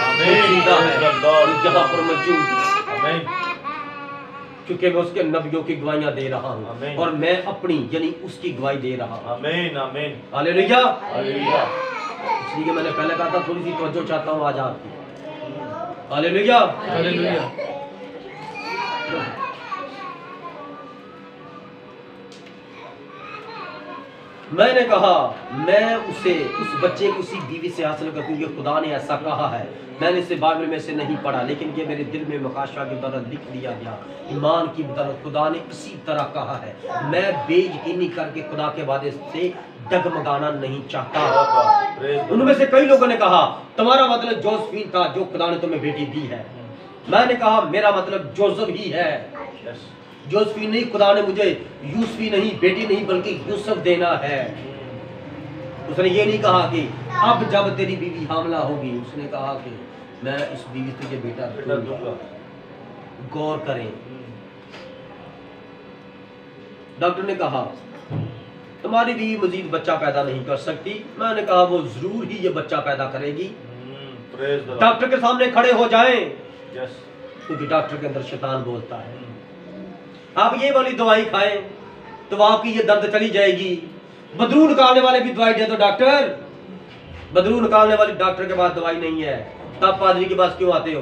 जिंदा है यहाँ पर मौजूद, क्योंकि मैं उसके नबियों की गवाहियां दे रहा हूँ और मैं अपनी यानी उसकी गवाही दे रहा हूँ। आमीन आमीन हालेलुया हालेलुया। इसलिए मैंने पहले कहा था थोड़ी सी तवज्जो चाहता हूँ आज आपकी। Hallelujah hallelujah. मैंने कहा मैं उसे उस बच्चे की उसी बीवी से हासिल कर, क्योंकि खुदा ने ऐसा कहा है। मैंने इसे बाइबल में से नहीं पढ़ा, लेकिन ये मेरे दिल में मुकाशवा की बदौलत लिख दिया गया। ईमान की बदौलत खुदा ने इसी तरह कहा है। मैं बेयकीनी करके खुदा के वादे से डगमगाना नहीं चाहता। उनमें से कई लोगों ने कहा तुम्हारा मतलब जोसेफीन था जो खुदा ने तुम्हें बेटी दी है। मैंने कहा मेरा मतलब जोसेफ ही है। जोसेफीन नहीं, खुदा ने मुझे यूसुफी नहीं, बेटी नहीं, बल्कि यूसुफ देना है। उसने ये नहीं कहा कि अब जब तेरी बीवी हामला होगी, उसने कहा कि मैं इस बीवी तुझे बेटा दूंगा। गौर करें, डॉक्टर ने कहा तुम्हारी बीवी मजीद बच्चा पैदा नहीं कर सकती। मैंने कहा वो जरूर ही ये बच्चा पैदा करेगी। डॉक्टर के सामने खड़े हो जाएं, क्योंकि डॉक्टर के अंदर शैतान बोलता है आप ये वाली दवाई खाएं तो आपकी ये दर्द चली जाएगी। बदरू निकालने वाले भी दवाई दे दो डॉक्टर। बदरू निकालने वाली डॉक्टर के पास दवाई नहीं है, तब पादरी के पास क्यों आते हो?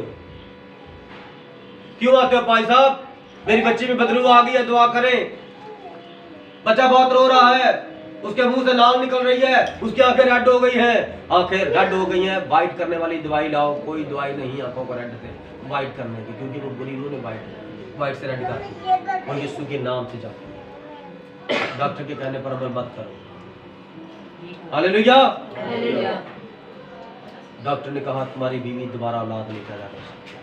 क्यों आते हो भाई साहब? मेरी बच्ची में बदरू आ गई है, दुआ करें। बच्चा बहुत रो रहा है, उसके मुंह से लाल निकल रही है, उसकी आंखें रेड हो गई हैं, आंखें रेड हो गई हैं, वाइट करने वाली दवाई लाओ। कोई दवाई नहीं आंखों को रेड से वाइट करने की, क्योंकि वो बुरी रूह ने वाइट से रेड करती और यीशु के नाम से जाती। डॉक्टर के कहने पर अमल मत करो। हालेलुया। डॉक्टर ने कहा तुम्हारी बीवी दोबारा औलाद नहीं पैदा कर सकती।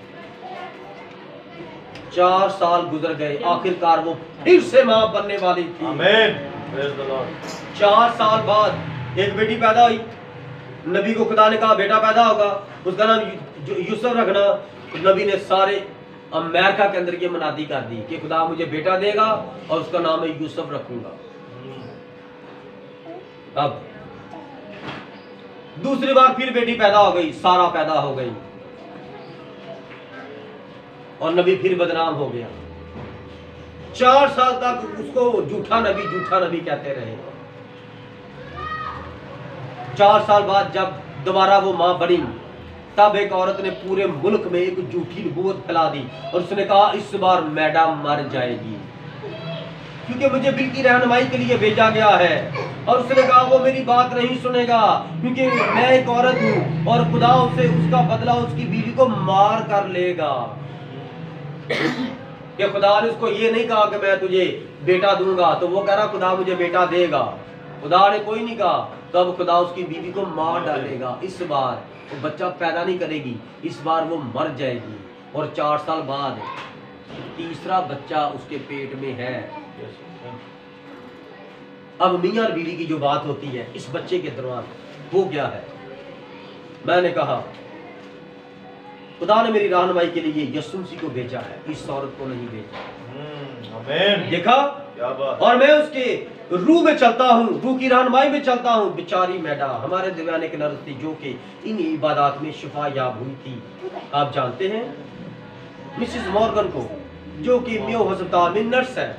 4 साल गुजर गए, आखिरकार वो फिर से मां बनने वाली थी। आमीन। Praise the Lord. 4 साल बाद एक बेटी पैदा हुई। नबी को खुदा ने कहा बेटा पैदा होगा, उसका नाम यूसुफ रखना। नबी ने सारे अमेरिका के अंदर ये मनादी कर दी कि खुदा मुझे बेटा देगा और उसका नाम मैं यूसुफ रखूंगा। अब दूसरी बार फिर बेटी पैदा हो गई, सारा पैदा हो गई और नबी फिर बदनाम हो गया। 4 साल तक उसको झूठा नबी कहते रहे। 4 साल बाद जब दोबारा वो मां बनी, तब एक औरत ने पूरे मुल्क में एक झूठी नबूवत फैला दी और उसने कहा इस बार मैडम मर जाएगी, क्योंकि मुझे बिल की रहनुमाई के लिए भेजा गया है। और उसने कहा वो मेरी बात नहीं सुनेगा, क्योंकि मैं एक औरत हूं और खुदा उसे उसका बदला उसकी बीवी को मार कर लेगा। कि खुदा ने उसको ये नहीं कहा कि मैं तुझे बेटा दूंगा, तो वो कह रहा खुदा मुझे बेटा देगा। खुदा ने कोई नहीं कहा, तब खुदा उसकी बीवी को मार डालेगा। इस बार वो बच्चा पैदा नहीं करेगी, इस बार वो मर जाएगी। और 4 साल बाद तीसरा बच्चा उसके पेट में है। अब मियां और बीवी की जो बात होती है इस बच्चे के दौरान वो क्या है? मैंने कहा खुदा ने मेरी रहनुमाई के लिए यीशु मसीह को भेजा है, इस औरत को नहीं भेजा। आमीन। देखा क्या बात। और मैं उसके रूह में चलता हूँ, रूह की रहनुमाई में चलता हूँ। बेचारी मैडम हमारे दरमियान की नर्स थी जो कि इन इबादत में शिफा याब हुई थी। आप जानते हैं मिसेस मॉर्गन को, जो कि मेयो अस्पताल में नर्स है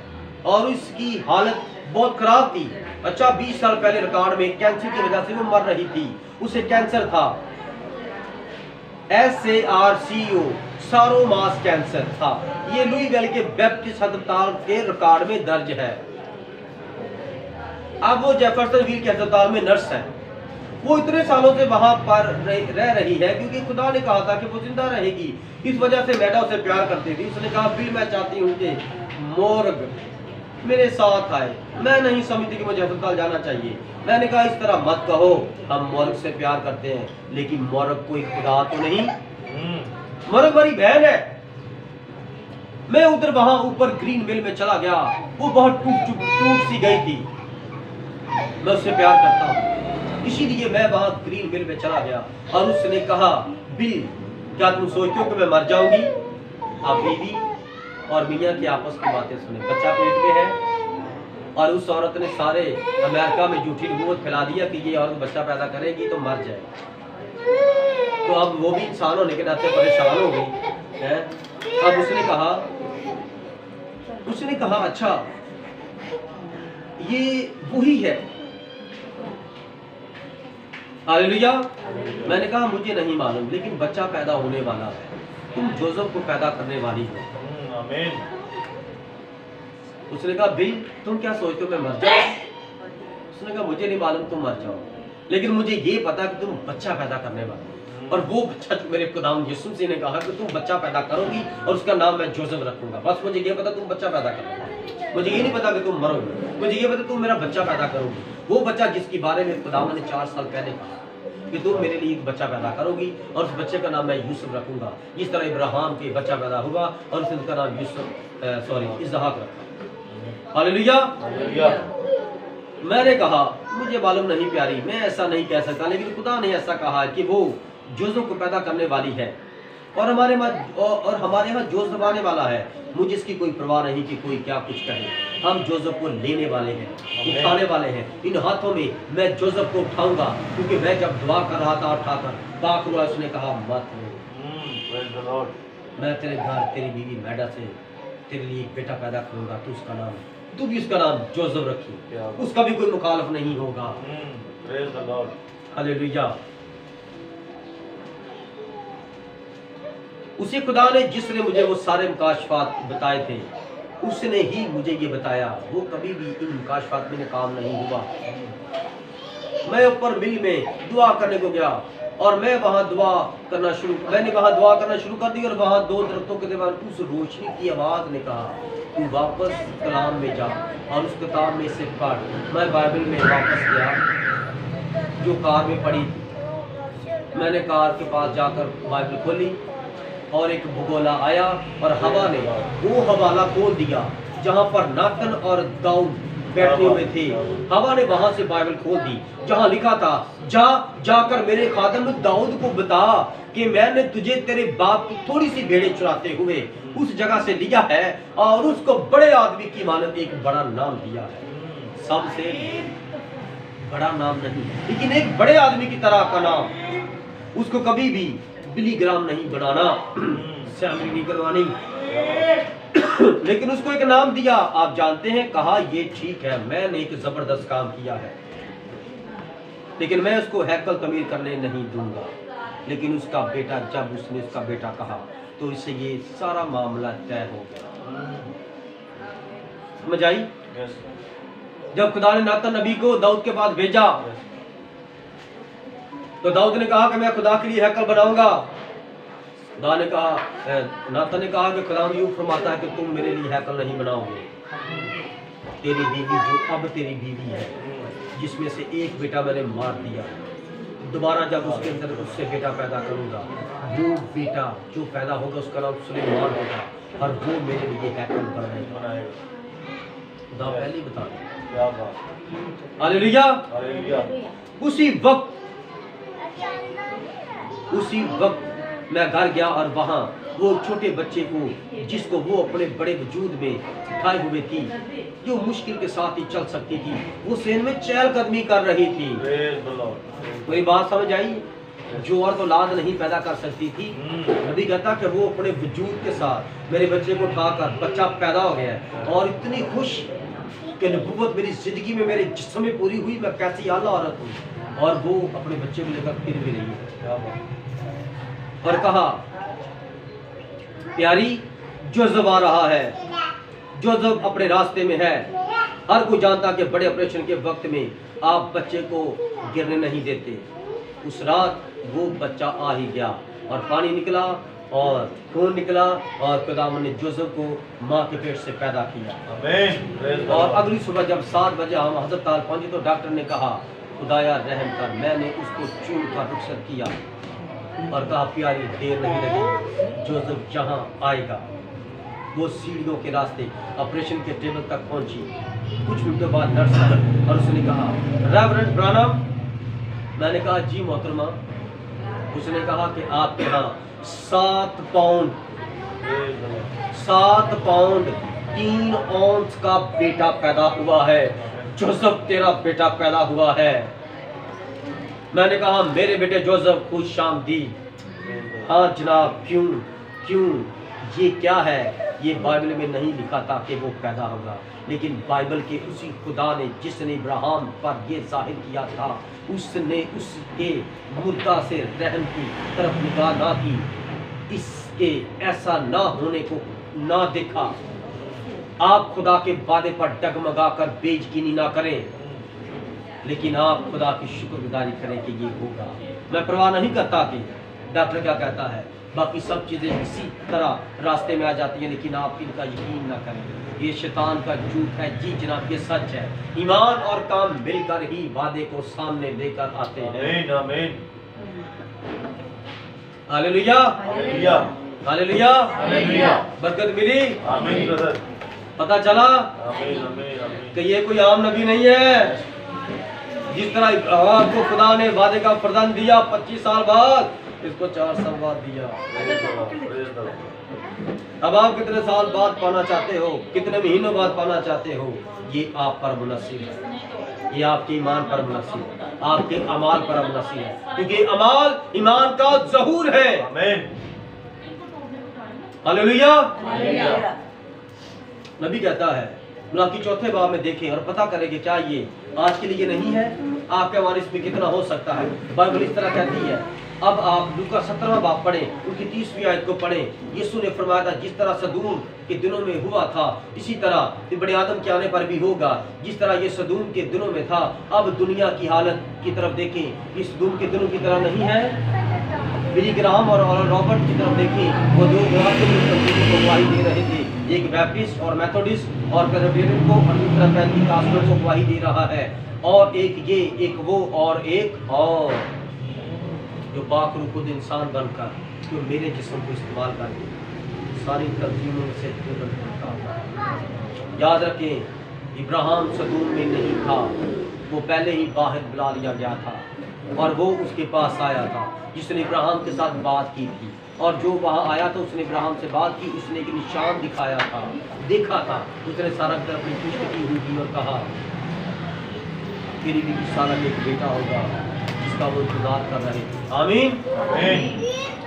और इसकी हालत बहुत खराब थी। अच्छा 20 साल पहले रिकॉर्ड में कैंसर की वजह से वो मर रही थी। उसे कैंसर था, SARCO, सारोमास कैंसर था। ये लुईविल के बैप्टिस्ट अस्पताल के रिकॉर्ड में दर्ज है। अब वो जेफरसनविल के अस्पताल में नर्स है। वो इतने सालों से वहां पर रह रही है क्योंकि खुदा ने कहा था कि वो जिंदा रहेगी। इस वजह से मैडम उसे प्यार करती थी। उसने कहा बिल मैं चाहती हूँ कि मॉर्ग मेरे साथ आए। मैं नहीं समझती कि मुझे अस्पताल जाना चाहिए। मैंने कहा इस तरह मत कहो, हम मॉर्ग से प्यार करते हैं, लेकिन मॉर्ग कोई खुदा तो नहीं। मॉर्ग मेरी बहन है। मैं उधर वहां ऊपर ग्रीन मिल में चला गया। वो बहुत टूट सी गई थी। मैं उससे प्यार करता हूँ, इसीलिए मैं वहां ग्रीन मिल में चला गया। और उसने कहा बिल क्या तुम सोचते हो कि मैं मर जाऊंगी? आप बीवी और मियां की आपस की बातें सुने। बच्चा पेट में है और उस औरत ने सारे अमेरिका में झूठी नबूवत फैला दिया कि ये औरत बच्चा पैदा करेगी तो मर जाएगी। तो अब वो भी इंसान होने के नाते परेशान हो गई है। अब उसने कहा अच्छा ये वही है। हालेलुया। मैंने कहा मुझे नहीं मालूम, लेकिन बच्चा पैदा होने वाला है। तुम जोसेफ को पैदा करने वाली हो। आमीन। उसने कहा बिल तुम क्या सोचते हो मैं मर जाऊं? उसने कहा मुझे नहीं मालूम, तुम मर जाओ, लेकिन मुझे ये पता कि तुम बच्चा पैदा करने वाले हो। और वो बच्चा जो मेरे खुदावंद यीशु मसीह ने कहा कि तुम बच्चा पैदा करोगी और उसका नाम मैं जोसेफ रखूंगा। बस मुझे ये पता तुम बच्चा पैदा करोगे, मुझे ये नहीं पता कि तुम मरोगे, मुझे ये पता तुम मेरा बच्चा पैदा करोगी। वो बच्चा जिसके बारे में खुदावंद ने 4 साल पहले कहा कि तुम मेरे लिए एक बच्चा पैदा करोगी और उस बच्चे का नाम मैं यूसुफ रखूंगा। इस तरह इब्राहिम के बच्चा पैदा हुआ और उसका नाम इसहाक रखा। हालेलुया। मैंने कहा मुझे मालूम नहीं प्यारी, मैं ऐसा नहीं कह सकता, लेकिन खुदा ने ऐसा कहा कि वो जोसेफ को पैदा करने वाली है और हमारे यहाँ जोसेफ आने वाला है। मुझे इसकी कोई परवाह नहीं कि कोई क्या कुछ कहे, हम जोसेफ को लेने वाले हैं, उठाने वाले हैं। इन हाथों में मैं जोसेफ को उठाऊंगा, क्योंकि मैं जब दुआ कर रहा था उठाकर पाक हुआ, उसने कहा मत रो, मैं तेरे घर तेरी बीवी मैडा से तेरे लिए एक बेटा पैदा करूंगा, तू भी उसका नाम जोसेफ रखी, उसका भी कोई मुखालिफ नहीं होगा। हालेलुया। उसी खुदा ने जिसने मुझे वो सारे मुकाशफात बताए थे, उसने ही मुझे ये बताया। वो कभी भी इन मुकाशफात में काम नहीं हुआ। मैं ऊपर मिल में दुआ करने को गया और मैंने वहां दुआ करना शुरू कर दी और वहां 2 दरख्तों के दरमियान उस रोशनी की आवाज ने कहा तू वापस कलाम में जा और उस किताब में से पढ़। मैं बाइबल में वापस गया जो कार में पड़ी थी। मैंने कार के पास जाकर बाइबल खोली और एक भगोला आया और हवा ने वो हवाला खोल दिया जहां पर नातन और दाऊद बैठे हुए थे। हवा ने वहां से बाइबल खोल दी जहां लिखा था जाकर मेरे खादम दाऊद को बता कि मैंने तुझे तेरे बाप की थोड़ी सी भेड़ें चुराते हुए उस जगह से लिया है और उसको बड़े आदमी की मानद एक बड़ा नाम दिया है। सबसे बड़ा नाम नहीं, लेकिन एक बड़े आदमी की तरह का नाम। उसको कभी भी बिली ग्राम नहीं बनाना, सैलरी नहीं करवानी, लेकिन उसको एक नाम दिया। आप जानते हैं, कहा ये ठीक है, मैंने एक जबरदस्त काम किया है, लेकिन मैं उसको हैकल तमीर करने नहीं दूंगा। लेकिन उसका बेटा, जब उसने उसका बेटा कहा तो इससे ये सारा मामला तय हो गया। समझ आई? जब खुदा ने नातन नबी को दाऊद के पास भेजा तो दाऊद ने कहा कि मैं खुदा के लिए हैकल बनाऊंगा। खुदा ने कहा, नातन ने कहा कि खुदा यूं फरमाता है कि तुम मेरे लिए हैकल नहीं बनाओगे। तेरी बीवी जो अब तेरी बीवी है, जिसमें से एक बेटा मैंने मार दिया, दोबारा जब उसके अंदर उससे बेटा पैदा करूंगा, वो बेटा जो पैदा होगा उसका नाम सुलेमान होगा और वो मेरे लिए हैकल बनाएगा। खुदा पहले ही बता दे। हालेलुया। उसी वक्त मैं घर गया और वहाँ वो छोटे बच्चे को, जिसको वो अपने बड़े वजूद में उठाए हुए थी, जो मुश्किल के साथ ही चल सकती थी, वो सेन में चहलकदमी कर रही थी। मेरी बात समझ आई? जो औरत औलाद नहीं पैदा कर सकती थी, नबी कहता कि वो अपने वजूद के साथ मेरे बच्चे को उठाकर बच्चा पैदा हो गया और इतनी खुश कि नबूवत मेरी जिंदगी में मेरे जिस्म में पूरी हुई, मैं कैसी आला औरत हूँ। और वो अपने बच्चे को लेकर फिर भी रही है और कहा, प्यारी जोसेफ आ रहा है, जोसेफ अपने रास्ते में है। हर कोई जानता कि बड़े ऑपरेशन के वक्त में आप बच्चे को गिरने नहीं देते। उस रात वो बच्चा आ ही गया और पानी निकला और खून निकला और खुदावंद ने जोसेफ को माँ के पेट से पैदा किया। आमीन। और अगली सुबह जब 7 बजे हम हजरत ताल पहुंचे तो डॉक्टर ने कहा, खुदाया रहम कर। मैंने उसको चूम कर रुखसत किया और कहा, प्यारी देर नहीं लगी, जोसेफ जहाँ आएगा। वो सीढ़ियों के रास्ते ऑपरेशन के टेबल तक पहुंची। कुछ मिनटों बाद नर्स आई और उसने कहा, रेवरेंड ब्रानम। मैंने कहा, जी मोहतरमा। उसने कहा कि आपके यहाँ 7 पाउंड 3 औंस का बेटा पैदा हुआ है। जोसेफ तेरा बेटा पैदा हुआ है। मैंने कहा, मेरे बेटे जोसेफ खुश शामदीद। हाँ जनाब। क्यों ये क्या है? ये बाइबल में नहीं लिखा था कि वो पैदा होगा, लेकिन बाइबल के उसी खुदा ने जिसने इब्राहिम पर ये जाहिर किया था, उसने उसके मुर्दा से रहम की तरफ निगाह ना की, इसके ऐसा ना होने को ना देखा। आप खुदा के वादे पर डगमगा कर बेयकीनी ना करें। लेकिन आप खुदा की शुक्रगुजारी करें कि ये होगा। मैं परवाह नहीं करता कि डॉक्टर क्या कहता है, बाकी सब चीज़ें इसी तरह रास्ते में आ जाती हैं, लेकिन आप इनका यकीन ना करें, ये शैतान का झूठ है। जी जनाब, ये सच है। ईमान और काम मिलकर ही वादे को सामने लेकर आते हैं। आमीन आमीन हालेलुया हालेलुया हालेलुया। हालेलुया। बरकत मिली। आमीन ब्रदर। पता चला आमीन आमीन आमीन। कि ये कोई आम नबी नहीं है। जिस तरह इब्राहिम को खुदा ने वादे का वरदान दिया 25 साल बाद, इसको 4 साल बाद दिया। Praise the Lord. अब आप कितने साल बाद पाना चाहते हो, कितने महीनों बाद पाना चाहते हो, ये आप पर मुनसिब है। ये आपके ईमान पर मुनसिब है, आपके अमाल पर मुनसिब है, क्योंकि अमाल ईमान का ज़हूर है। आमीन। हालेलुया। हालेलुया। नबी कहता है, मुलाकी चौथे बाब में देखें और पता करें कि क्या ये आज के लिए नहीं है, आपके वारिस में कितना हो सकता है। बाइबल इस तरह कहती है। अब आप लूका 17वां बाब पढ़ें, उनकी 30वीं आयत को पढ़ें। यीशु ने फरमाया था, जिस तरह सदूम के दिनों में हुआ था, इसी तरह बड़े आदम के आने पर भी होगा। जिस तरह ये सदूम के दिनों में था, अब दुनिया की हालत की तरफ देखें, इस सदूम के दिनों की तरह नहीं है। बिली ग्राहम और रॉबर्ट की तरफ देखें, वो दो को गवाही दे रहे थे, एक बैप्टिस्ट और मेथोडिस्ट और प्रेस्बिटेरियन को, और दूसरा पेंटिकॉस्टल को गवाही दे रहा है। और एक ये, एक वो, और एक और, जो पाकरू खुद इंसान बनकर जो मेरे जिस्म को इस्तेमाल कर सारी तब्दीलियों से याद रखें, इब्राहिम सदूम में नहीं था, वो पहले ही बाहर बुला लिया गया था, और वो उसके पास आया था जिसने इब्राहिम के साथ बात की थी। और जो वहाँ आया था, उसने इब्राहिम से बात की, उसने एक निशान दिखाया था, देखा था। उसने सारा की तरफ पुष्टि की हुई थी और कहा, तेरी भी सारा एक बेटा होगा जिसका वो इंतजार कर रहे थे। आमीन आमीन।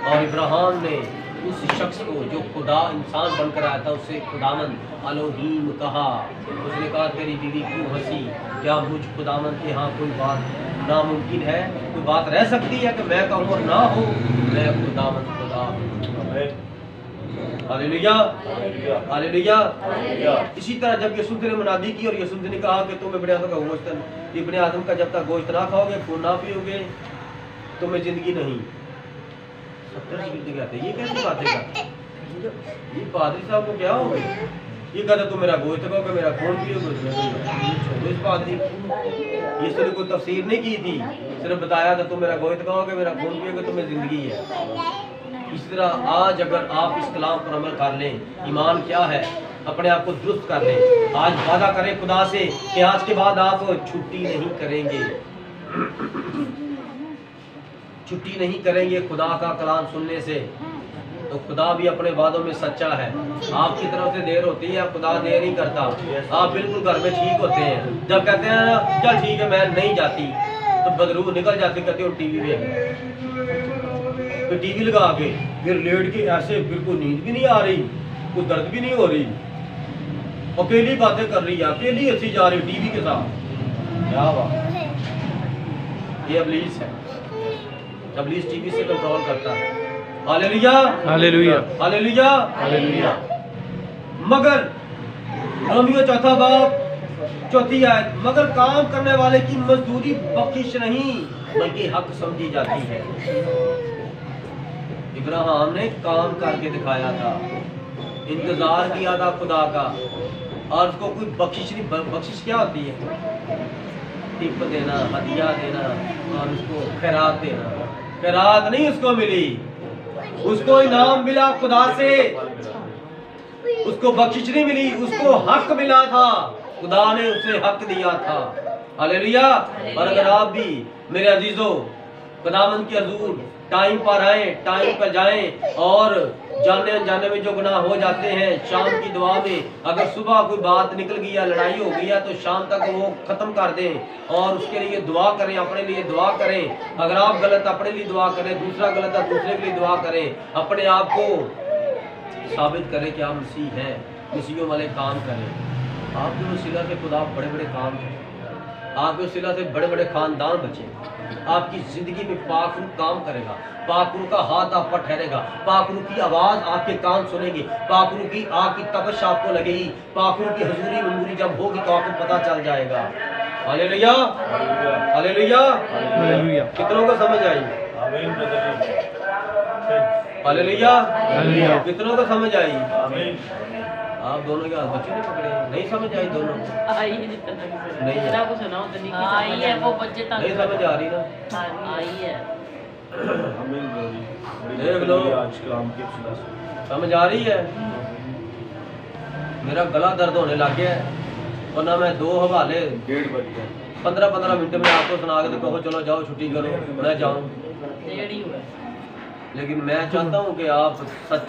और इब्राहिम ने उस शख्स को जो खुदा इंसान बनकर आया था, उससे खुदावंद अलोहीम कहा। उसने कहा, तेरी बीवी क्यों हंसी, क्या मुझ खुदावंद के यहाँ कोई बात नामुमकिन है? कोई बात रह सकती है कि मैं कहूँ और ना हो? मैं खुदावंद खुदा हूँ। आमीन। Hallelujah hallelujah. हालेलुया। हालेलुया। इसी तरह जब यीशु ने मुनादी की और यीशु ने कहा कि तुम इब्ने आदम का गोश्त, इब्ने आदम का जब तक गोश्त ना खाओगे, खून ना पियोगे, तुम्हें जिंदगी नहीं। ये कैसी बातें करते? ये पादरी साहब को क्या हो गया? ये कहते तुम मेरा गोश्त खाओगे, मेरा खून पियोगे। इस पादरी यीशु ने कोई तफसीर नहीं की थी, सिर्फ बताया था तुम मेरा गोश्त खाओगे, मेरा खून पियोगे, तुम्हें जिंदगी है। इस तरह आज अगर आप इस कलाम पर अमल कर लें, ईमान क्या है, अपने आप को दुरुस्त कर लें, आज वादा करें खुदा से कि आज के बाद आप छुट्टी नहीं करेंगे, छुट्टी नहीं करेंगे खुदा का कलाम सुनने से, तो खुदा भी अपने वादों में सच्चा है। आपकी तरफ से देर होती है, खुदा देर नहीं करता। आप बिल्कुल घर में ठीक होते हैं, जब कहते हैं ना चल ठीक है मैं नहीं जाती, तो बदरू निकल जाती, कहते हो टीवी में, फिर टीवी लगा के फिर लेट के ऐसे बिल्कुल नींद भी नहीं आ रही, कुछ दर्द भी नहीं हो रही, अकेली बातें कर रही है, अकेली हंसी जा रही टीवी के साथ। क्या बात, ये इब्लीस है। इब्लीस टीवी से कंट्रोल करता है। Hallelujah hallelujah hallelujah hallelujah. मगर रोमियो चौथा बाब चौथी आयत, मगर काम करने वाले की मजदूरी बख्शिश नहीं बल्कि हक समझी जाती है। इब्राहिम ने काम करके दिखाया था, इंतजार किया था खुदा का, और उसको कोई बख्शिश नहीं। बख्शिश क्या होती है? टिप देना, हदिया देना, और उसको खैरात देना। खैरात नहीं उसको मिली, उसको इनाम मिला खुदा से, उसको बख्शिश नहीं मिली, उसको हक मिला था, खुदा ने उसे हक दिया था। हालेलुया। और अगर आप भी मेरे अजीजों खुदावंद के हजूर टाइम पर आए, टाइम पर जाएं, और जाने अनजाने में जो गुनाह हो जाते हैं, शाम की दुआ में अगर सुबह कोई बात निकल गई या लड़ाई हो गई है तो शाम तक वो ख़त्म कर दें और उसके लिए दुआ करें, अपने लिए दुआ करें। अगर आप गलत अपने लिए दुआ करें, दूसरा गलत है दूसरे के लिए दुआ करें, अपने आप को साबित करें कि आप मसीह हैं, मसीहों वाले काम करें। आपके वसीला से खुदा बड़े बड़े काम करें, आपके वसीला से बड़े बड़े खानदान बचे, आपकी जिंदगी में पाकरू काम करेगा, पाकरू का हाथ आप पर ठहरेगा, पाकरू की आवाज़ आपके कान सुनेंगे, पाकरू की तपश आपको लगेगी, पाकरू की हजूरी मंजूरी जब होगी तो आपको पता चल जाएगा। Hallelujah hallelujah. हालेलुया कितनों को समझ आई? आमीन ब्रदर जी। हालेलुया। हालेलुया। कितनों को समझ आई? आमीन। आप दोनों के हाथ बच्चे ने पकड़े हैं। नहीं समझ आई दोनों को? आई है जितना नहीं है। को सुनाओ तो नहीं आई है वो बच्चे तक नहीं समझ आ रही ना? आई है आमीन ब्रदर जी। बड़ी देख बरकत लो। मिली आज कलाम की वसीला से। समझ आ रही है? मेरा गला दर्द होने लग गया है, वरना मैं 2 हवाले 1:30 बज गया। 15-15 मिनट में आपको सुना के तो कहो चलो जाओ छुट्टी करो, मैं जाऊं। डेढ़ ही हुआ है। लेकिन मैं चाहता हूं कि आप सच